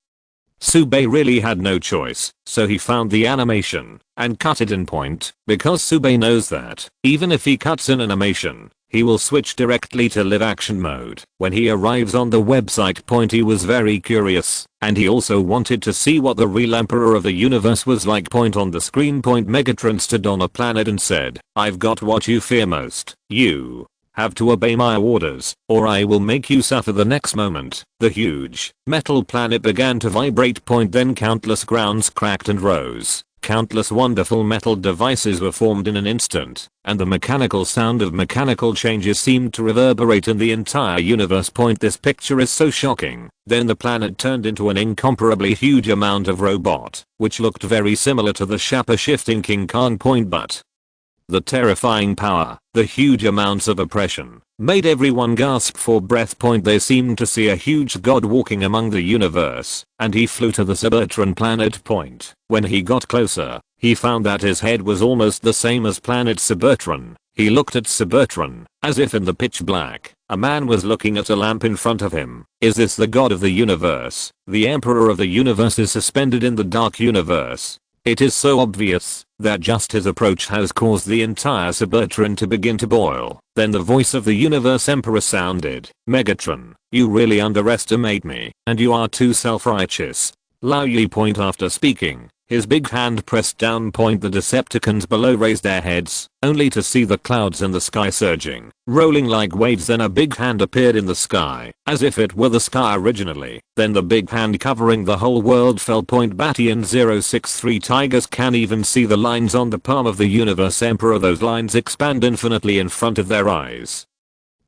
Sube really had no choice, so he found the animation and cut it in point, because Sube knows that even if he cuts in animation, he will switch directly to live action mode. When he arrives on the website point, he was very curious, and he also wanted to see what the real Emperor of the Universe was like. Point on the screen. Point Megatron stood on a planet and said, "I've got what you fear most. You have to obey my orders, or I will make you suffer." The next moment, the huge metal planet began to vibrate. Point then countless grounds cracked and rose. Countless wonderful metal devices were formed in an instant, and the mechanical sound of mechanical changes seemed to reverberate in the entire universe. Point this picture is so shocking. Then the planet turned into an incomparably huge amount of robot, which looked very similar to the shape-shifting King Kong. Point but the terrifying power, the huge amounts of oppression, made everyone gasp for breath. Point they seemed to see a huge god walking among the universe, and he flew to the Cybertron planet. Point when he got closer, he found that his head was almost the same as planet Cybertron. He looked at Cybertron, as if in the pitch black, a man was looking at a lamp in front of him. Is this the god of the universe? The Emperor of the Universe is suspended in the dark universe. It is so obvious that just his approach has caused the entire Cybertron to begin to boil. Then the voice of the Universe Emperor sounded, "Megatron, you really underestimate me, and you are too self-righteous." Louise. Point after speaking, his big hand pressed down. Point the Decepticons below raised their heads, only to see the clouds in the sky surging, rolling like waves. Then a big hand appeared in the sky, as if it were the sky originally. Then the big hand covering the whole world fell. Point Battian 063 Tigers can even see the lines on the palm of the Universe Emperor. Those lines expand infinitely in front of their eyes.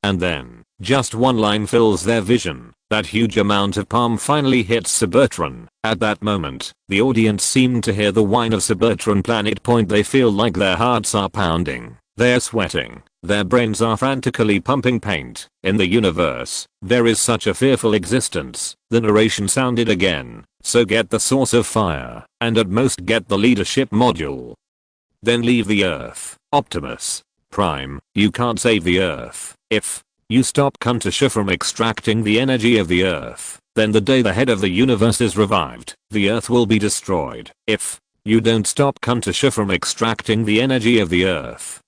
And then, just one line fills their vision. That huge amount of palm finally hits Cybertron. At that moment, the audience seemed to hear the whine of Cybertron planet. Point they feel like their hearts are pounding, they're sweating, their brains are frantically pumping paint. In the universe, there is such a fearful existence. The narration sounded again, so get the source of fire, and at most get the leadership module. Then leave the Earth. Optimus Prime, you can't save the Earth. If you stop Kuntasha from extracting the energy of the Earth, then the day the head of the universe is revived, the Earth will be destroyed. If you don't stop Kuntasha from extracting the energy of the Earth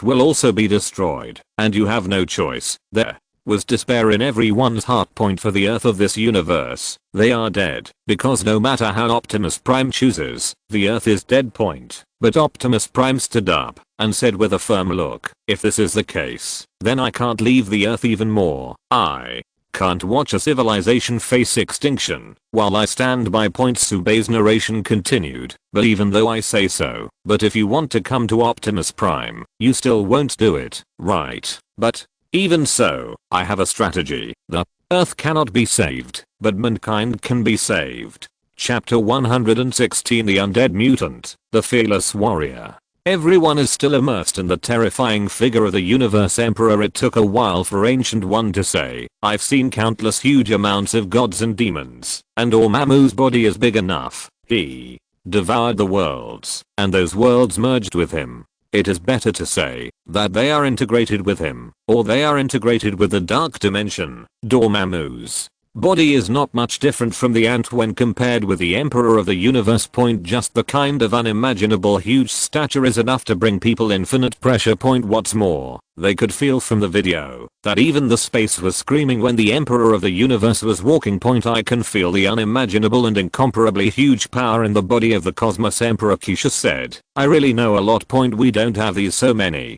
will also be destroyed, and you have no choice. There was despair in everyone's heart. Point for the Earth of this universe, they are dead, because no matter how Optimus Prime chooses, the Earth is dead. Point but Optimus Prime stood up and said with a firm look, "If this is the case, then I can't leave the Earth even more. I can't watch a civilization face extinction while I stand by." Point Sube's narration continued, "But even though I say so, but if you want to come to Optimus Prime, you still won't do it, right? But even so, I have a strategy. The Earth cannot be saved, but mankind can be saved." Chapter 116 The Undead Mutant, the Fearless Warrior. Everyone is still immersed in the terrifying figure of the Universe Emperor. It took a while for Ancient One to say, "I've seen countless huge amounts of gods and demons, and Dormammu's body is big enough. He devoured the worlds, and those worlds merged with him. It is better to say that they are integrated with him, or they are integrated with the dark dimension." Dormammu's body is not much different from the ant when compared with the Emperor of the Universe. Point just the kind of unimaginable huge stature is enough to bring people infinite pressure. Point what's more, they could feel from the video that even the space was screaming when the Emperor of the Universe was walking. Point I can feel the unimaginable and incomparably huge power in the body of the Cosmos Emperor. Keisha said, "I really know a lot. Point we don't have these so many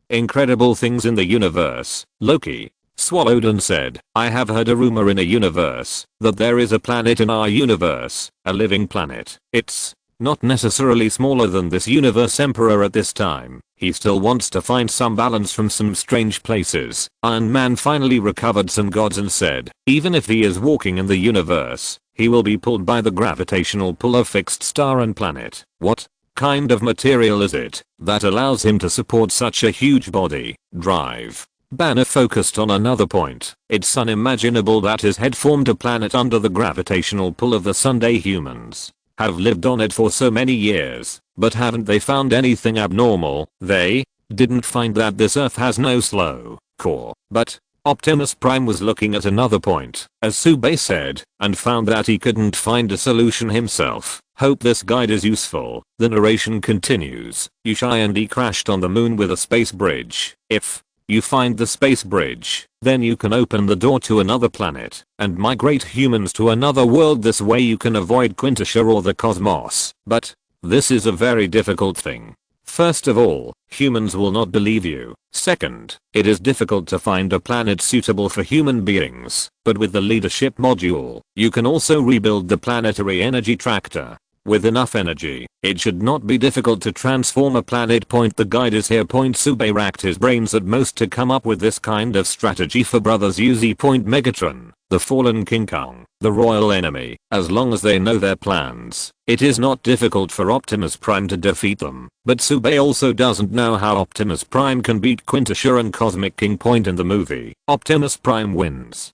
incredible things in the universe." Loki swallowed and said, "I have heard a rumor in a universe that there is a planet in our universe, a living planet. It's not necessarily smaller than this universe Emperor at this time. He still wants to find some balance from some strange places." Iron Man finally recovered some gods and said, "Even if he is walking in the universe, he will be pulled by the gravitational pull of fixed star and planet. What kind of material is it that allows him to support such a huge body?" Drive Banner focused on another point. "It's unimaginable that his head formed a planet under the gravitational pull of the Sunday. Humans have lived on it for so many years, but haven't they found anything abnormal? They didn't find that this Earth has no slow core, but Optimus Prime was looking at another point, as Sube said, and found that he couldn't find a solution himself. Hope this guide is useful. The narration continues. Yushai and he crashed on the moon with a space bridge. If you find the space bridge, then you can open the door to another planet and migrate humans to another world. This way you can avoid Quintessure or the cosmos. But this is a very difficult thing. First of all, humans will not believe you. Second, it is difficult to find a planet suitable for human beings. But with the leadership module, you can also rebuild the planetary energy tractor. With enough energy, it should not be difficult to transform a planet. The guide is here. Sube racked his brains at most to come up with this kind of strategy for brothers Uzi. Megatron, the fallen King Kong, the royal enemy. As long as they know their plans, it is not difficult for Optimus Prime to defeat them. But Sube also doesn't know how Optimus Prime can beat Quintessure and Cosmic King. In the movie, Optimus Prime wins.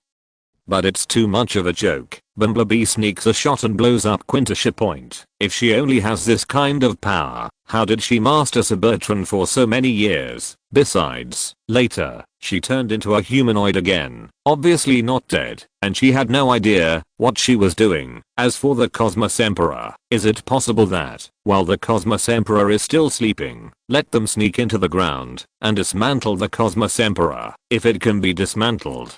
But it's too much of a joke. Bumblebee sneaks a shot and blows up Quintessure. If she only has this kind of power, how did she master Cybertron for so many years? Besides, later, she turned into a humanoid again, obviously not dead, and she had no idea what she was doing. As for the Cosmos Emperor, is it possible that, while the Cosmos Emperor is still sleeping, let them sneak into the ground and dismantle the Cosmos Emperor? If it can be dismantled,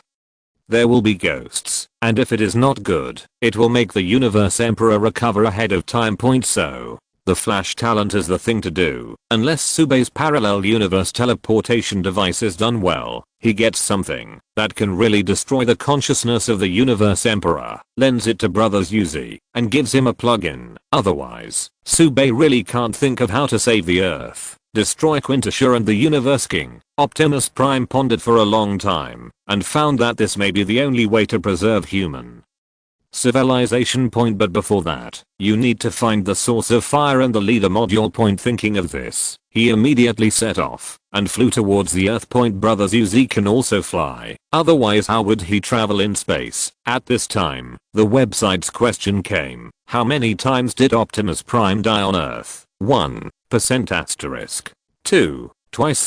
there will be ghosts, and if it is not good, it will make the Universe Emperor recover ahead of time. So, the Flash talent is the thing to do. Unless Sube's parallel universe teleportation device is done well, he gets something that can really destroy the consciousness of the Universe Emperor, lends it to Brothers Uzi, and gives him a plug-in. Otherwise, Sube really can't think of how to save the Earth, destroy Quintessure and the Universe King. Optimus Prime pondered for a long time and found that this may be the only way to preserve human civilization. But before that, you need to find the source of fire and the leader module. Thinking of this, he immediately set off and flew towards the Earth. Brothers Uzi can also fly, otherwise how would he travel in space? At this time, the website's question came: how many times did Optimus Prime die on Earth? 1% asterisk. 2, twice.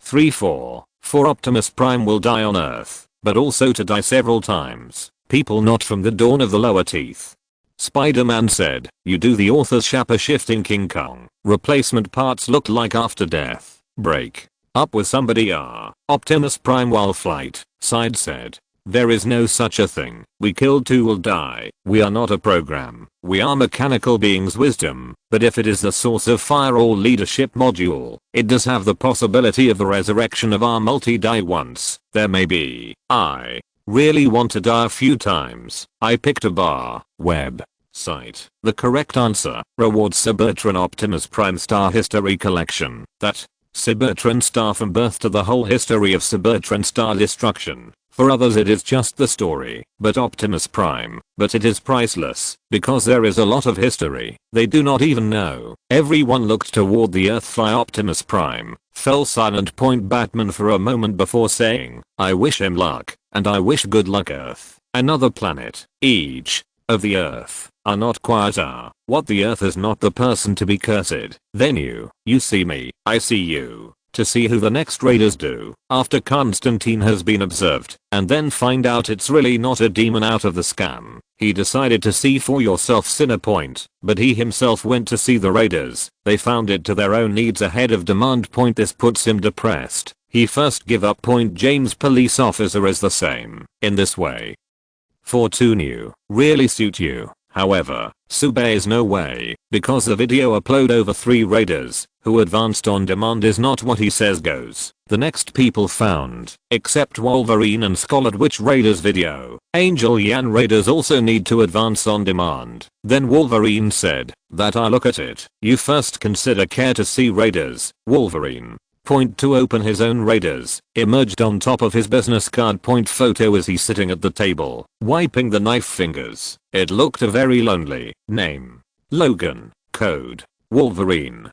3, 4. Optimus Prime will die on Earth, but also to die several times. People not from the dawn of the lower teeth. Spider-Man said, you do the author's shaper shifting King Kong. Replacement parts looked like after death. Break up with somebody. Optimus Prime while flight side said, there is no such a thing. We killed two will die. We are not a program. We are mechanical beings. Wisdom. But if it is the source of fire or leadership module, it does have the possibility of the resurrection of our multi-die once. There may be. I really want to die a few times. I picked a bar web site. The correct answer rewards Cybertron Optimus Prime Star History Collection. That Cybertron Star from birth to the whole history of Cybertron Star destruction. For others it is just the story, but Optimus Prime, but it is priceless, because there is a lot of history they do not even know. Everyone looked toward the Earth. Fly Optimus Prime fell silent. Batman for a moment before saying, I wish him luck, and I wish good luck Earth. Another planet, each of the Earth, are not quiet. What the Earth is not the person to be cursed. Then you see me, I see you. To see who the next raiders do, after Constantine has been observed, and then find out it's really not a demon out of the scam. He decided to see for yourself Sinner. But he himself went to see the raiders. They found it to their own needs ahead of demand. This puts him depressed. He first give up. James police officer is the same. In this way, Fortune you really suit you. However, Sube is no way, because the video upload over 3 raiders who advanced on demand is not what he says goes. The next people found, except Wolverine and Scarlet Witch raiders video, Angel Yan raiders also need to advance on demand. Then Wolverine said, that I look at it, you first consider care to see raiders. Wolverine to open his own raiders, emerged on top of his business card. Photo is he sitting at the table, wiping the knife fingers. It looked a very lonely. Name: Logan. Code: Wolverine.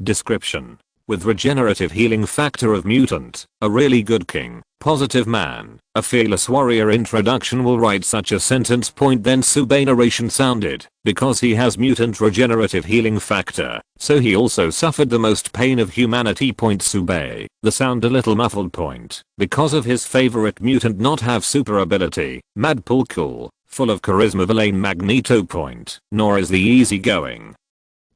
Description: With regenerative healing factor of mutant, a really good king, positive man, a fearless warrior introduction will write such a sentence. Then Sube narration sounded, because he has mutant regenerative healing factor, so he also suffered the most pain of humanity. Sube, the sound a little muffled. Because of his favorite mutant not have super ability, Madpool cool, full of charisma villain Magneto. Nor is the easygoing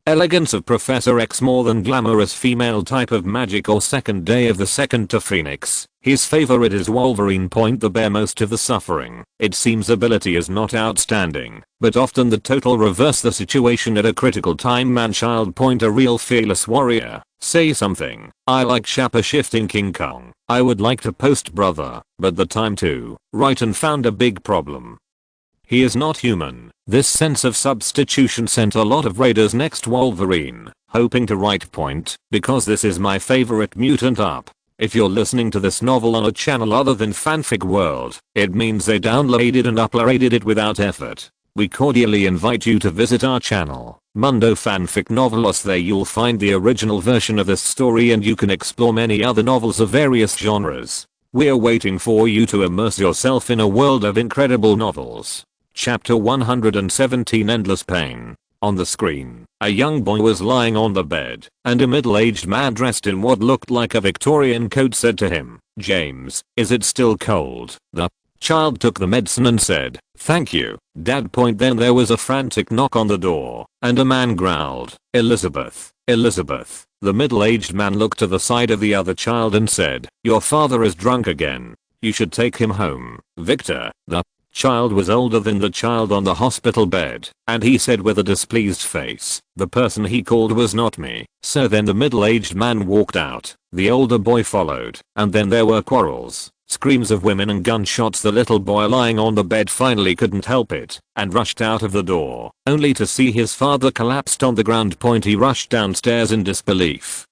elegance of Professor X more than glamorous female type of magic or second day of the second to Phoenix. His favorite is Wolverine. The bear most of the suffering. It seems ability is not outstanding, but often the total reverse the situation at a critical time. Man-child. A real fearless warrior. Say something. I like Shappa shifting King Kong. I would like to post brother, but the time to write and found a big problem. He is not human. This sense of substitution sent a lot of raiders next Wolverine, hoping to write because this is my favorite mutant up. If you're listening to this novel on a channel other than Fanfic World, it means they downloaded and uploaded it without effort. We cordially invite you to visit our channel, Mundo Fanfic Novelos. There you'll find the original version of this story and you can explore many other novels of various genres. We're waiting for you to immerse yourself in a world of incredible novels. Chapter 117 Endless Pain. On the screen, a young boy was lying on the bed, and a middle-aged man dressed in what looked like a Victorian coat said to him, "James, is it still cold?" The child took the medicine and said, "Thank you, Dad." Then there was a frantic knock on the door, and a man growled, "Elizabeth, Elizabeth." The middle-aged man looked to the side of the other child and said, "Your father is drunk again. You should take him home, Victor." The child was older than the child on the hospital bed, and he said with a displeased face, "The person he called was not me." So then the middle-aged man walked out, the older boy followed, and then there were quarrels, screams of women and gunshots. The little boy lying on the bed finally couldn't help it, and rushed out of the door, only to see his father collapsed on the ground. He rushed downstairs in disbelief,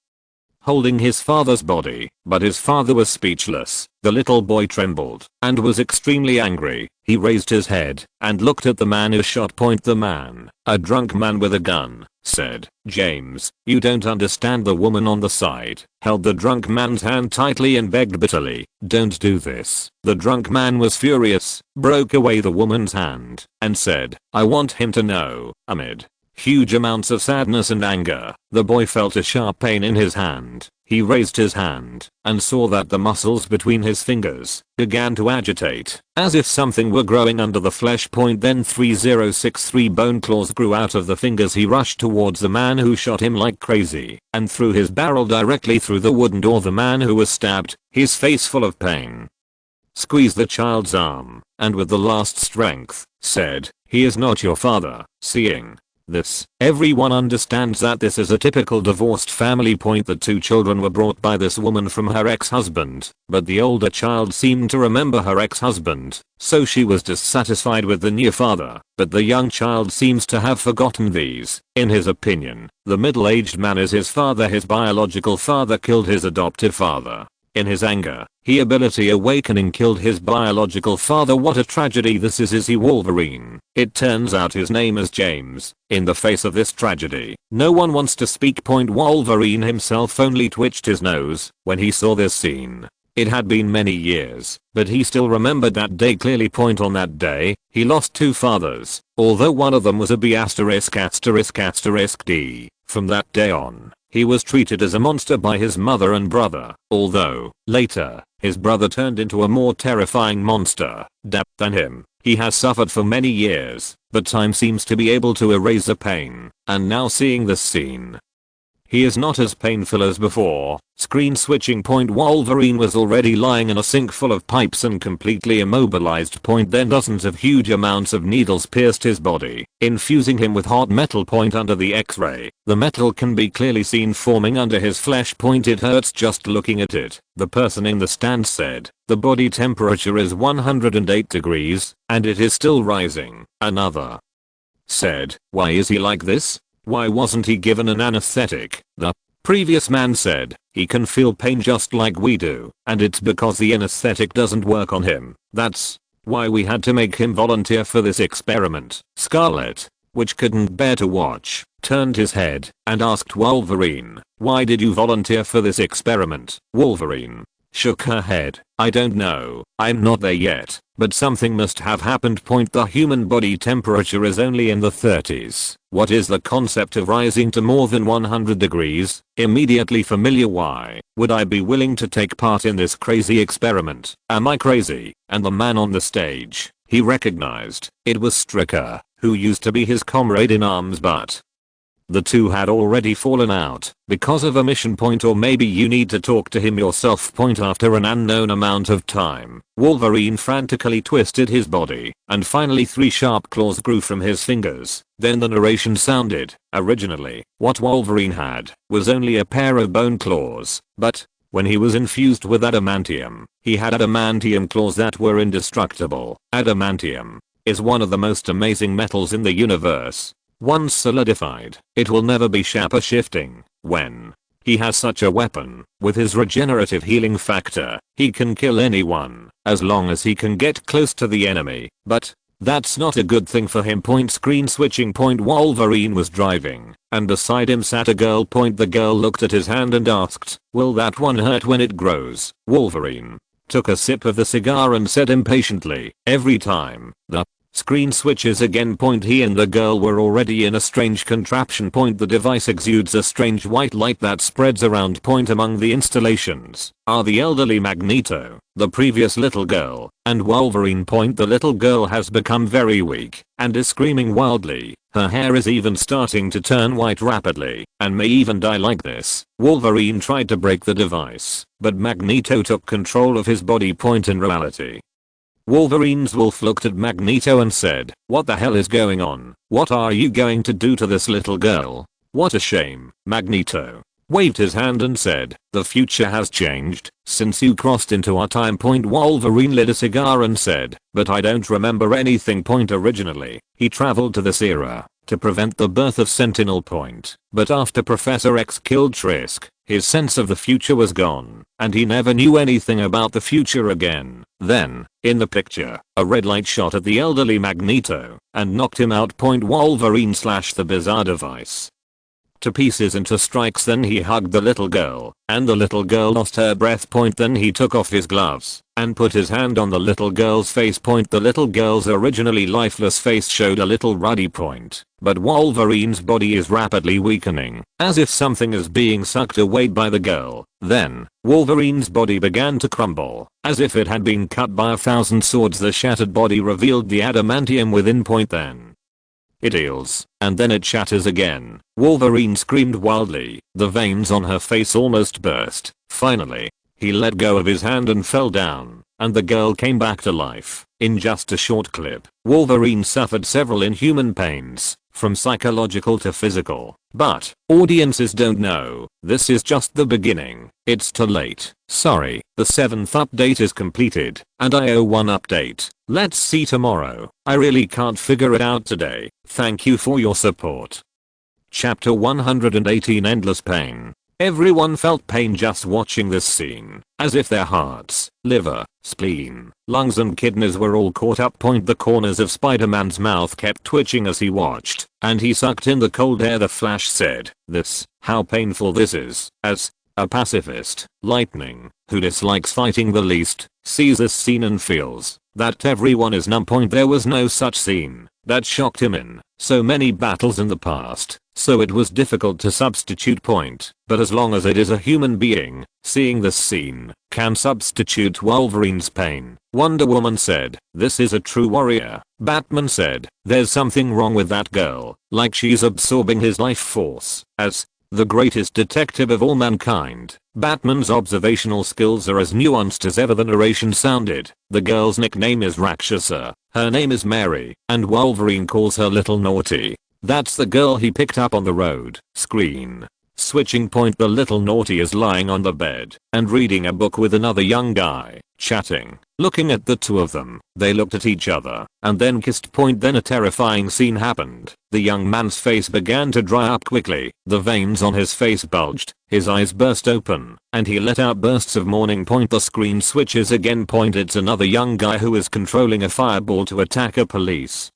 holding his father's body, but his father was speechless. The little boy trembled, and was extremely angry. He raised his head, and looked at the man who shot. The man, a drunk man with a gun, said, "James, you don't understand." The woman on the side held the drunk man's hand tightly and begged bitterly, "Don't do this." The drunk man was furious, broke away the woman's hand, and said, "I want him to know." Amid huge amounts of sadness and anger, the boy felt a sharp pain in his hand. He raised his hand, and saw that the muscles between his fingers began to agitate, as if something were growing under the flesh. Then 3063 bone claws grew out of the fingers. He rushed towards the man who shot him like crazy, and threw his barrel directly through the wooden door. The man who was stabbed, his face full of pain, squeezed the child's arm, and with the last strength, said, "He is not your father." Seeing this, everyone understands that this is a typical divorced family. The two children were brought by this woman from her ex-husband, but the older child seemed to remember her ex-husband, so she was dissatisfied with the new father, but the young child seems to have forgotten these. In his opinion, the middle-aged man is his father. His biological father killed his adoptive father. In his anger, he ability awakening killed his biological father. What a tragedy this is he Wolverine? It turns out his name is James. In the face of this tragedy, no one wants to speak. Wolverine himself only twitched his nose when he saw this scene. It had been many years, but he still remembered that day clearly. On that day, he lost two fathers, although one of them was a B********D. From that day on, he was treated as a monster by his mother and brother, although, later, his brother turned into a more terrifying monster than him. He has suffered for many years, but time seems to be able to erase the pain, and now seeing this scene, he is not as painful as before. Screen switching. Wolverine was already lying in a sink full of pipes and completely immobilized. Then dozens of huge amounts of needles pierced his body, infusing him with hot metal. Under the x-ray, the metal can be clearly seen forming under his flesh. It hurts just looking at it. The person in the stand said, "The body temperature is 108 degrees, and it is still rising." Another said, "Why is he like this? Why wasn't he given an anesthetic?" The previous man said, "He can feel pain just like we do, and it's because the anesthetic doesn't work on him. That's why we had to make him volunteer for this experiment." Scarlet, which couldn't bear to watch, turned his head and asked Wolverine, Why did you volunteer for this experiment? Wolverine shook her head. I don't know, I'm not there yet, but something must have happened. The human body temperature is only in the 30s. What is the concept of rising to more than 100 degrees? Immediately familiar. Why would I be willing to take part in this crazy experiment? Am I crazy? And the man on the stage, he recognized it was Stricker, who used to be his comrade in arms, but the two had already fallen out because of a mission. Or maybe you need to talk to him yourself. After an unknown amount of time, Wolverine frantically twisted his body, and finally 3 sharp claws grew from his fingers. Then the narration sounded. Originally, what Wolverine had was only a pair of bone claws, but when he was infused with adamantium, he had adamantium claws that were indestructible. Adamantium is one of the most amazing metals in the universe. Once solidified, it will never be shifting. When he has such a weapon, with his regenerative healing factor, he can kill anyone, as long as he can get close to the enemy. But that's not a good thing for him. Screen switching. Wolverine was driving, and beside him sat a girl. The girl looked at his hand and asked, will that one hurt when it grows? Wolverine took a sip of the cigar and said impatiently, every time the screen switches again. He and the girl were already in a strange contraption. The device exudes a strange white light that spreads around. Among the installations are the elderly Magneto, the previous little girl, and Wolverine. The little girl has become very weak and is screaming wildly. Her hair is even starting to turn white rapidly and may even die like this. Wolverine tried to break the device, but Magneto took control of his body. In reality, Wolverine's wolf looked at Magneto and said, what the hell is going on? What are you going to do to this little girl? What a shame. Magneto waved his hand and said, the future has changed since you crossed into our time. Wolverine lit a cigar and said, but I don't remember anything. Originally, he traveled to this era to prevent the birth of Sentinel. But after Professor X killed Trisk, his sense of the future was gone, and he never knew anything about the future again. Then, in the picture, a red light shot at the elderly Magneto and knocked him out. Wolverine slashed the bizarre device to pieces into strikes. Then he hugged the little girl, and the little girl lost her breath. Then he took off his gloves and put his hand on the little girl's face. The little girl's originally lifeless face showed a little ruddy point, but Wolverine's body is rapidly weakening, as if something is being sucked away by the girl. Then, Wolverine's body began to crumble, as if it had been cut by 1,000 swords. The shattered body revealed the adamantium within. Then it heals, and then it shatters again. Wolverine screamed wildly. The veins on her face almost burst. Finally, he let go of his hand and fell down, and the girl came back to life. In just a short clip, Wolverine suffered several inhuman pains, from psychological to physical. But audiences don't know, this is just the beginning. It's too late. Sorry, the 7th update is completed, and I owe one update. Let's see tomorrow. I really can't figure it out today. Thank you for your support. Chapter 118 Endless Pain. Everyone felt pain just watching this scene, as if their hearts, liver, spleen, lungs and kidneys were all caught up. The corners of Spider-Man's mouth kept twitching as he watched, and he sucked in the cold air. The Flash said, how painful this is. As a pacifist, Lightning, who dislikes fighting the least, sees this scene and feels that everyone is numb. There was no such scene that shocked him in so many battles in the past, so it was difficult to substitute. But as long as it is a human being, seeing this scene can substitute Wolverine's pain. Wonder Woman said, this is a true warrior. Batman said, there's something wrong with that girl, like she's absorbing his life force. As the greatest detective of all mankind, Batman's observational skills are as nuanced as ever. The narration sounded. The girl's nickname is Rakshasa. Her name is Mary, and Wolverine calls her Little Naughty. That's the girl he picked up on the road. Screen switching. The Little Naughty is lying on the bed and reading a book with another young guy, chatting. Looking at the two of them, they looked at each other and then kissed. Then a terrifying scene happened. The young man's face began to dry up quickly. The veins on his face bulged, his eyes burst open, and he let out bursts of mourning. The screen switches again. It's another young guy who is controlling a fireball to attack a police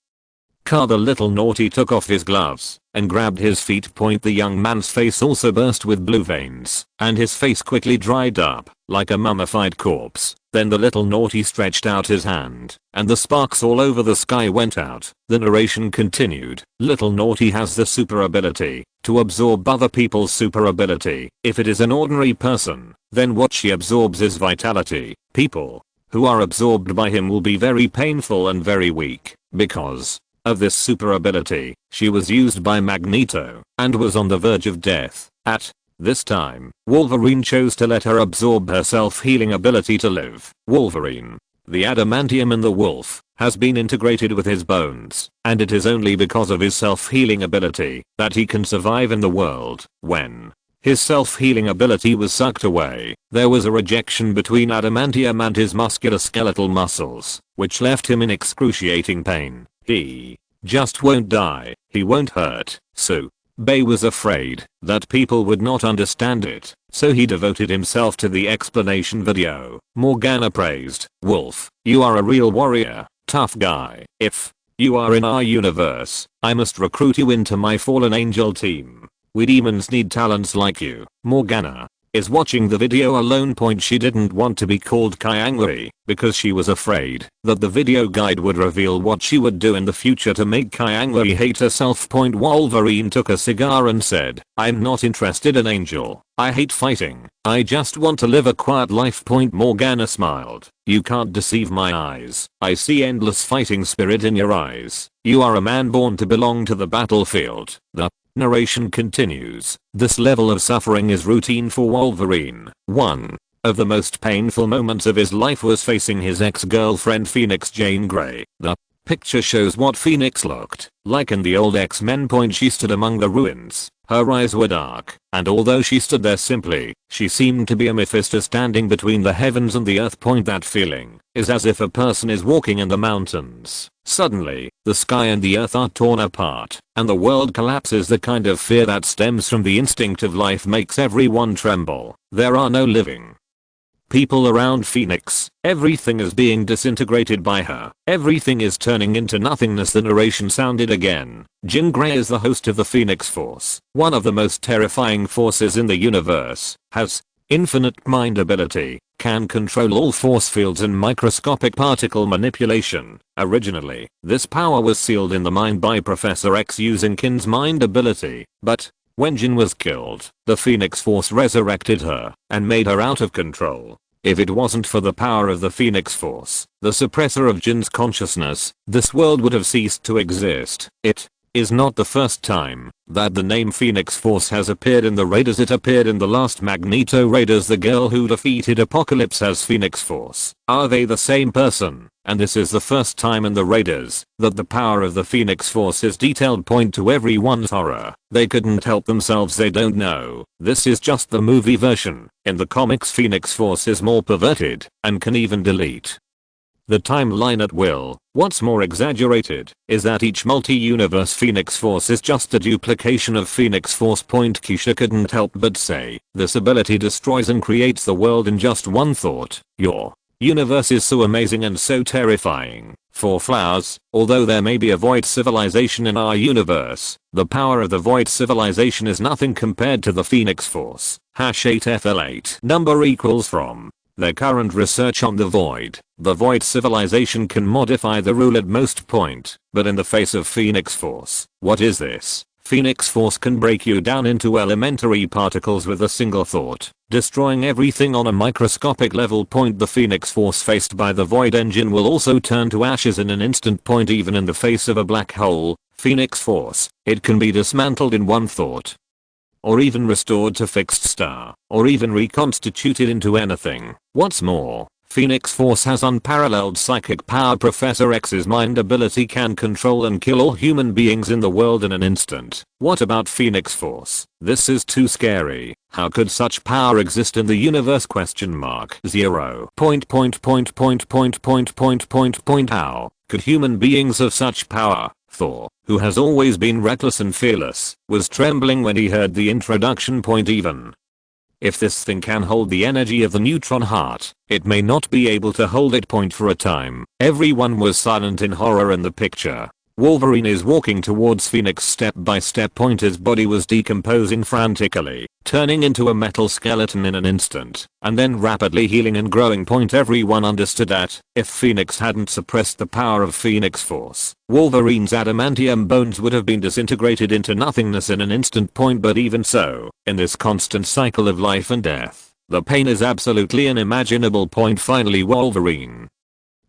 car. The little naughty took off his gloves and grabbed his feet. The young man's face also burst with blue veins, and his face quickly dried up like a mummified corpse. Then the little naughty stretched out his hand, and the sparks all over the sky went out. The narration continued. Little naughty has the super ability to absorb other people's super ability. If it is an ordinary person, then what she absorbs is vitality. People who are absorbed by him will be very painful and very weak. Because of this super ability, she was used by Magneto and was on the verge of death. At this time, Wolverine chose to let her absorb her self-healing ability to live. Wolverine, the adamantium in the wolf, has been integrated with his bones, and it is only because of his self-healing ability that he can survive in the world. When his self-healing ability was sucked away, there was a rejection between adamantium and his musculoskeletal muscles, which left him in excruciating pain. He just won't die, he won't hurt. So Bay was afraid that people would not understand it, so he devoted himself to the explanation video. Morgana praised Wolf, "You are a real warrior, tough guy. If you are in our universe, I must recruit you into my fallen angel team. We demons need talents like you." Morgana is watching the video alone. She didn't want to be called Kyangri because she was afraid that the video guide would reveal what she would do in the future to make Kyangri hate herself. Wolverine took a cigar and said, "I'm not interested in Angel. I hate fighting. I just want to live a quiet life." Morgana smiled. "You can't deceive my eyes. I see endless fighting spirit in your eyes. You are a man born to belong to the battlefield." The narration continues. This level of suffering is routine for Wolverine. One of the most painful moments of his life was facing his ex-girlfriend Phoenix Jane Grey. The picture shows what Phoenix looked like in the old X-Men. She stood among the ruins. Her eyes were dark, and although she stood there simply, she seemed to be a Mephisto standing between the heavens and the earth. That feeling is as if a person is walking in the mountains. Suddenly, the sky and the earth are torn apart, and the world collapses. The kind of fear that stems from the instinct of life makes everyone tremble. There are no living people around Phoenix. Everything is being disintegrated by her. Everything is turning into nothingness. The narration sounded again. Jean Grey is the host of the Phoenix Force, one of the most terrifying forces in the universe, has infinite mind ability, can control all force fields and microscopic particle manipulation. Originally, this power was sealed in the mind by Professor X using Kin's mind ability, but when Jin was killed, the Phoenix Force resurrected her and made her out of control. If it wasn't for the power of the Phoenix Force, the suppressor of Jin's consciousness, this world would have ceased to exist. It is not the first time that the name Phoenix Force has appeared in the Raiders. It appeared in the last Magneto Raiders. The girl who defeated Apocalypse as Phoenix Force. Are they the same person? And this is the first time in the Raiders that the power of the Phoenix Force is detailed. To everyone's horror, they couldn't help themselves. They don't know. This is just the movie version. In the comics, Phoenix Force is more perverted and can even delete the timeline at will. What's more exaggerated is that each multi-universe Phoenix Force is just a duplication of Phoenix Force. Keisha couldn't help but say, this ability destroys and creates the world in just one thought. Your universe is so amazing and so terrifying. 4 flowers. Although there may be a void civilization in our universe, the power of the void civilization is nothing compared to the Phoenix Force. #8FL8 number equals from their current research on the void civilization can modify the rule at most point, but in the face of Phoenix Force, what is this? Phoenix Force can break you down into elementary particles with a single thought, destroying everything on a microscopic level. The Phoenix Force faced by the Void Engine will also turn to ashes in an instant. Even in the face of a black hole, Phoenix Force, it can be dismantled in one thought, or even restored to fixed star, or even reconstituted into anything. What's more, Phoenix Force has unparalleled psychic power. Professor X's mind ability can control and kill all human beings in the world in an instant. What about Phoenix Force? This is too scary. How could such power exist in the universe? Zero. How could human beings have such power? Thor, who has always been reckless and fearless, was trembling when he heard the introduction. Even if this thing can hold the energy of the neutron heart, it may not be able to hold it. For a time, everyone was silent in horror in the picture. Wolverine is walking towards Phoenix step by step. His body was decomposing frantically, turning into a metal skeleton in an instant, and then rapidly healing and growing. Everyone understood that, if Phoenix hadn't suppressed the power of Phoenix Force, Wolverine's adamantium bones would have been disintegrated into nothingness in an instant. But even so, in this constant cycle of life and death, the pain is absolutely unimaginable. Finally Wolverine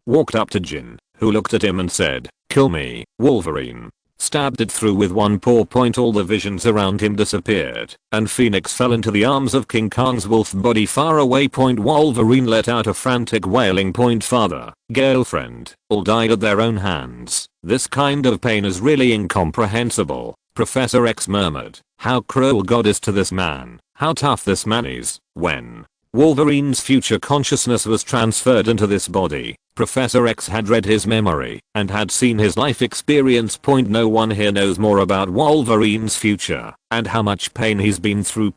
walked up to Jin, who looked at him and said, "Kill me, Wolverine." Stabbed it through with one paw. All the visions around him disappeared, and Phoenix fell into the arms of King Kong's wolf body far away. Wolverine let out a frantic wailing. Father, girlfriend, all died at their own hands. This kind of pain is really incomprehensible, Professor X murmured. How cruel God is to this man, how tough this man is. When Wolverine's future consciousness was transferred into this body, Professor X had read his memory and had seen his life experience. No one here knows more about Wolverine's future and how much pain he's been through.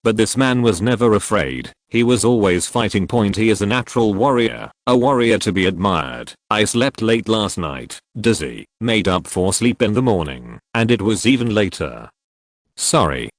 But this man was never afraid. He was always fighting. He is a natural warrior, a warrior to be admired. I slept late last night, dizzy, made up for sleep in the morning, and it was even later. Sorry.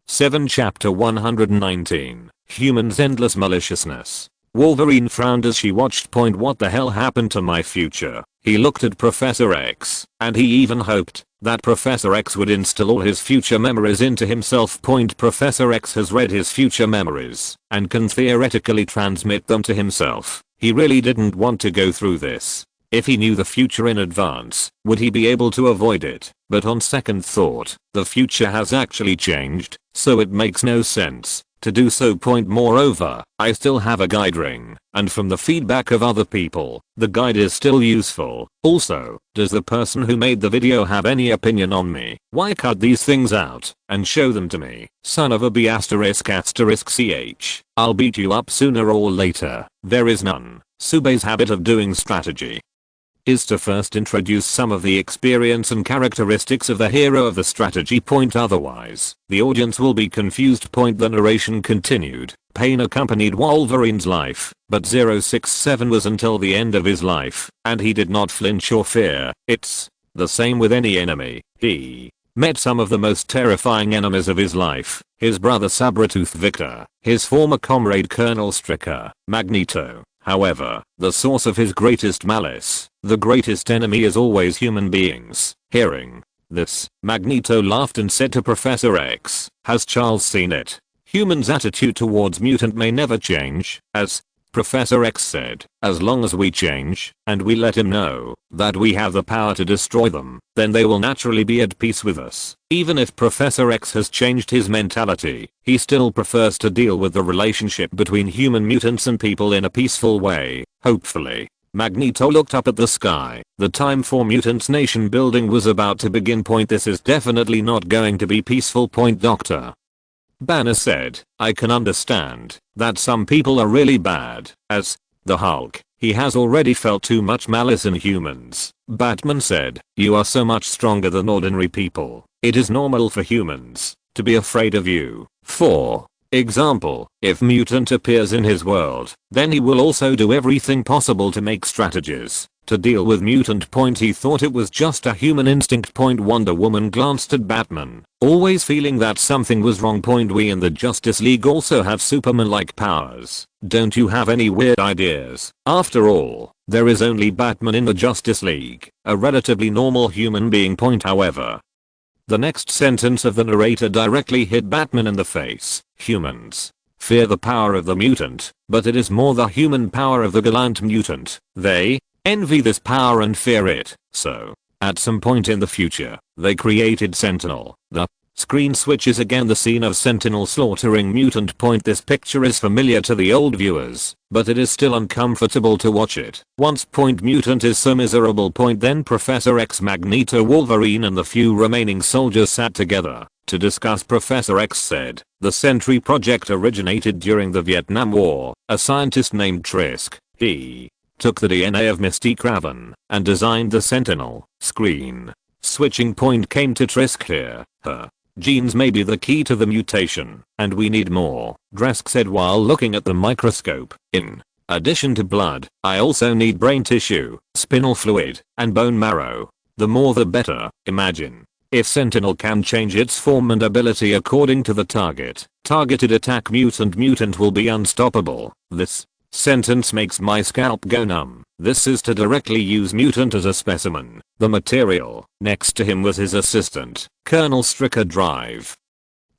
7 Chapter 119, Humans' Endless Maliciousness. Wolverine frowned as she watched. What the hell happened to my future? He looked at Professor X, and he even hoped that Professor X would instill all his future memories into himself. Professor X has read his future memories and can theoretically transmit them to himself. He really didn't want to go through this. If he knew the future in advance, would he be able to avoid it? But on second thought, the future has actually changed, so it makes no sense to do so. Moreover, I still have a guide ring, and from the feedback of other people, the guide is still useful. Also, does the person who made the video have any opinion on me? Why cut these things out and show them to me? Son of a b******ch. I'll beat you up sooner or later. There is none. Sube's habit of doing strategy is to first introduce some of the experience and characteristics of the hero of the strategy. Otherwise, the audience will be confused. The narration continued. Pain accompanied Wolverine's life, but 067 was until the end of his life, and he did not flinch or fear. It's the same with any enemy. He met some of the most terrifying enemies of his life: his brother Sabretooth Victor, his former comrade Colonel Stryker, Magneto. However, the source of his greatest malice, the greatest enemy, is always human beings. Hearing this, Magneto laughed and said to Professor X, "Has Charles seen it? Humans' attitude towards mutant may never change." As Professor X said, "As long as we change, and we let him know that we have the power to destroy them, then they will naturally be at peace with us." Even if Professor X has changed his mentality, he still prefers to deal with the relationship between human mutants and people in a peaceful way, hopefully. Magneto looked up at the sky. The time for mutants nation building was about to begin. This is definitely not going to be peaceful. Dr. Banner said, "I can understand that some people are really bad." As the Hulk, he has already felt too much malice in humans. Batman said, "You are so much stronger than ordinary people. It is normal for humans to be afraid of you." For example, if mutant appears in his world, then he will also do everything possible to make strategies to deal with mutant. He thought it was just a human instinct. Wonder Woman glanced at Batman, always feeling that something was wrong. We in the Justice League also have Superman-like powers. Don't you have any weird ideas? After all, there is only Batman in the Justice League, a relatively normal human being. However, the next sentence of the narrator directly hit Batman in the face. Humans fear the power of the mutant, but it is more the human power of the gallant mutant. They envy this power and fear it. So, at some point in the future, they created Sentinel. The screen switches again. The scene of Sentinel slaughtering mutant. This picture is familiar to the old viewers, but it is still uncomfortable to watch it. Once mutant is so miserable. Then Professor X, Magneto, Wolverine and the few remaining soldiers sat together to discuss. Professor X said, "The Sentry project originated during the Vietnam War. A scientist named Trisk, he took the DNA of Mystique Raven and designed the Sentinel." Screen switching came to Trisk here. "Her genes may be the key to the mutation, and we need more," Dresk said while looking at the microscope. "In addition to blood, I also need brain tissue, spinal fluid, and bone marrow." the more the better. Imagine if Sentinel can change its form and ability according to the target. Targeted attack mutant will be unstoppable. This sentence makes my scalp go numb. This is to directly use mutant as a specimen. The material. Next to him was his assistant, Colonel Stricker Drive.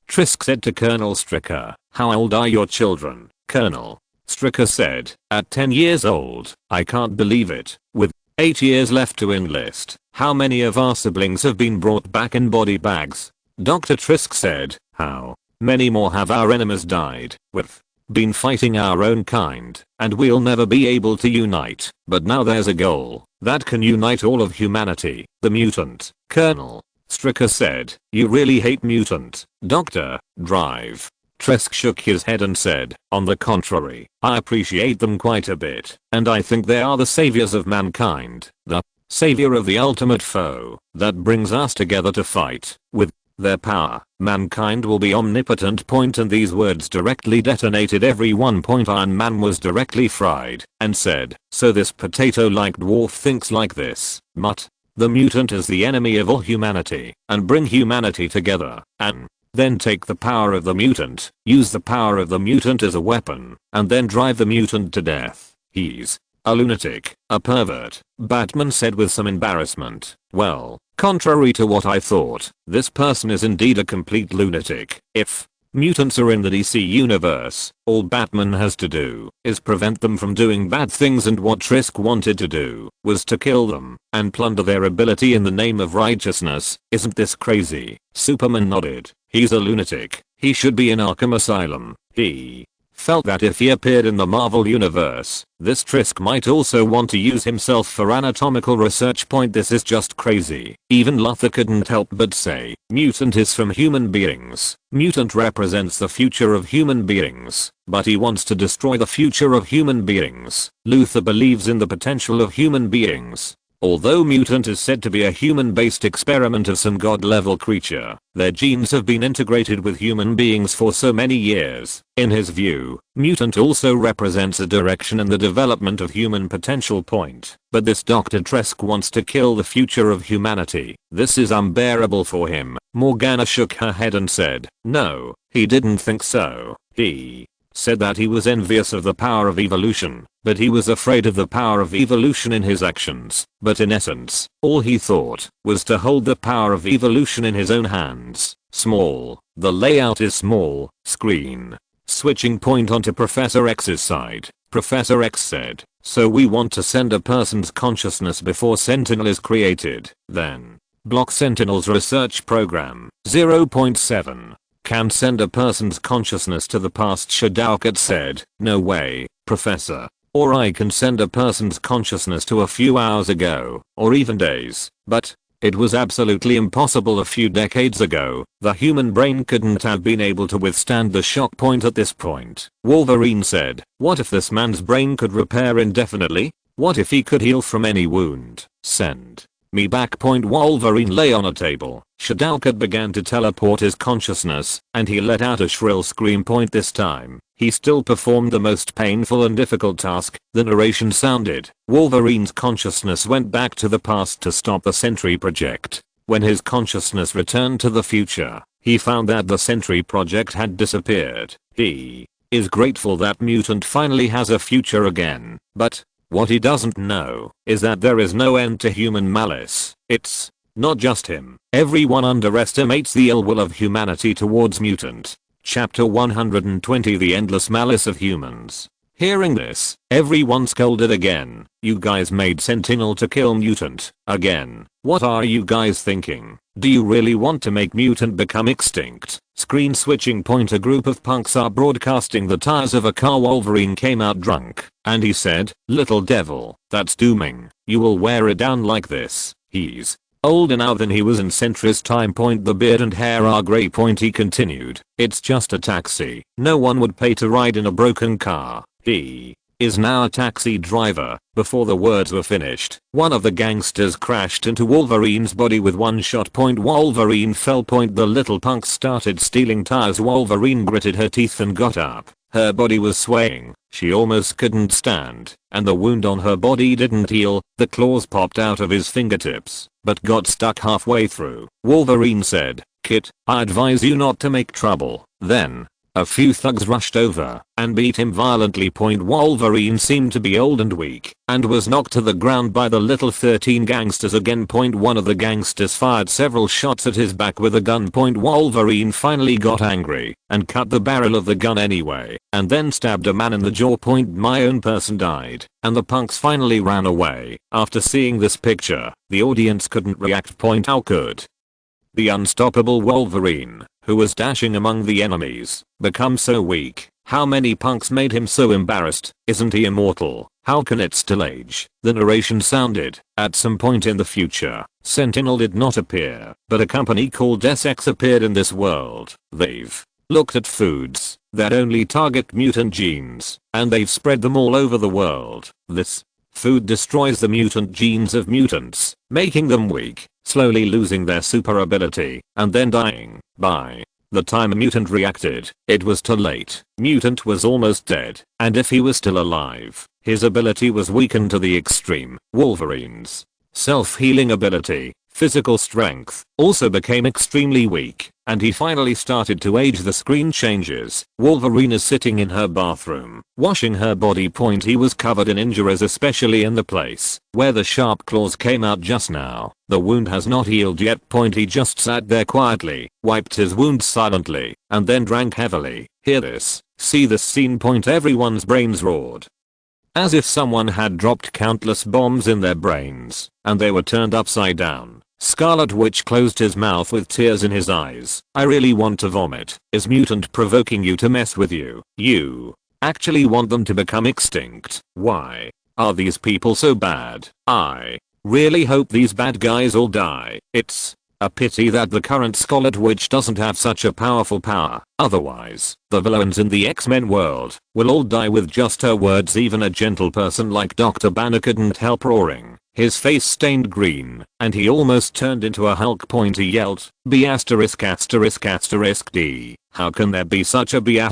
Trisk said to Colonel Stricker, "How old are your children, Colonel?" Stricker said, "At 10 years old. I can't believe it. With 8 years left to enlist, how many of our siblings have been brought back in body bags?" Dr. Trisk said, "How many more have our enemies died? We've been fighting our own kind, and we'll never be able to unite. But now there's a goal that can unite all of humanity, the mutant." Colonel Stricker said, "You really hate mutant, Dr. Drive." Trisk shook his head and said, "On the contrary, I appreciate them quite a bit, and I think they are the saviors of mankind, the savior of the ultimate foe that brings us together to fight. With their power, mankind will be omnipotent." And these words directly detonated everyone. Iron Man was directly fried and said, "So this potato-like dwarf thinks like this, Mutt. The mutant is the enemy of all humanity, and bring humanity together, and then take the power of the mutant, use the power of the mutant as a weapon, and then drive the mutant to death. He's a lunatic, a pervert," Batman said with some embarrassment. "Well, contrary to what I thought, this person is indeed a complete lunatic. If mutants are in the DC universe, all Batman has to do is prevent them from doing bad things, and what Trisk wanted to do was to kill them and plunder their ability in the name of righteousness. Isn't this crazy?" Superman nodded. "He's a lunatic. He should be in Arkham Asylum." He felt that if he appeared in the Marvel universe, this Trisk might also want to use himself for anatomical research. This is just crazy. Even Luthor couldn't help but say, "Mutant is from human beings. Mutant represents the future of human beings, but he wants to destroy the future of human beings." Luthor believes in the potential of human beings. Although mutant is said to be a human-based experiment of some god-level creature, their genes have been integrated with human beings for so many years. In his view, mutant also represents a direction in the development of human potential. But this Dr. Trisk wants to kill the future of humanity. This is unbearable for him. Morgana shook her head and said, "No, he didn't think so. He said that he was envious of the power of evolution, but he was afraid of the power of evolution in his actions. But in essence, all he thought was to hold the power of evolution in his own hands." Small. The layout is small. Screen. Switching point onto Professor X's side. Professor X said, "So we want to send a person's consciousness before Sentinel is created, then block Sentinel's research program. 0.7. Can send a person's consciousness to the past." Shadowcat said, "No way, Professor. Or I can send a person's consciousness to a few hours ago, or even days. But it was absolutely impossible a few decades ago. The human brain couldn't have been able to withstand the shock." At this point, Wolverine said, "What if this man's brain could repair indefinitely? What if he could heal from any wound? Send me back." Wolverine lay on a table. Shadowcat began to teleport his consciousness, and he let out a shrill scream. This time, he still performed the most painful and difficult task. The narration sounded. Wolverine's consciousness went back to the past to stop the Sentry Project. When his consciousness returned to the future, he found that the Sentry Project had disappeared. He is grateful that mutant finally has a future again, but what he doesn't know is that there is no end to human malice. It's not just him. Everyone underestimates the ill will of humanity towards mutant. Chapter 120, The Endless Malice of Humans. Hearing this, everyone scolded again. "You guys made Sentinel to kill mutant again. What are you guys thinking? Do you really want to make mutant become extinct?" Screen switching point. A group of punks are broadcasting the tires of a car. Wolverine came out drunk, and he said, "Little devil, that's dooming. You will wear it down like this." He's older now than he was in Sentry's time. The beard and hair are grey. He continued, "It's just a taxi. No one would pay to ride in a broken car." He is now a taxi driver. Before the words were finished, one of the gangsters crashed into Wolverine's body with one shot. Wolverine fell. The little punk started stealing tires. Wolverine gritted her teeth and got up. Her body was swaying, She almost couldn't stand, and the wound on her body didn't heal. The claws popped out of his fingertips, but got stuck halfway through. Wolverine said, "Kit, I advise you not to make trouble." Then, a few thugs rushed over and beat him violently. Wolverine seemed to be old and weak and was knocked to the ground by the little 13 gangsters again. One of the gangsters fired several shots at his back with a gun. Wolverine finally got angry and cut the barrel of the gun anyway and then stabbed a man in the jaw. My own person died and the punks finally ran away. After seeing this picture, the audience couldn't react. How could the unstoppable Wolverine, who was dashing among the enemies, become so weak? How many punks made him so embarrassed? Isn't he immortal? How can it still age? The narration sounded, at some point in the future, Sentinel did not appear, but a company called SX appeared in this world. They've looked at foods that only target mutant genes, and they've spread them all over the world. This food destroys the mutant genes of mutants, making them weak, slowly losing their super ability, and then dying. By the time a mutant reacted, it was too late. Mutant was almost dead, and if he was still alive, his ability was weakened to the extreme. Wolverine's self-healing ability, physical strength, also became extremely weak, and he finally started to age. The screen changes. Wolverine is sitting in her bathroom, washing her body. He was covered in injuries, especially in the place where the sharp claws came out just now. The wound has not healed yet. He just sat there quietly, wiped his wounds silently, and then drank heavily. Hear this, see this scene. Everyone's brains roared, as if someone had dropped countless bombs in their brains, and they were turned upside down. Scarlet Witch closed his mouth with tears in his eyes. I really want to vomit. Is mutant provoking you to mess with you? You actually want them to become extinct? Why are these people so bad? I really hope these bad guys all die. It's a pity that the current Scarlet Witch doesn't have such a powerful power. Otherwise, the villains in the X-Men world will all die with just her words. Even a gentle person like Dr. Banner couldn't help roaring. His face stained green, and he almost turned into a Hulk. He yelled, B**********D. How can there be such a B*********D?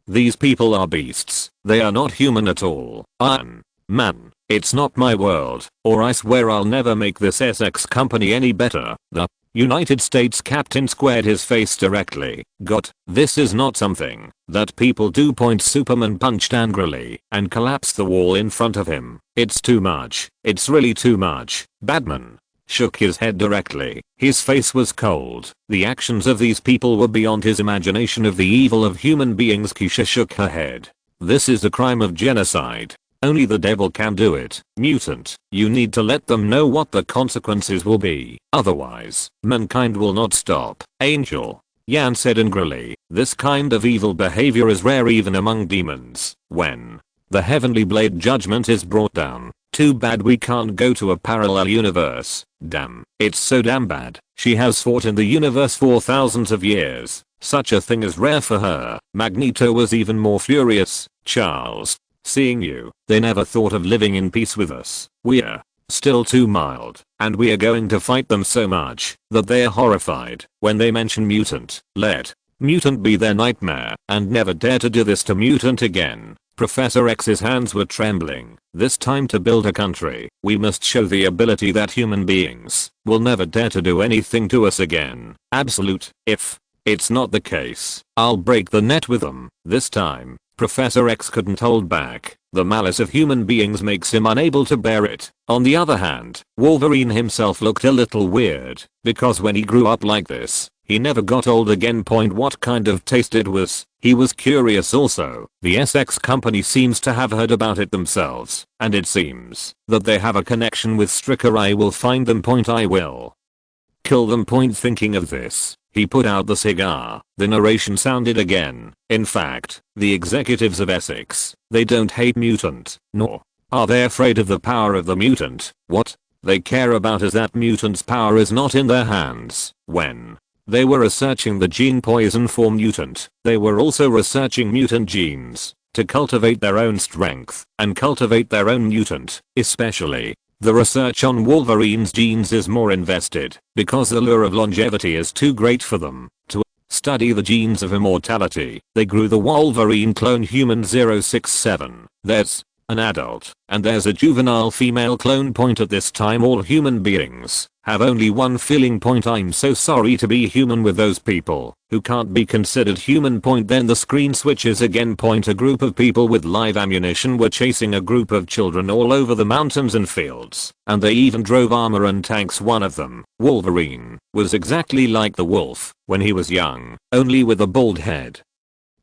These people are beasts. They are not human at all. Iron Man, it's not my world, or I swear I'll never make this SX company any better. The United States captain squared his face directly. Got, this is not something that people do. Superman punched angrily and collapsed the wall in front of him. It's too much. It's really too much. Batman shook his head directly. His face was cold. The actions of these people were beyond his imagination of the evil of human beings. Keisha shook her head. This is a crime of genocide. Only the devil can do it. Mutant, you need to let them know what the consequences will be. Otherwise, mankind will not stop. Angel, Yan said angrily, this kind of evil behavior is rare even among demons. When the heavenly blade judgment is brought down, too bad we can't go to a parallel universe. Damn, it's so damn bad. She has fought in the universe for thousands of years. Such a thing is rare for her. Magneto was even more furious. Charles, seeing you, they never thought of living in peace with us. We're still too mild, and we are going to fight them so much that they're horrified when they mention mutant. Let mutant be their nightmare and never dare to do this to mutant again. Professor X's hands were trembling. This time to build a country, we must show the ability that human beings will never dare to do anything to us again. Absolute. If it's not the case, I'll break the net with them. This time, Professor X couldn't hold back. The malice of human beings makes him unable to bear it. On the other hand, Wolverine himself looked a little weird, because when he grew up like this, he never got old again. What kind of taste it was? He was curious also. The SX company seems to have heard about it themselves, and it seems that they have a connection with Striker. I will find them. I will kill them. Thinking of this, he put out the cigar. The narration sounded again. In fact, the executives of Essex, they don't hate mutant, nor are they afraid of the power of the mutant. What they care about is that mutant's power is not in their hands. When they were researching the gene poison for mutant, they were also researching mutant genes to cultivate their own strength and cultivate their own mutant. Especially, the research on Wolverine's genes is more invested because the lure of longevity is too great for them to Study the genes of immortality. They grew the Wolverine clone human 067. There's an adult, and there's a juvenile female clone. Point at this time all human beings have only one feeling. Point I'm so sorry to be human with those people who can't be considered human. Point then the screen switches again. Point a group of people with live ammunition were chasing a group of children all over the mountains and fields, and they even drove armor and tanks. One of them, Wolverine, was exactly like the wolf when he was young, only with a bald head,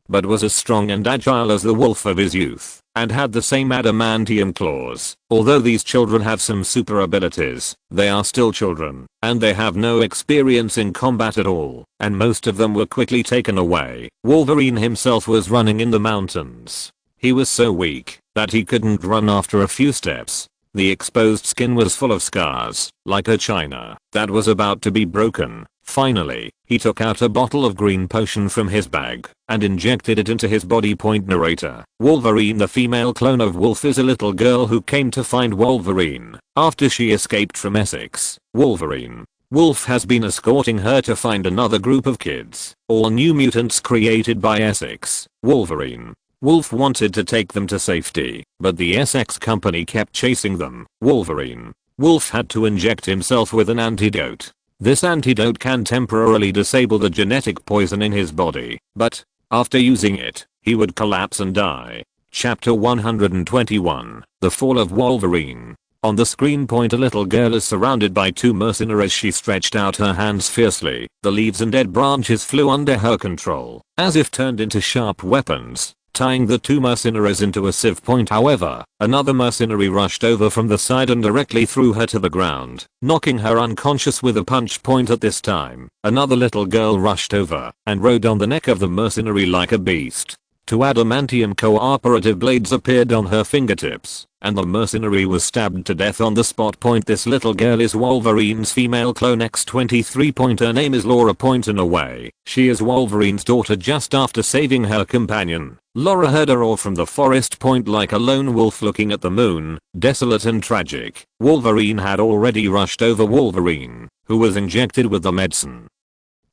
but was as strong and agile as the wolf of his youth, and had the same adamantium claws. Although these children have some super abilities, they are still children, and they have no experience in combat at all, and most of them were quickly taken away. Wolverine himself was running in the mountains. He was so weak that he couldn't run after a few steps. The exposed skin was full of scars, like a china that was about to be broken. Finally, he took out a bottle of green potion from his bag and injected it into his body. Point narrator. Wolverine, the female clone of Wolf, is a little girl who came to find Wolverine after she escaped from Essex. Wolf has been escorting her to find another group of kids, all new mutants created by Essex. Wolf wanted to take them to safety, but the Essex company kept chasing them. Wolf had to inject himself with an antidote. This antidote can temporarily disable the genetic poison in his body, but after using it, he would collapse and die. Chapter 121, The Fall of Wolverine. On the screen. Point a little girl is surrounded by two mercenaries. She stretched out her hands fiercely. The leaves and dead branches flew under her control, as if turned into sharp weapons, tying the two mercenaries into a sieve. Point however, another mercenary rushed over from the side and directly threw her to the ground, knocking her unconscious with a punch. Point at this time, another little girl rushed over and rode on the neck of the mercenary like a beast. Two adamantium cooperative blades appeared on her fingertips, and the mercenary was stabbed to death on the spot. Point this little girl is Wolverine's female clone X-23. Point her name is Laura. Point in a way, she is Wolverine's daughter. Just after saving her companion, Laura heard a roar from the forest. Point like a lone wolf looking at the moon, desolate and tragic. Wolverine had already rushed over Wolverine, who was injected with the medicine.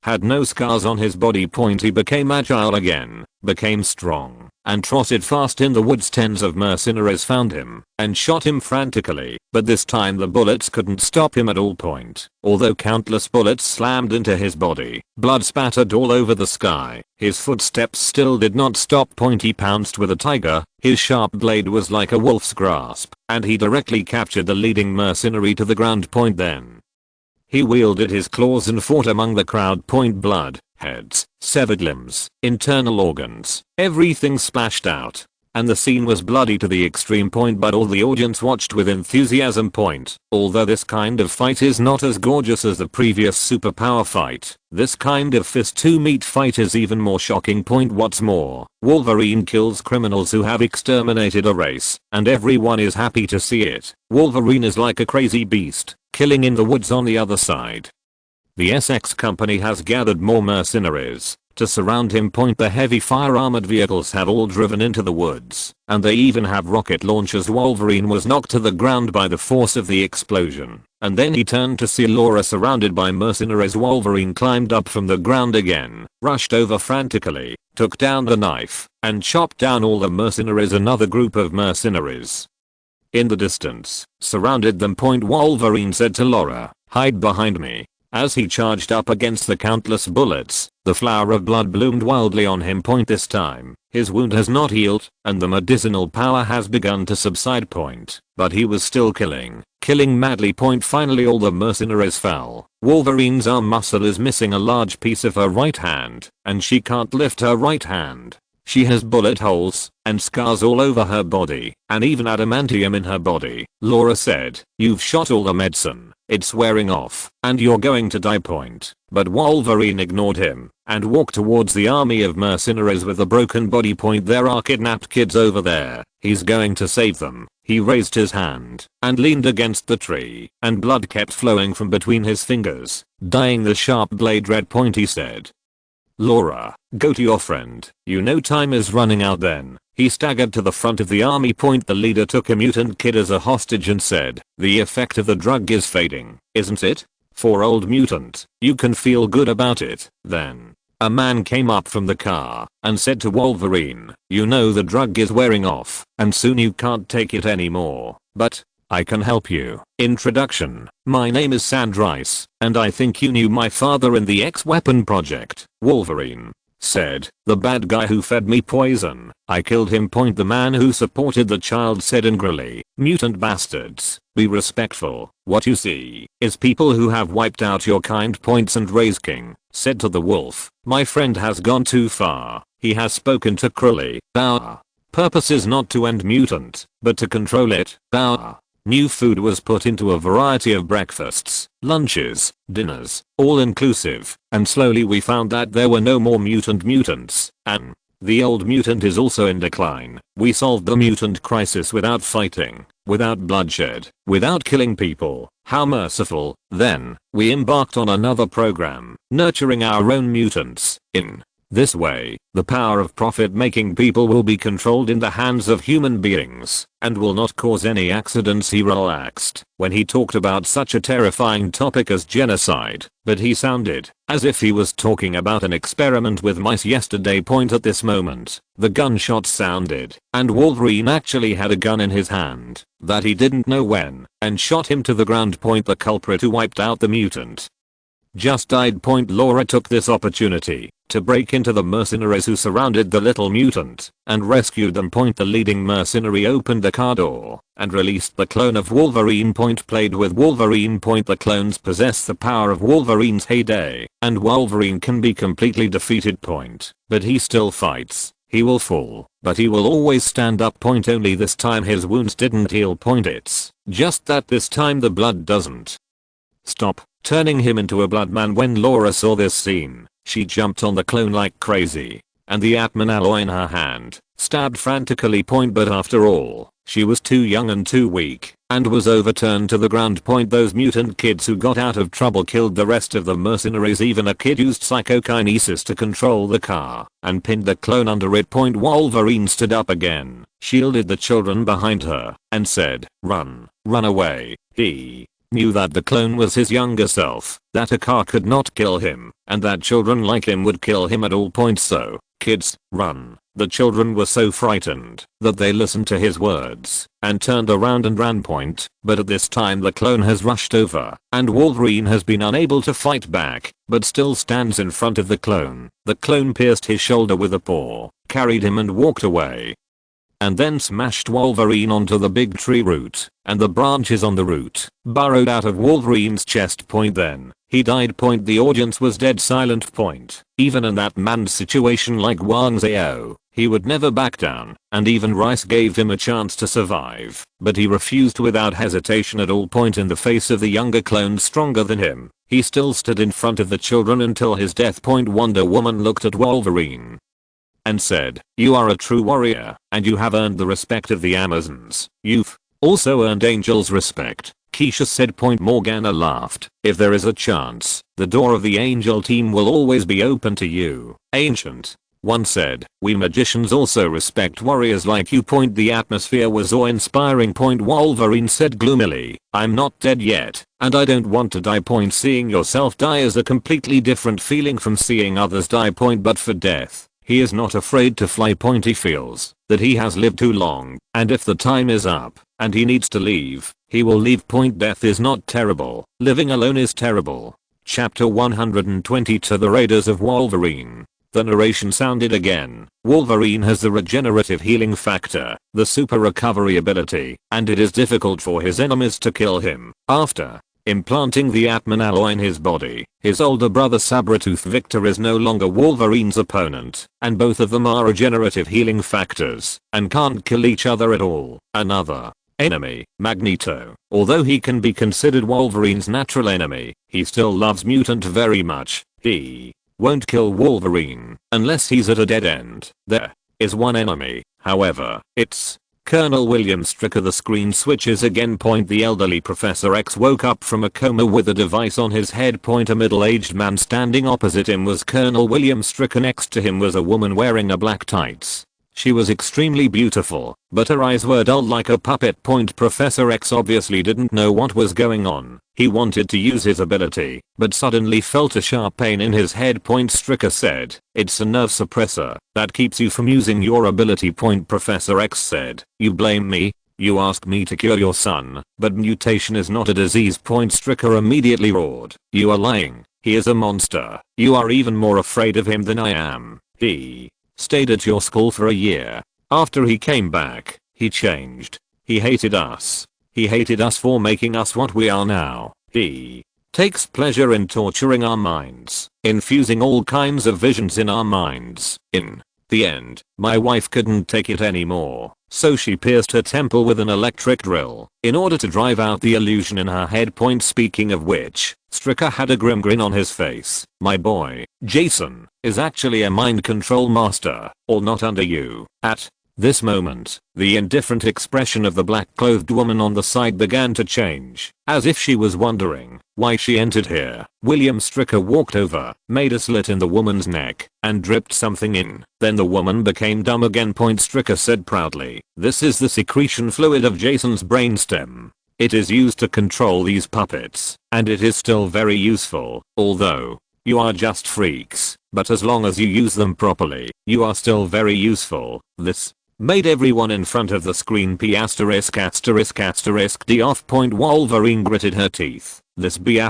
Had no scars on his body. Point he became agile again, became strong, and trotted fast in the woods. Tens of mercenaries found him and shot him frantically, but this time the bullets couldn't stop him at all. Point although countless bullets slammed into his body, blood spattered all over the sky, his footsteps still did not stop. Point he pounced with a tiger. His sharp blade was like a wolf's grasp, and he directly captured the leading mercenary to the ground. Point then he wielded his claws and fought among the crowd. Point blood, heads, severed limbs, internal organs, everything splashed out, and the scene was bloody to the extreme. Point but all the audience watched with enthusiasm. Point although this kind of fight is not as gorgeous as the previous superpower fight, this kind of fist to meat fight is even more shocking. Point what's more, Wolverine kills criminals who have exterminated a race, and everyone is happy to see it. Wolverine is like a crazy beast, killing in the woods on the other side. The Essex company has gathered more mercenaries to surround him. Point the heavy fire armored vehicles have all driven into the woods, and they even have rocket launchers. Wolverine was knocked to the ground by the force of the explosion, and then he turned to see Laura surrounded by mercenaries. Wolverine climbed up from the ground again, rushed over frantically, took down the knife, and chopped down all the mercenaries. Another group of mercenaries in the distance surrounded them. Point Wolverine said to Laura, "Hide behind me." As he charged up against the countless bullets, the flower of blood bloomed wildly on him. Point this time, his wound has not healed, and the medicinal power has begun to subside. Point but he was still killing madly. Point finally all the mercenaries fell. Wolverine's arm muscle is missing a large piece of her right hand, and she can't lift her right hand. She has bullet holes and scars all over her body, and even adamantium in her body. Laura said, "You've shot all the medicine. It's wearing off, and you're going to die." Point but Wolverine ignored him and walked towards the army of mercenaries with a broken body. Point there are kidnapped kids over there. He's going to save them. He raised his hand and leaned against the tree, and blood kept flowing from between his fingers, dyeing the sharp blade red. Point he said, "Laura, go to your friend. You know time is running out." Then he staggered to the front of the army. Point the leader took a mutant kid as a hostage and said, "The effect of the drug is fading, isn't it? For old mutant, you can feel good about it." Then A man came up from the car and said to Wolverine, "You know the drug is wearing off and soon you can't take it anymore, but I can help you." Introduction. My name is Sandrice, and I think you knew my father in the X-Weapon project. Wolverine said, "The bad guy who fed me poison. I killed him." The man who supported the child said angrily, "Mutant bastards, be respectful. What you see is people who have wiped out your kind." And Ray's King said to the wolf, "My friend has gone too far. He has spoken to Krully. Our purpose is not to end mutant, but to control it." Our new food was put into a variety of breakfasts, lunches, dinners, all inclusive, and slowly we found that there were no more mutants, and the old mutant is also in decline. We solved the mutant crisis without fighting, without bloodshed, without killing people. How merciful. Then, we embarked on another program, nurturing our own mutants. In this way, the power of profit-making people will be controlled in the hands of human beings, and will not cause any accidents." He relaxed when he talked about such a terrifying topic as genocide, but he sounded as if he was talking about an experiment with mice yesterday. At this moment, the gunshots sounded, and Wolverine actually had a gun in his hand that he didn't know when, and shot him to the ground. The culprit who wiped out the mutant just died. Laura took this opportunity to break into the mercenaries who surrounded the little mutant and rescued them. The leading mercenary opened the car door and released the clone of Wolverine. Played with Wolverine. The clones possess the power of Wolverine's heyday, and Wolverine can be completely defeated. But he still fights. He will fall, but he will always stand up. Only this time his wounds didn't heal. It's just that this time the blood doesn't stop turning him into a blood man. When Laura saw this scene, she jumped on the clone like crazy, and the Atman alloy in her hand stabbed frantically. But after all, she was too young and too weak, and was overturned to the ground. Those mutant kids who got out of trouble killed the rest of the mercenaries. Even a kid used psychokinesis to control the car and pinned the clone under it. Wolverine stood up again, shielded the children behind her, and said, "Run, run away." He knew that the clone was his younger self, that a car could not kill him, and that children like him would kill him at all points. So, kids, run. The children were so frightened that they listened to his words and turned around and ran. But at this time the clone has rushed over, and Wolverine has been unable to fight back, but still stands in front of the clone. The clone pierced his shoulder with a paw, carried him and walked away, and then smashed Wolverine onto the big tree root, and the branches on the root burrowed out of Wolverine's chest. Then he died. The audience was dead silent. Even in that man's situation like Wang Zhao, he would never back down, and even Rice gave him a chance to survive, but he refused without hesitation at all. In the face of the younger clone stronger than him, he still stood in front of the children until his death. Wonder Woman looked at Wolverine and said, "You are a true warrior, and you have earned the respect of the Amazons. You've also earned Angel's respect." Keisha said. Morgana laughed. "If there is a chance, the door of the Angel team will always be open to you, Ancient." One said, "We magicians also respect warriors like you." The atmosphere was awe-inspiring. Wolverine said gloomily, "I'm not dead yet, and I don't want to die." Seeing yourself die is a completely different feeling from seeing others die. But for death, he is not afraid to fly. He feels that he has lived too long, and if the time is up and he needs to leave, he will leave. Death is not terrible, living alone is terrible. Chapter 120. To the Raiders of Wolverine. The narration sounded again. Wolverine has the regenerative healing factor, the super recovery ability, and it is difficult for his enemies to kill him. After implanting the Atman alloy in his body, his older brother Sabretooth Victor is no longer Wolverine's opponent, and both of them are regenerative healing factors, and can't kill each other at all. Another enemy, Magneto. Although he can be considered Wolverine's natural enemy, he still loves mutant very much. He won't kill Wolverine unless he's at a dead end. There is one enemy, however, it's Colonel William Stryker. The screen switches again. The elderly Professor X woke up from a coma with a device on his head. A middle-aged man standing opposite him was Colonel William Stryker. Next to him was a woman wearing a black tights. She was extremely beautiful, but her eyes were dull like a puppet. Professor X obviously didn't know what was going on. He wanted to use his ability, but suddenly felt a sharp pain in his head. Stricker said, "It's a nerve suppressor that keeps you from using your ability." Professor X said, "You blame me? You asked me to cure your son, but mutation is not a disease." Stricker immediately roared, "You are lying. He is a monster. You are even more afraid of him than I am. He stayed at your school for a year. After he came back, he changed. He hated us. He hated us for making us what we are now. He takes pleasure in torturing our minds, infusing all kinds of visions in our minds. In the end, my wife couldn't take it anymore, so she pierced her temple with an electric drill in order to drive out the illusion in her head." Speaking of which, Stricker had a grim grin on his face. "My boy, Jason, is actually a mind control master, all not under you." At this moment, the indifferent expression of the black-clothed woman on the side began to change, as if she was wondering why she entered here. William Stricker walked over, made a slit in the woman's neck, and dripped something in. Then the woman became dumb again. Stricker said proudly, "This is the secretion fluid of Jason's brainstem. It is used to control these puppets, and it is still very useful, although you are just freaks, but as long as you use them properly, you are still very useful." This made everyone in front of the screen p*******d off. Wolverine gritted her teeth. "This b******d.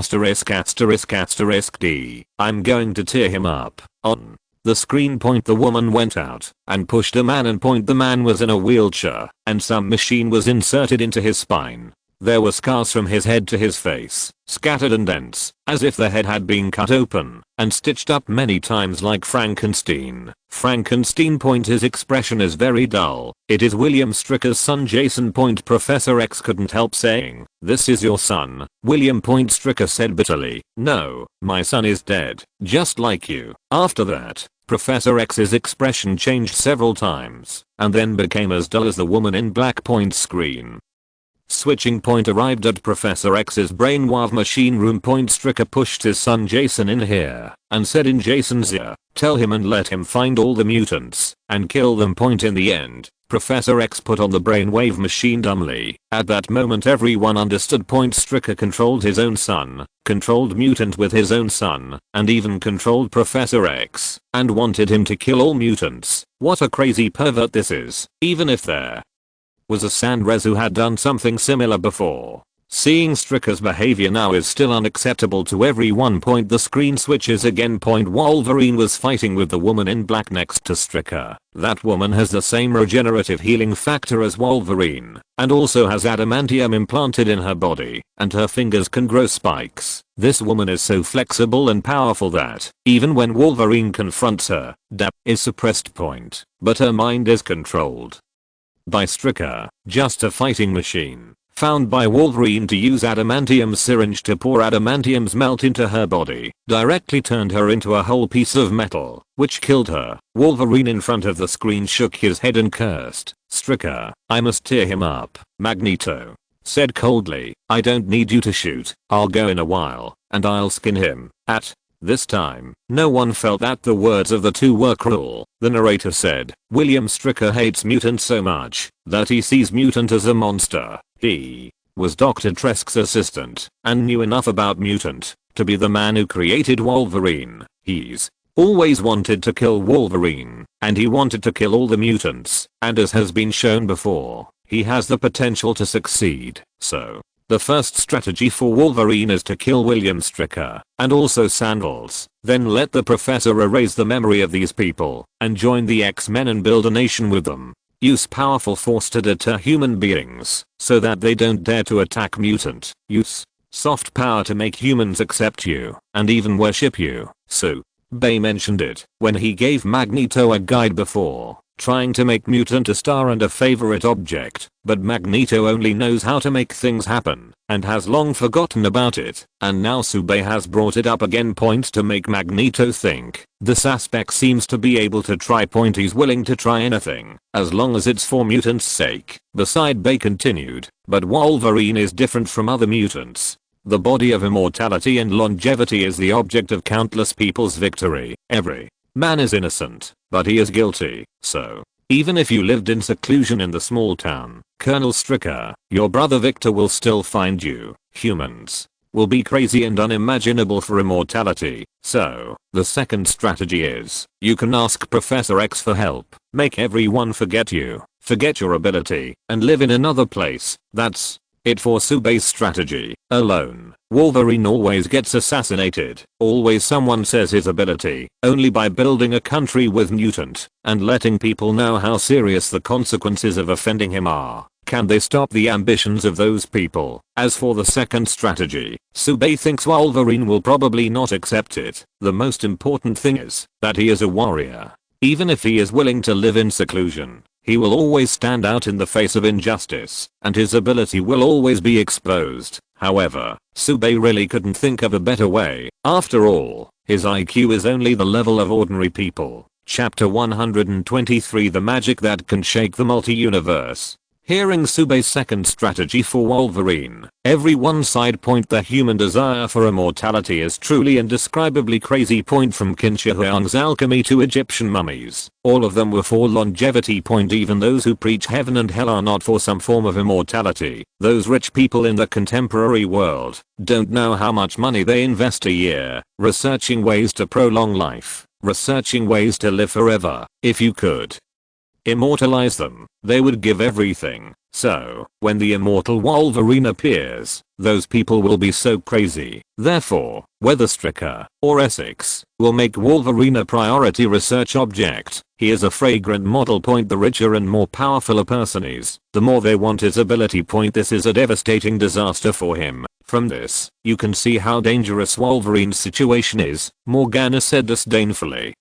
I'm going to tear him up." On the screen. The woman went out and pushed a man, and the man was in a wheelchair and some machine was inserted into his spine. There were scars from his head to his face, scattered and dents, as if the head had been cut open and stitched up many times like Frankenstein. His expression is very dull. It is William Stricker's son Jason. Professor X couldn't help saying, "This is your son, William." Stricker said bitterly, "No, my son is dead, just like you." After that, Professor X's expression changed several times and then became as dull as the woman in black. Screen switching. Arrived at Professor X's brainwave machine room. Stricker pushed his son Jason in here and said in Jason's ear, "Tell him and let him find all the mutants and kill them." In the end, Professor X put on the brainwave machine dumbly. At that moment everyone understood. Stricker controlled his own son, controlled mutant with his own son, and even controlled Professor X and wanted him to kill all mutants. What a crazy pervert this is. Even if there was a Sandrez who had done something similar before, seeing Stricker's behavior now is still unacceptable to everyone. The screen switches again. Wolverine was fighting with the woman in black next to Stricker. That woman has the same regenerative healing factor as Wolverine, and also has adamantium implanted in her body, and her fingers can grow spikes. This woman is so flexible and powerful that, even when Wolverine confronts her, DAP is suppressed. But her mind is controlled by Stricker, just a fighting machine found by Wolverine to use adamantium syringe to pour adamantium's melt into her body, directly turned her into a whole piece of metal, which killed her. Wolverine in front of the screen shook his head and cursed. "Stricker, I must tear him up." Magneto said coldly, "I don't need you to shoot. I'll go in a while, and I'll skin him." At this time, no one felt that the words of the two were cruel. The narrator said, "William Stricker hates mutant so much that he sees mutant as a monster. He was Dr. Tresk's assistant and knew enough about mutant to be the man who created Wolverine. He's always wanted to kill Wolverine, and he wanted to kill all the mutants, and as has been shown before, he has the potential to succeed. So the first strategy for Wolverine is to kill William Stricker and also Sandals, then let the professor erase the memory of these people and join the X-Men and build a nation with them. Use powerful force to deter human beings so that they don't dare to attack mutant. Use soft power to make humans accept you and even worship you." So Bay mentioned it when he gave Magneto a guide before, trying to make mutant a star and a favorite object, but Magneto only knows how to make things happen and has long forgotten about it, and now Subay has brought it up again. To make Magneto think. This aspect seems to be able to try. He's willing to try anything as long as it's for mutants' sake. Beside Bay continued, "But Wolverine is different from other mutants. The body of immortality and longevity is the object of countless people's victory. Every man is innocent, but he is guilty. So even if you lived in seclusion in the small town, Colonel Stricker, your brother Victor will still find you. Humans will be crazy and unimaginable for immortality. So, the second strategy is, you can ask Professor X for help, make everyone forget you, forget your ability, and live in another place. That's it for Subei's strategy. Alone, Wolverine always gets assassinated. Always someone says his ability. Only by building a country with mutant and letting people know how serious the consequences of offending him are, can they stop the ambitions of those people. As for the second strategy, Subei thinks Wolverine will probably not accept it. The most important thing is that he is a warrior. Even if he is willing to live in seclusion, he will always stand out in the face of injustice, and his ability will always be exposed. However, Subei really couldn't think of a better way. After all, his IQ is only the level of ordinary people. Chapter 123, The Magic That Can Shake the Multi-Universe. Hearing Subei's second strategy for Wolverine, everyone side point the human desire for immortality is truly indescribably crazy. Point from Qin Shi Huang's alchemy to Egyptian mummies. All of them were for longevity. Point even those who preach heaven and hell are not for some form of immortality. Those rich people in the contemporary world don't know how much money they invest a year researching ways to prolong life, researching ways to live forever. If you could immortalize them, they would give everything. So, when the immortal Wolverine appears, those people will be so crazy. Therefore, whether Stryker or Essex will make Wolverine a priority research object. He is a fragrant model. Point the richer and more powerful a person is, the more they want his ability. Point this is a devastating disaster for him. From this, you can see how dangerous Wolverine's situation is, Morgana said disdainfully.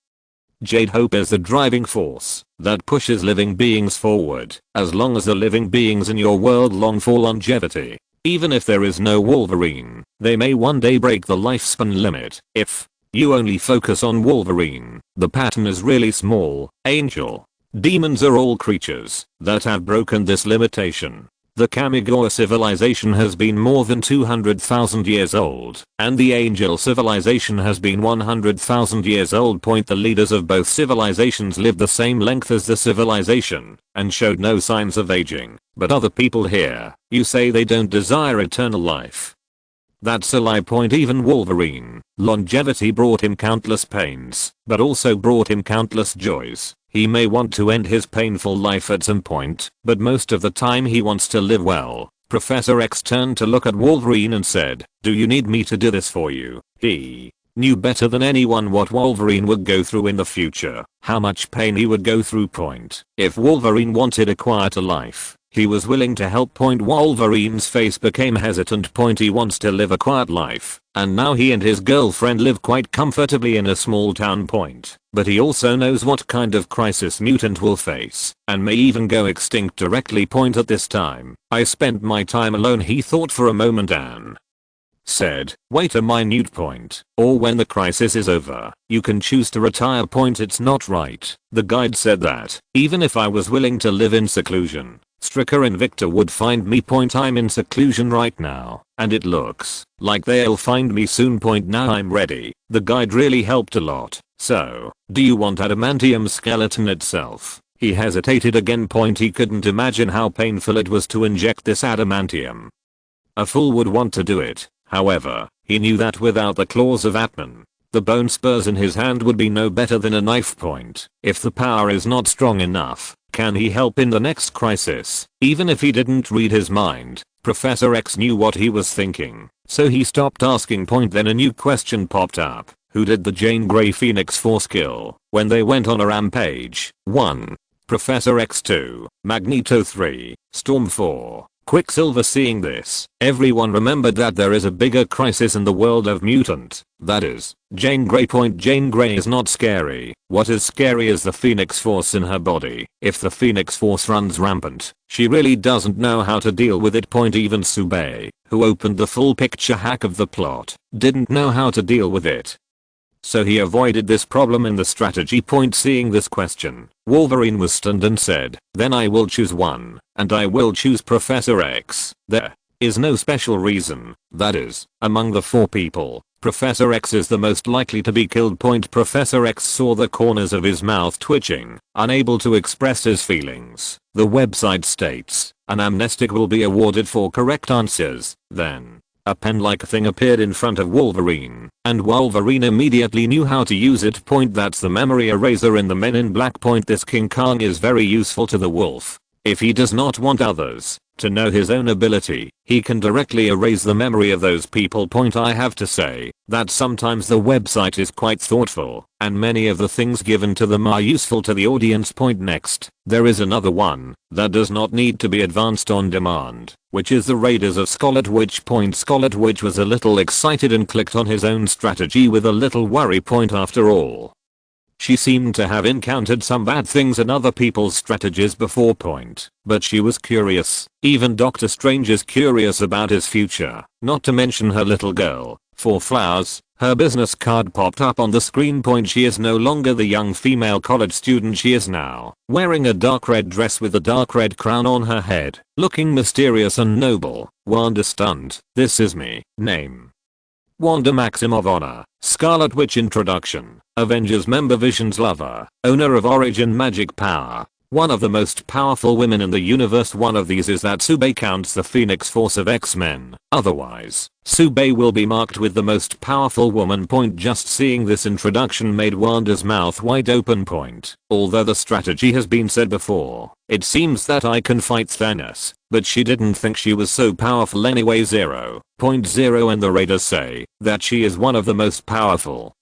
Jade Hope is the driving force that pushes living beings forward. As long as the living beings in your world long for longevity, even if there is no Wolverine, they may one day break the lifespan limit. If you only focus on Wolverine, the pattern is really small. Angel, demons are all creatures that have broken this limitation. The Kamigawa civilization has been more than 200,000 years old, and the Angel civilization has been 100,000 years old. Point the leaders of both civilizations lived the same length as the civilization, and showed no signs of aging. But other people here, you say they don't desire eternal life. That's a lie. Point even Wolverine, longevity brought him countless pains, but also brought him countless joys. He may want to end his painful life at some point, but most of the time he wants to live well. Professor X turned to look at Wolverine and said, "Do you need me to do this for you?" He knew better than anyone what Wolverine would go through in the future, how much pain he would go through. Point. If Wolverine wanted a quieter life, he was willing to help. Point Wolverine's face became hesitant. Point he wants to live a quiet life, and now he and his girlfriend live quite comfortably in a small town. Point. But he also knows what kind of crisis mutant will face, and may even go extinct directly. Point at this time, I spent my time alone. He thought for a moment and said, wait a minute. Point. Or when the crisis is over, you can choose to retire. Point. It's not right. The guide said that, even if I was willing to live in seclusion, Stryker and Victor would find me. Point. I'm in seclusion right now, and it looks like they'll find me soon. Point. Now I'm ready. The guide really helped a lot. So, do you want adamantium skeleton itself? He hesitated again. Point. He couldn't imagine how painful it was to inject this adamantium. A fool would want to do it. However, he knew that without the claws of Atman, the bone spurs in his hand would be no better than a knife. Point. If the power is not strong enough, can he help in the next crisis? Even if he didn't read his mind, Professor X knew what he was thinking, so he stopped asking. Point. Then a new question popped up. Who did the Jean Grey Phoenix Force kill when they went on a rampage? 1. Professor X. 2. Magneto. 3. Storm. 4. Quicksilver. Seeing this, everyone remembered that there is a bigger crisis in the world of mutant. That is, Jean Grey. Point. Jean Grey is not scary. What is scary is the Phoenix Force in her body. If the Phoenix Force runs rampant, she really doesn't know how to deal with it. Point. Even Subei, who opened the full picture hack of the plot, didn't know how to deal with it. So he avoided this problem in the strategy. Point. Seeing this question, Wolverine was stunned and said, then I will choose one, and I will choose Professor X. There is no special reason. That is, among the 4 people, Professor X is the most likely to be killed. Point. Professor X saw the corners of his mouth twitching, unable to express his feelings. The website states, an amnestic will be awarded for correct answers. Then, A pen-like thing appeared in front of Wolverine, and Wolverine immediately knew how to use it. That's the memory eraser in the Men in Black. This King Kong is very useful to the wolf. If he does not want others to know his own ability, he can directly erase the memory of those people. I have to say that sometimes the website is quite thoughtful, and many of the things given to them are useful to the audience. Next, there is another one that does not need to be advanced on demand, which is the Raiders of Scarlet Witch. Scarlet Witch was a little excited and clicked on his own strategy with a little worry. After all, she seemed to have encountered some bad things in other people's strategies before. But she was curious. Even Doctor Strange is curious about his future, not to mention her little girl. 4 flowers. Her business card popped up on the screen. She is no longer the young female college student. She is now wearing a dark red dress with a dark red crown on her head, looking mysterious and noble. Wanda stunned. This is me. Name: Wanda Maximoff. Honor: Scarlet Witch. Introduction: Avengers member, Vision's lover, owner of Origin Magic Power, one of the most powerful women in the universe. One of these is that Sube counts the Phoenix Force of X-Men. Otherwise, Sube will be marked with the most powerful woman. Just seeing this introduction made Wanda's mouth wide open. Although the strategy has been said before, it seems that I can fight Thanos, but she didn't think she was so powerful anyway. 0.0 and the Raiders say that she is one of the most powerful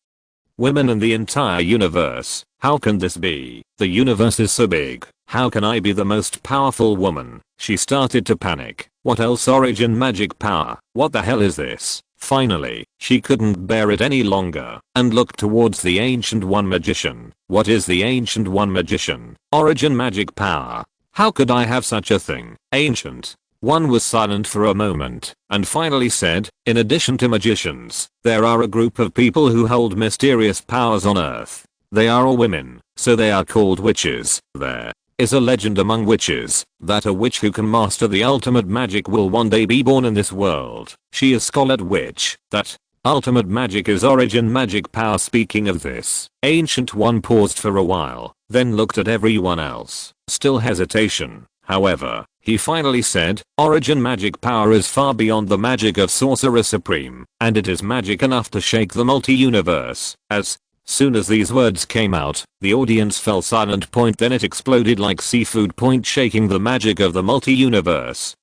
women in the entire universe. How can this be? The universe is so big. How can I be the most powerful woman? She started to panic. What else? Origin Magic Power. What the hell is this? Finally, she couldn't bear it any longer and looked towards the Ancient One Magician. What is the Ancient One Magician? Origin Magic Power. How could I have such a thing? Ancient One was silent for a moment and finally said, in addition to magicians, there are a group of people who hold mysterious powers on Earth. They are all women, so they are called witches. There is a legend among witches that a witch who can master the ultimate magic will one day be born in this world. She is Scarlet Witch. That ultimate magic is Origin Magic Power. Speaking of this, Ancient One paused for a while, then looked at everyone else. Still hesitation. However, he finally said, Origin Magic Power is far beyond the magic of Sorcerer Supreme, and it is magic enough to shake the multi-universe. As soon as these words came out, the audience fell silent. Then it exploded like seafood. Shaking the magic of the multi-universe.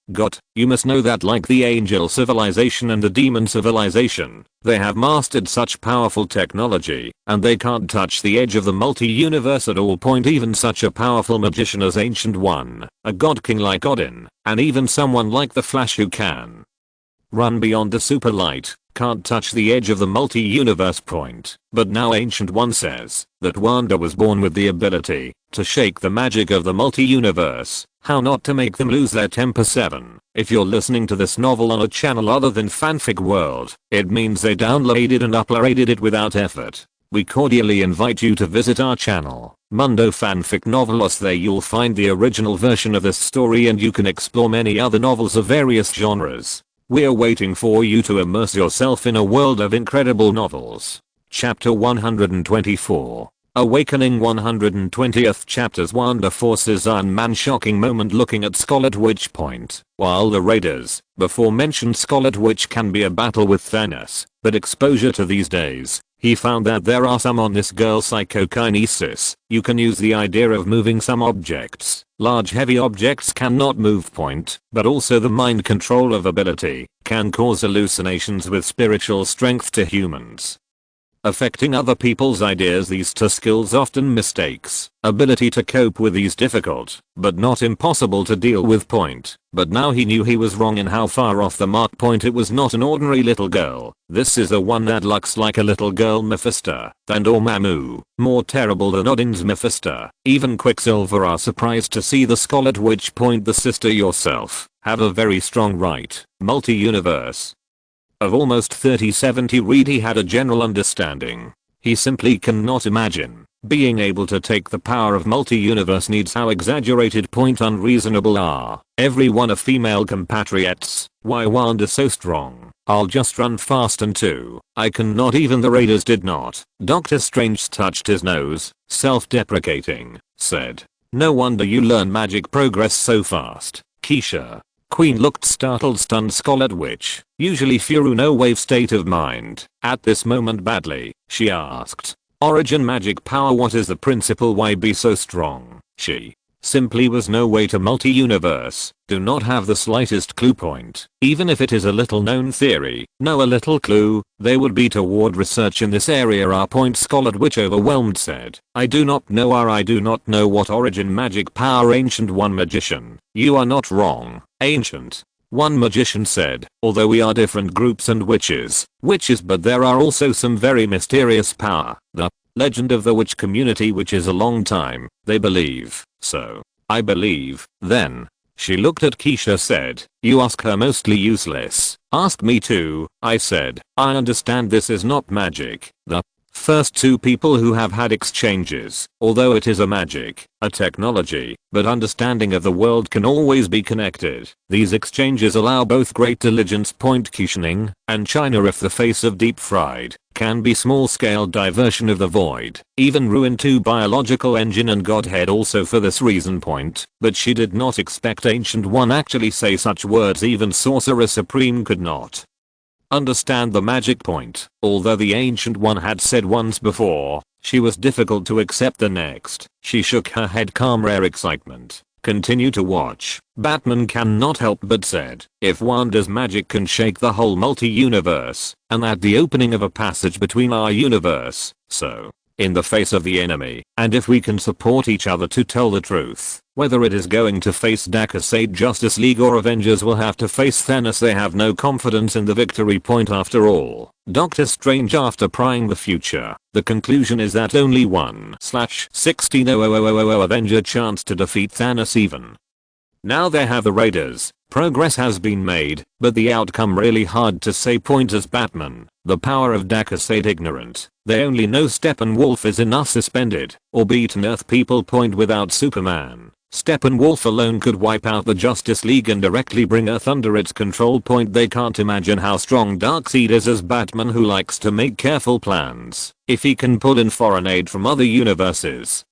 You must know that like the angel civilization and the demon civilization, they have mastered such powerful technology, and they can't touch the edge of the multi-universe at all. Even such a powerful magician as Ancient One, a god king like Odin, and even someone like the Flash who can run beyond the super light, can't touch the edge of the multi-universe. But now Ancient One says that Wanda was born with the ability to shake the magic of the multi-universe. How not to make them lose their temper? 7. If you're listening to this novel on a channel other than Fanfic World, it means they downloaded and uploaded it without effort. We cordially invite you to visit our channel, Mundo Fanfic Novelos. There you'll find the original version of this story and you can explore many other novels of various genres. We're waiting for you to immerse yourself in a world of incredible novels. Chapter 124. Awakening. 120th chapters. Wanda forces Iron Man shocking moment looking at Scarlet Witch. While the Raiders, before mentioned Scarlet Witch can be a battle with Thanos, but exposure to these days, he found that there are some on this girl's psychokinesis. You can use the idea of moving some objects. Large heavy objects cannot move. But also the mind control of ability can cause hallucinations with spiritual strength to humans, affecting other people's ideas. These two skills often mistakes ability to cope with these difficult, but not impossible to deal with. But now he knew he was wrong in how far off the mark. It was not an ordinary little girl. This is the one that looks like a little girl Mephisto, and Dormammu, more terrible than Odin's Mephisto. Even Quicksilver are surprised to see the Scarlet Witch. The sister yourself have a very strong right, multi-universe of almost 3070. Read he had a general understanding. He simply cannot imagine being able to take the power of multi-universe needs. How exaggerated. Unreasonable are every one of female compatriots. Why Wanda so strong? I'll just run fast and 2. I cannot. Even the Raiders did not. Doctor Strange touched his nose, self-deprecating, said, no wonder you learn magic progress so fast, Keisha. Queen looked startled, stunned, Scarlet Witch, usually Furu no wave state of mind, at this moment badly. She asked. Origin magic power, what is the principle, why be so strong? She simply was no way to multi-universe, do not have the slightest clue point. Even if it is a little known theory, no a little clue, they would be toward research in this area. Our point, Scarlet Witch overwhelmed said. I do not know what origin magic power. Ancient One magician, you are not wrong, Ancient One magician said, although we are different groups and witches, but there are also some very mysterious power. The legend of the witch community, which is a long time, they believe. So, I believe, then. She looked at Keisha, said, you ask her, mostly useless. Ask me too, I said. I understand this is not magic. The first two people who have had exchanges, although it is a magic, a technology, but understanding of the world can always be connected. These exchanges allow both great diligence. Point Keishaning, and China, if the face of deep fried, can be small scale diversion of the void, even ruin to biological engine and godhead also for this reason. Point, but she did not expect Ancient One actually say such words. Even Sorcerer Supreme could not understand the magic point, although the Ancient One had said once before. She was difficult to accept. The next, she shook her head, calm, rare excitement. Continue to watch. Batman cannot help but said, if Wanda's magic can shake the whole multi-universe, and at the opening of a passage between our universe, so, in the face of the enemy, and if we can support each other to tell the truth, whether it is going to face Darkseid, Justice League, or Avengers will have to face Thanos, they have no confidence in the victory. Point after all, Doctor Strange, after prying the future, the conclusion is that only 1/16,000 Avenger chance to defeat Thanos. Even now they have the Raiders. Progress has been made, but the outcome really hard to say. Point as Batman, the power of Darkseid ignorant. They only know Steppenwolf is enough suspended, or beaten Earth people. Point without Superman, Steppenwolf alone could wipe out the Justice League and directly bring Earth under its control. Point they can't imagine how strong Darkseid is as Batman, who likes to make careful plans, if he can pull in foreign aid from other universes.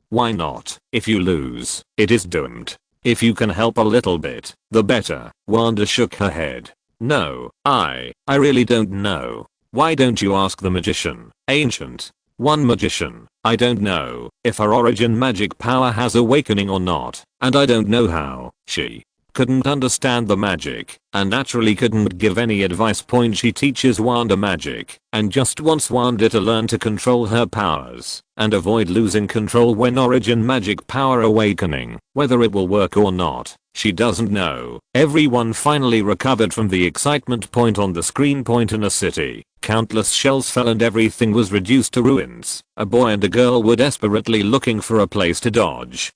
Why not? If you lose, it is doomed. If you can help a little bit, the better. Wanda shook her head. No, I really don't know. Why don't you ask the magician, Ancient One magician? I don't know if her origin magic power has awakening or not, and I don't know how. She couldn't understand the magic, and naturally couldn't give any advice. Point she teaches Wanda magic, and just wants Wanda to learn to control her powers, and avoid losing control when origin magic power awakening. Whether it will work or not, she doesn't know. Everyone finally recovered from the excitement. Point on the screen. Point in a city, countless shells fell and everything was reduced to ruins. A boy and a girl were desperately looking for a place to dodge.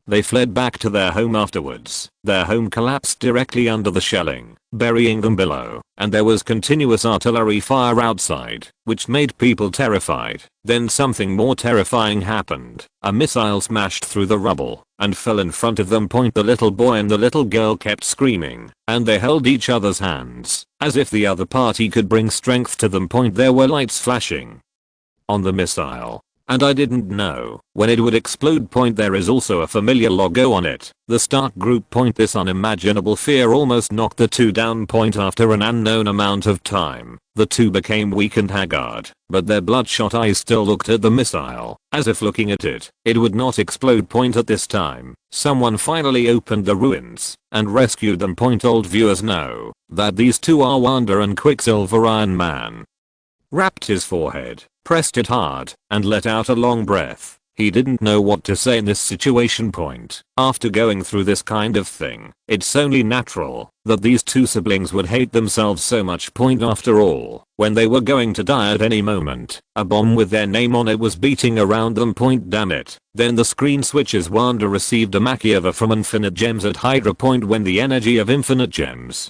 They fled back to their home afterwards. Their home collapsed directly under the shelling, burying them below, and there was continuous artillery fire outside, which made people terrified. Then something more terrifying happened. A missile smashed through the rubble and fell in front of them. Point the little boy and the little girl kept screaming, and they held each other's hands, as if the other party could bring strength to them. Point there were lights flashing on the missile, and I didn't know when it would explode. Point there is also a familiar logo on it, the Stark Group. Point this unimaginable fear almost knocked the two down. Point after an unknown amount of time, the two became weak and haggard, but their bloodshot eyes still looked at the missile, as if looking at it, it would not explode. Point at this time, someone finally opened the ruins and rescued them. Point old viewers know that these two are Wanda and Quicksilver. Iron Man wrapped his forehead, pressed it hard, and let out a long breath. He didn't know what to say in this situation. Point after going through this kind of thing, it's only natural that these two siblings would hate themselves so much. Point after all, when they were going to die at any moment, a bomb with their name on it was beating around them. Point damn it. Then the screen switches. Wanda received a Machiava from Infinite Gems at Hydra. Point when the energy of Infinite Gems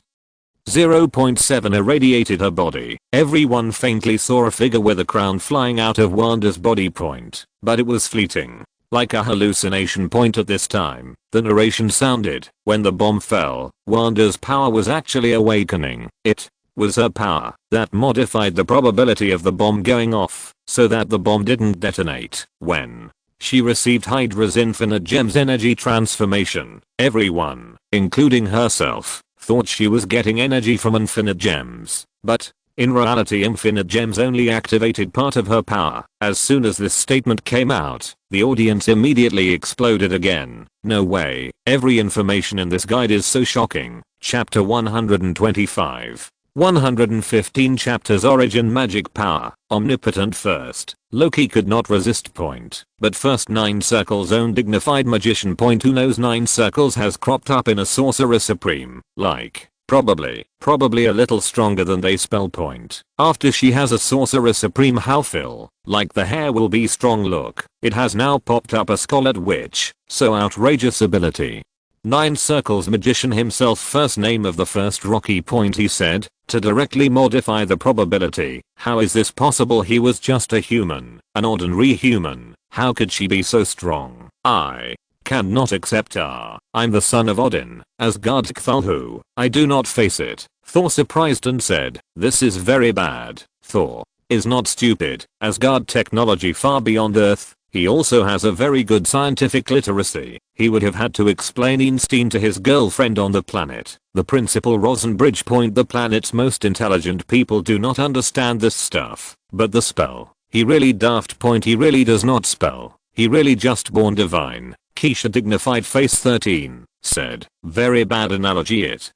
0.7 irradiated her body, everyone faintly saw a figure with a crown flying out of Wanda's body. Point, but it was fleeting, like a hallucination. Point at this time, the narration sounded, when the bomb fell, Wanda's power was actually awakening. It was her power that modified the probability of the bomb going off, so that the bomb didn't detonate when She received Hydra's infinite gems energy transformation. Everyone, including herself, thought she was getting energy from infinite gems, but in reality infinite gems only activated part of her power. As soon as this statement came out, the audience immediately exploded again. No way, every information in this guide is so shocking. Chapter 125. 115 chapters Origin Magic Power, Omnipotent First. Loki could not resist point, but first 9 Circles' own dignified magician point who knows 9 Circles has cropped up in a Sorcerer Supreme, like, probably a little stronger than they spell point. After she has a Sorcerer Supreme how Phil, like the hair will be strong look, it has now popped up a Scarlet Witch, so outrageous ability. 9 Circles magician himself first name of the first Rocky point he said, to directly modify the probability. How is this possible? He was just a human, an ordinary human. How could she be so strong? I cannot accept I'm the son of Odin, Asgard's Cthulhu. I do not face it. Thor surprised and said, this is very bad. Thor is not stupid. Asgard technology far beyond Earth. He also has a very good scientific literacy. He would have had to explain Einstein to his girlfriend on the planet. The principal Rosenbridge point the planet's most intelligent people do not understand this stuff. But the spell. He really daft point he really does not spell. He really just born divine. Keisha dignified face 13, said. Very bad analogy it.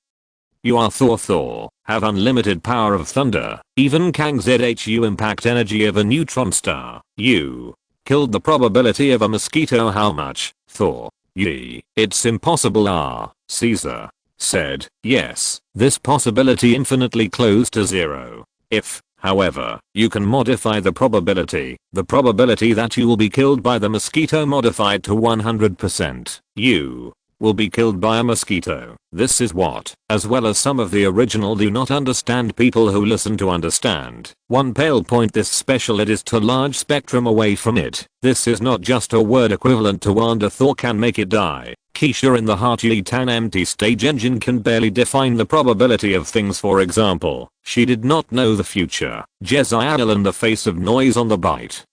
You are Thor, have unlimited power of thunder. Even Kang Zhu impact energy of a neutron star. You killed the probability of a mosquito how much? Thor. It's impossible Caesar said. Yes, this possibility infinitely close to 0. If, however, you can modify the probability that you will be killed by the mosquito modified to 100%, you will be killed by a mosquito. This is what, as well as some of the original do not understand people who listen to understand. One pale point this special it is to large spectrum away from it. This is not just a word equivalent to Wanda Thor can make it die. Keisha in the heart Tan empty stage engine can barely define the probability of things for example. She did not know the future. Jezzael in the face of noise on the bite.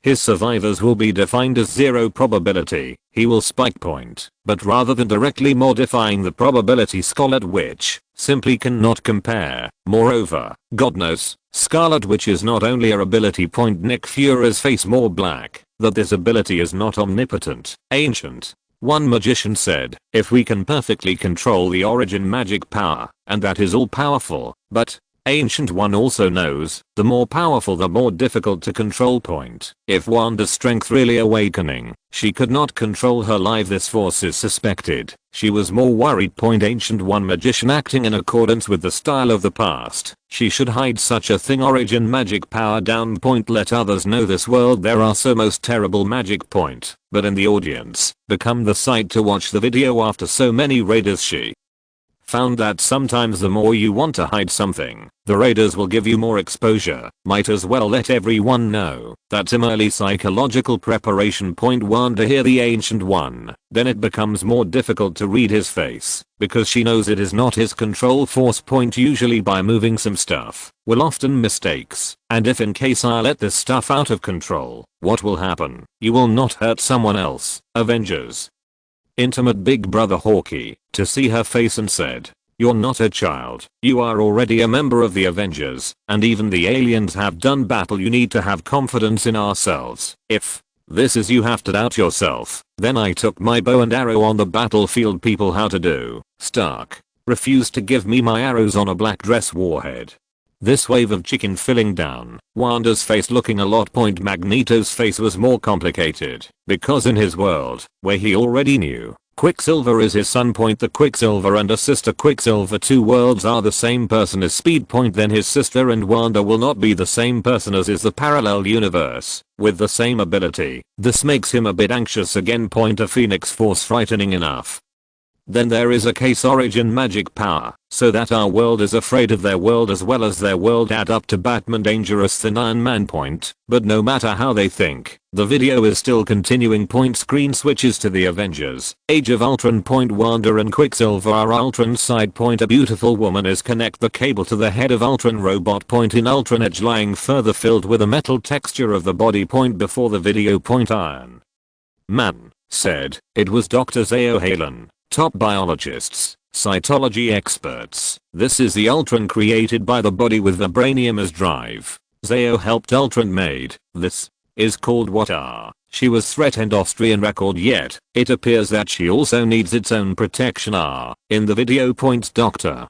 His survivors will be defined as 0 probability. He will spike point, but rather than directly modifying the probability Scarlet Witch simply cannot compare. Moreover, God knows, Scarlet Witch is not only her ability point Nick Fury's face more black, that this ability is not omnipotent, ancient. One magician said, if we can perfectly control the origin magic power, and that is all powerful, but Ancient One also knows, the more powerful the more difficult to control point. If Wanda's strength really awakening, she could not control her life this force is suspected. She was more worried point Ancient One magician acting in accordance with the style of the past. She should hide such a thing origin magic power down point let others know this world there are so most terrible magic point. But in the audience, become the sight to watch the video after so many raiders she found that sometimes the more you want to hide something, the raiders will give you more exposure. Might as well let everyone know that some early psychological preparation point Wanda hear the Ancient One. Then it becomes more difficult to read his face, because she knows it is not his control force point usually by moving some stuff, will often mistakes. And if in case I let this stuff out of control, what will happen? You will not hurt someone else. Avengers. Intimate big brother Hawkeye, to see her face and said, you're not a child, you are already a member of the Avengers, and even the aliens have done battle you need to have confidence in ourselves. If this is you have to doubt yourself, then I took my bow and arrow on the battlefield people how to do. Stark refused to give me my arrows on a black dress warhead. This wave of chicken filling down, Wanda's face looking a lot point Magneto's face was more complicated, because in his world, where he already knew, Quicksilver is his son point the Quicksilver and a sister Quicksilver two worlds are the same person as Speed point then his sister and Wanda will not be the same person as is the parallel universe, with the same ability. This makes him a bit anxious again point a Phoenix Force frightening enough. Then there is a case origin magic power, so that our world is afraid of their world as well as their world add up to Batman dangerous than Iron Man point. But no matter how they think, the video is still continuing point screen switches to the Avengers. Age of Ultron point Wanda and Quicksilver are Ultron's side point a beautiful woman is connect the cable to the head of Ultron robot point in Ultron edge lying further filled with a metal texture of the body point before the video point iron. Man said, it was Dr. Zeo Halen, top biologists, cytology experts. This is the Ultron created by the body with vibranium as drive. Zeo helped Ultron made. This is called what are. She was threat and Austrian record yet. It appears that she also needs its own protection in the video. Dr.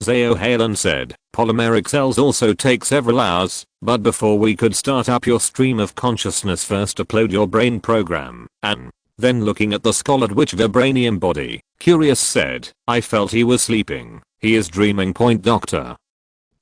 Zeo Halen said, polymeric cells also take several hours, but before we could start up your stream of consciousness first upload your brain program, and then looking at the skull at which vibranium body, Curious said, I felt he was sleeping. He is dreaming. Dr.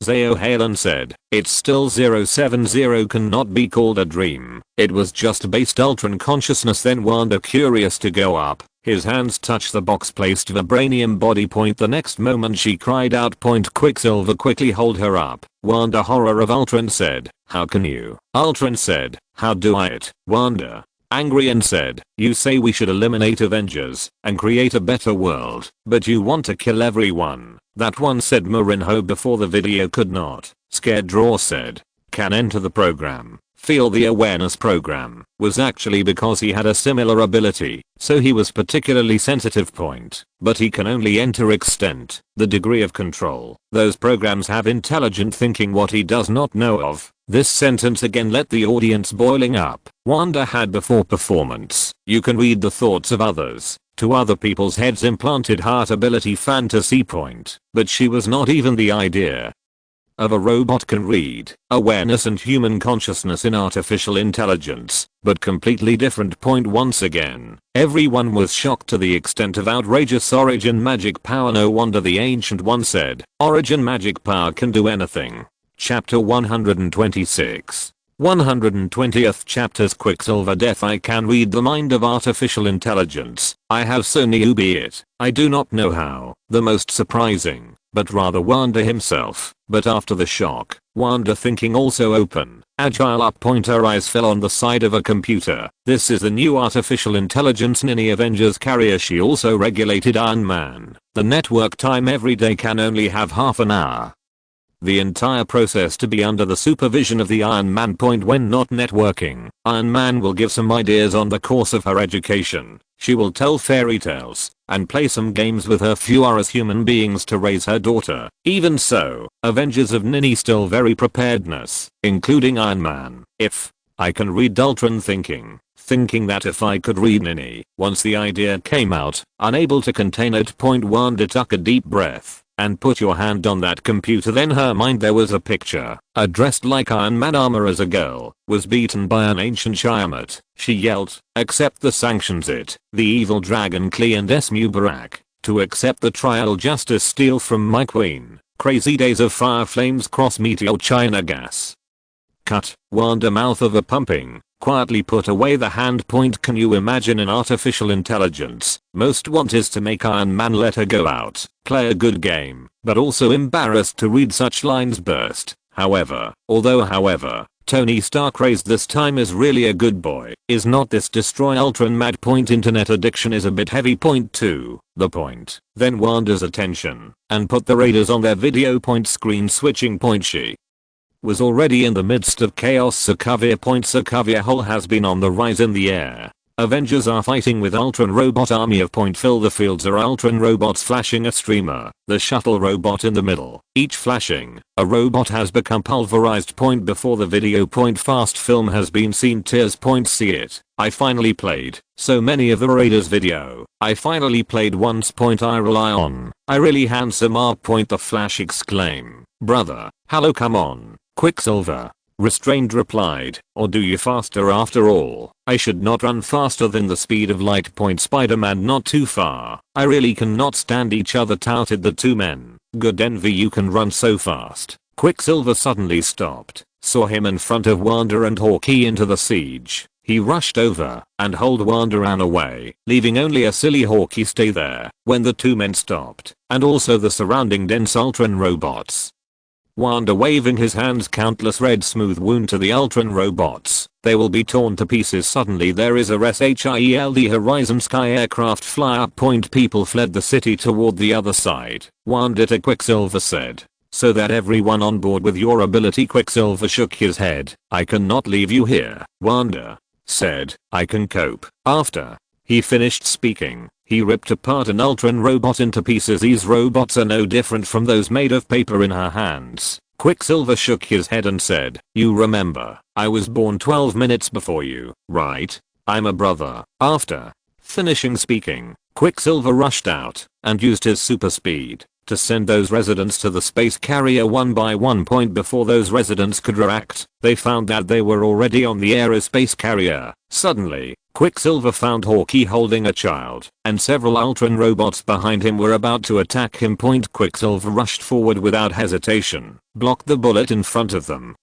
Zeo Halen said, it's still 070 cannot be called a dream. It was just based Ultron consciousness. Then Wanda curious to go up. His hands touch the box placed vibranium body. The next moment she cried out. Quicksilver quickly hold her up. Wanda horror of Ultron said, how can you? Ultron said, how do I it? Wanda angry and said, you say we should eliminate Avengers and create a better world, but you want to kill everyone. That one said Marinho before the video could not. Scared Draw said, can enter the program. Feel the awareness program was actually because he had a similar ability, so he was particularly sensitive. But he can only enter extent, the degree of control. Those programs have intelligent thinking what he does not know of. This sentence again let the audience boiling up. Wanda had before performance. You can read the thoughts of others. To other people's heads implanted heart ability fantasy. But she was not even the idea of a robot can read awareness and human consciousness in artificial intelligence, but completely different. Once again, everyone was shocked to the extent of outrageous origin magic power. No wonder the Ancient One said, origin magic power can do anything. Chapter 126. 120th chapters Quicksilver death. I can read the mind of artificial intelligence. I have so newbie it. I do not know how. The most surprising, but rather Wanda himself. But after the shock, Wanda thinking also open, agile up. Her eyes fell on the side of a computer. This is the new artificial intelligence Ninny Avengers carrier. She also regulated Iron Man. The network time every day can only have half an hour. The entire process to be under the supervision of the Iron Man. When not networking, Iron Man will give some ideas on the course of her education. She will tell fairy tales and play some games with her few as human beings to raise her daughter. Even so, Avengers of Ninny still very preparedness, including Iron Man. If I can read Ultron thinking that if I could read Ninny, once the idea came out, unable to contain it. Wanda took a deep breath and put your hand on that computer. Then her mind there was a picture. A dressed like Iron Man armor as a girl was beaten by an ancient Shyamut. She yelled, accept the sanctions it. The evil dragon Klee and Esmu Barak. To accept the trial justice steal from my queen. Crazy days of fire flames cross meteor China gas. Cut. Wanda mouth of a pumping. Quietly put away the hand. Can you imagine an artificial intelligence most want is to make Iron Man let her go out, play a good game, but also embarrassed to read such lines burst. However, Tony Stark raised this time is really a good boy. Is not this destroy Ultron mad? Internet addiction is a bit heavy. 2. The point. Then Wanda's attention and put the raiders on their video. Screen switching. She was already in the midst of chaos. Sokovia Hole has been on the rise in the air. Avengers are fighting with Ultron robot army of fill the fields are Ultron robots flashing a streamer, the shuttle robot in the middle, each flashing, a robot has become pulverized. Before the video. Fast film has been seen. Tears. See it. I finally played so many of the Raiders video. I finally played once. I rely on. I really handsome R. The Flash exclaim. Brother, hello come on. Quicksilver. Restrained replied, or do you faster after all? I should not run faster than the speed of light. Spider-Man not too far. I really cannot stand each other touted the two men. Good envy you can run so fast. Quicksilver suddenly stopped, saw him in front of Wanda and Hawkeye into the siege. He rushed over and hauled Wanda ran away, leaving only a silly Hawkeye stay there when the two men stopped, and also the surrounding dense Ultron robots. Wanda waving his hands countless red smooth wound to the Ultron robots. They will be torn to pieces. Suddenly there is a SHIELD Horizon Sky aircraft fly up. People fled the city toward the other side. Wanda to Quicksilver said, so that everyone on board with your ability. Quicksilver shook his head. I cannot leave you here, Wanda. said, "I can cope." After he finished speaking, he ripped apart an Ultron robot into pieces. These robots are no different from those made of paper in her hands. Quicksilver shook his head and said, "You remember, I was born 12 minutes before you, right? I'm a brother." After finishing speaking, Quicksilver rushed out and used his super speed to send those residents to the space carrier one by one. Before those residents could react, they found that they were already on the aerospace carrier. Suddenly, Quicksilver found Hawkeye holding a child, and several Ultron robots behind him were about to attack him. Quicksilver rushed forward without hesitation, blocked the bullet in front of them,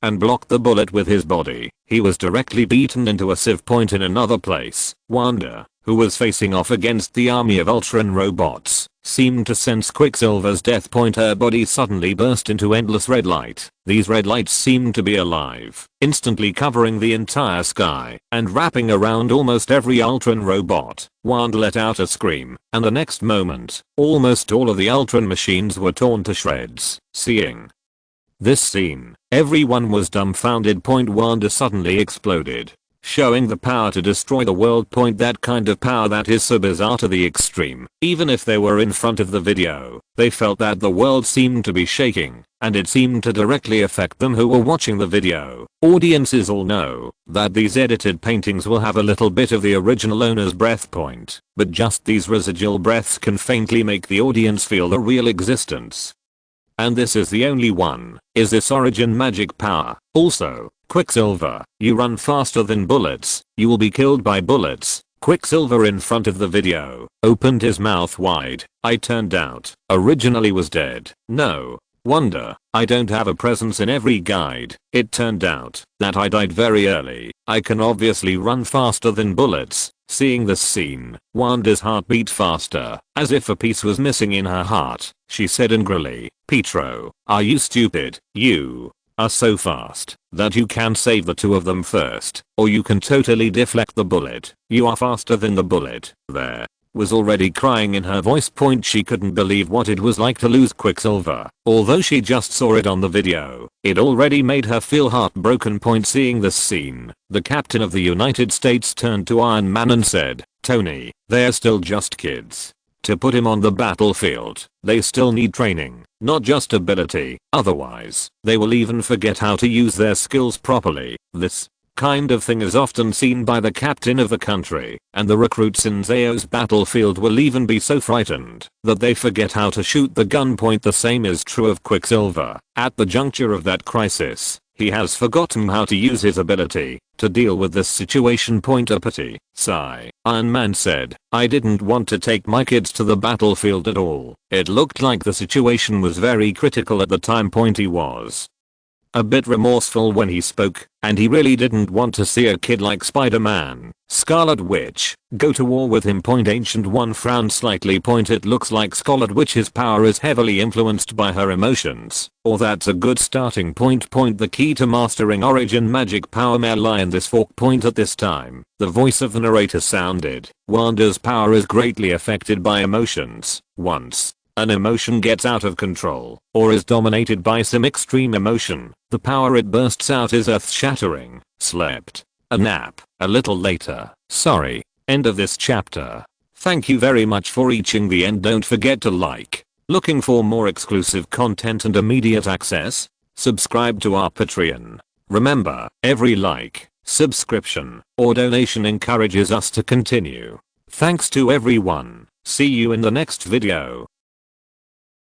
and blocked the bullet with his body. He was directly beaten into a sieve. In another place, Wanda, who was facing off against the army of Ultron robots, seemed to sense Quicksilver's death. Her body suddenly burst into endless red light. These red lights seemed to be alive, instantly covering the entire sky and wrapping around almost every Ultron robot. Wanda let out a scream, and the next moment, almost all of the Ultron machines were torn to shreds. Seeing this scene, everyone was dumbfounded. Wanda suddenly exploded, showing the power to destroy the world. That kind of power that is so bizarre to the extreme. Even if they were in front of the video, they felt that the world seemed to be shaking, and it seemed to directly affect them who were watching the video. Audiences all know that these edited paintings will have a little bit of the original owner's breath, but just these residual breaths can faintly make the audience feel the real existence. And this is the only one. Is this origin magic power? Also, Quicksilver, you run faster than bullets. You will be killed by bullets. Quicksilver in front of the video opened his mouth wide. I turned out originally was dead. No wonder I don't have a presence in every guide. It turned out that I died very early. I can obviously run faster than bullets. Seeing this scene, Wanda's heart beat faster, as if a piece was missing in her heart. She said angrily, "Pietro, are you stupid? You are so fast that you can save the two of them first, or you can totally deflect the bullet. You are faster than the bullet." There was already crying in her voice. She couldn't believe what it was like to lose Quicksilver. Although she just saw it on the video, it already made her feel heartbroken. Seeing this scene, the Captain of the United States turned to Iron Man and said, "Tony, they're still just kids. To put him on the battlefield, they still need training, not just ability. Otherwise, they will even forget how to use their skills properly." This kind of thing is often seen by the captain of the country, and the recruits in Zao's battlefield will even be so frightened that they forget how to shoot the gun. The same is true of Quicksilver. At the juncture of that crisis, he has forgotten how to use his ability to deal with this situation. A pity. Sigh. Iron Man said, "I didn't want to take my kids to the battlefield at all. It looked like the situation was very critical at the time." He was a bit remorseful when he spoke, and he really didn't want to see a kid like Spider-Man, Scarlet Witch, go to war with him. Ancient One frowned slightly. It looks like Scarlet Witch's power is heavily influenced by her emotions, or that's a good starting point. The key to mastering origin magic power may lie in this fork. At this time, the voice of the narrator sounded, "Wanda's power is greatly affected by emotions. Once an emotion gets out of control, or is dominated by some extreme emotion, the power it bursts out is earth-shattering." Slept a nap a little later. Sorry. End of this chapter. Thank you very much for reaching the end. Don't forget to like. Looking for more exclusive content and immediate access? Subscribe to our Patreon. Remember, every like, subscription, or donation encourages us to continue. Thanks to everyone. See you in the next video.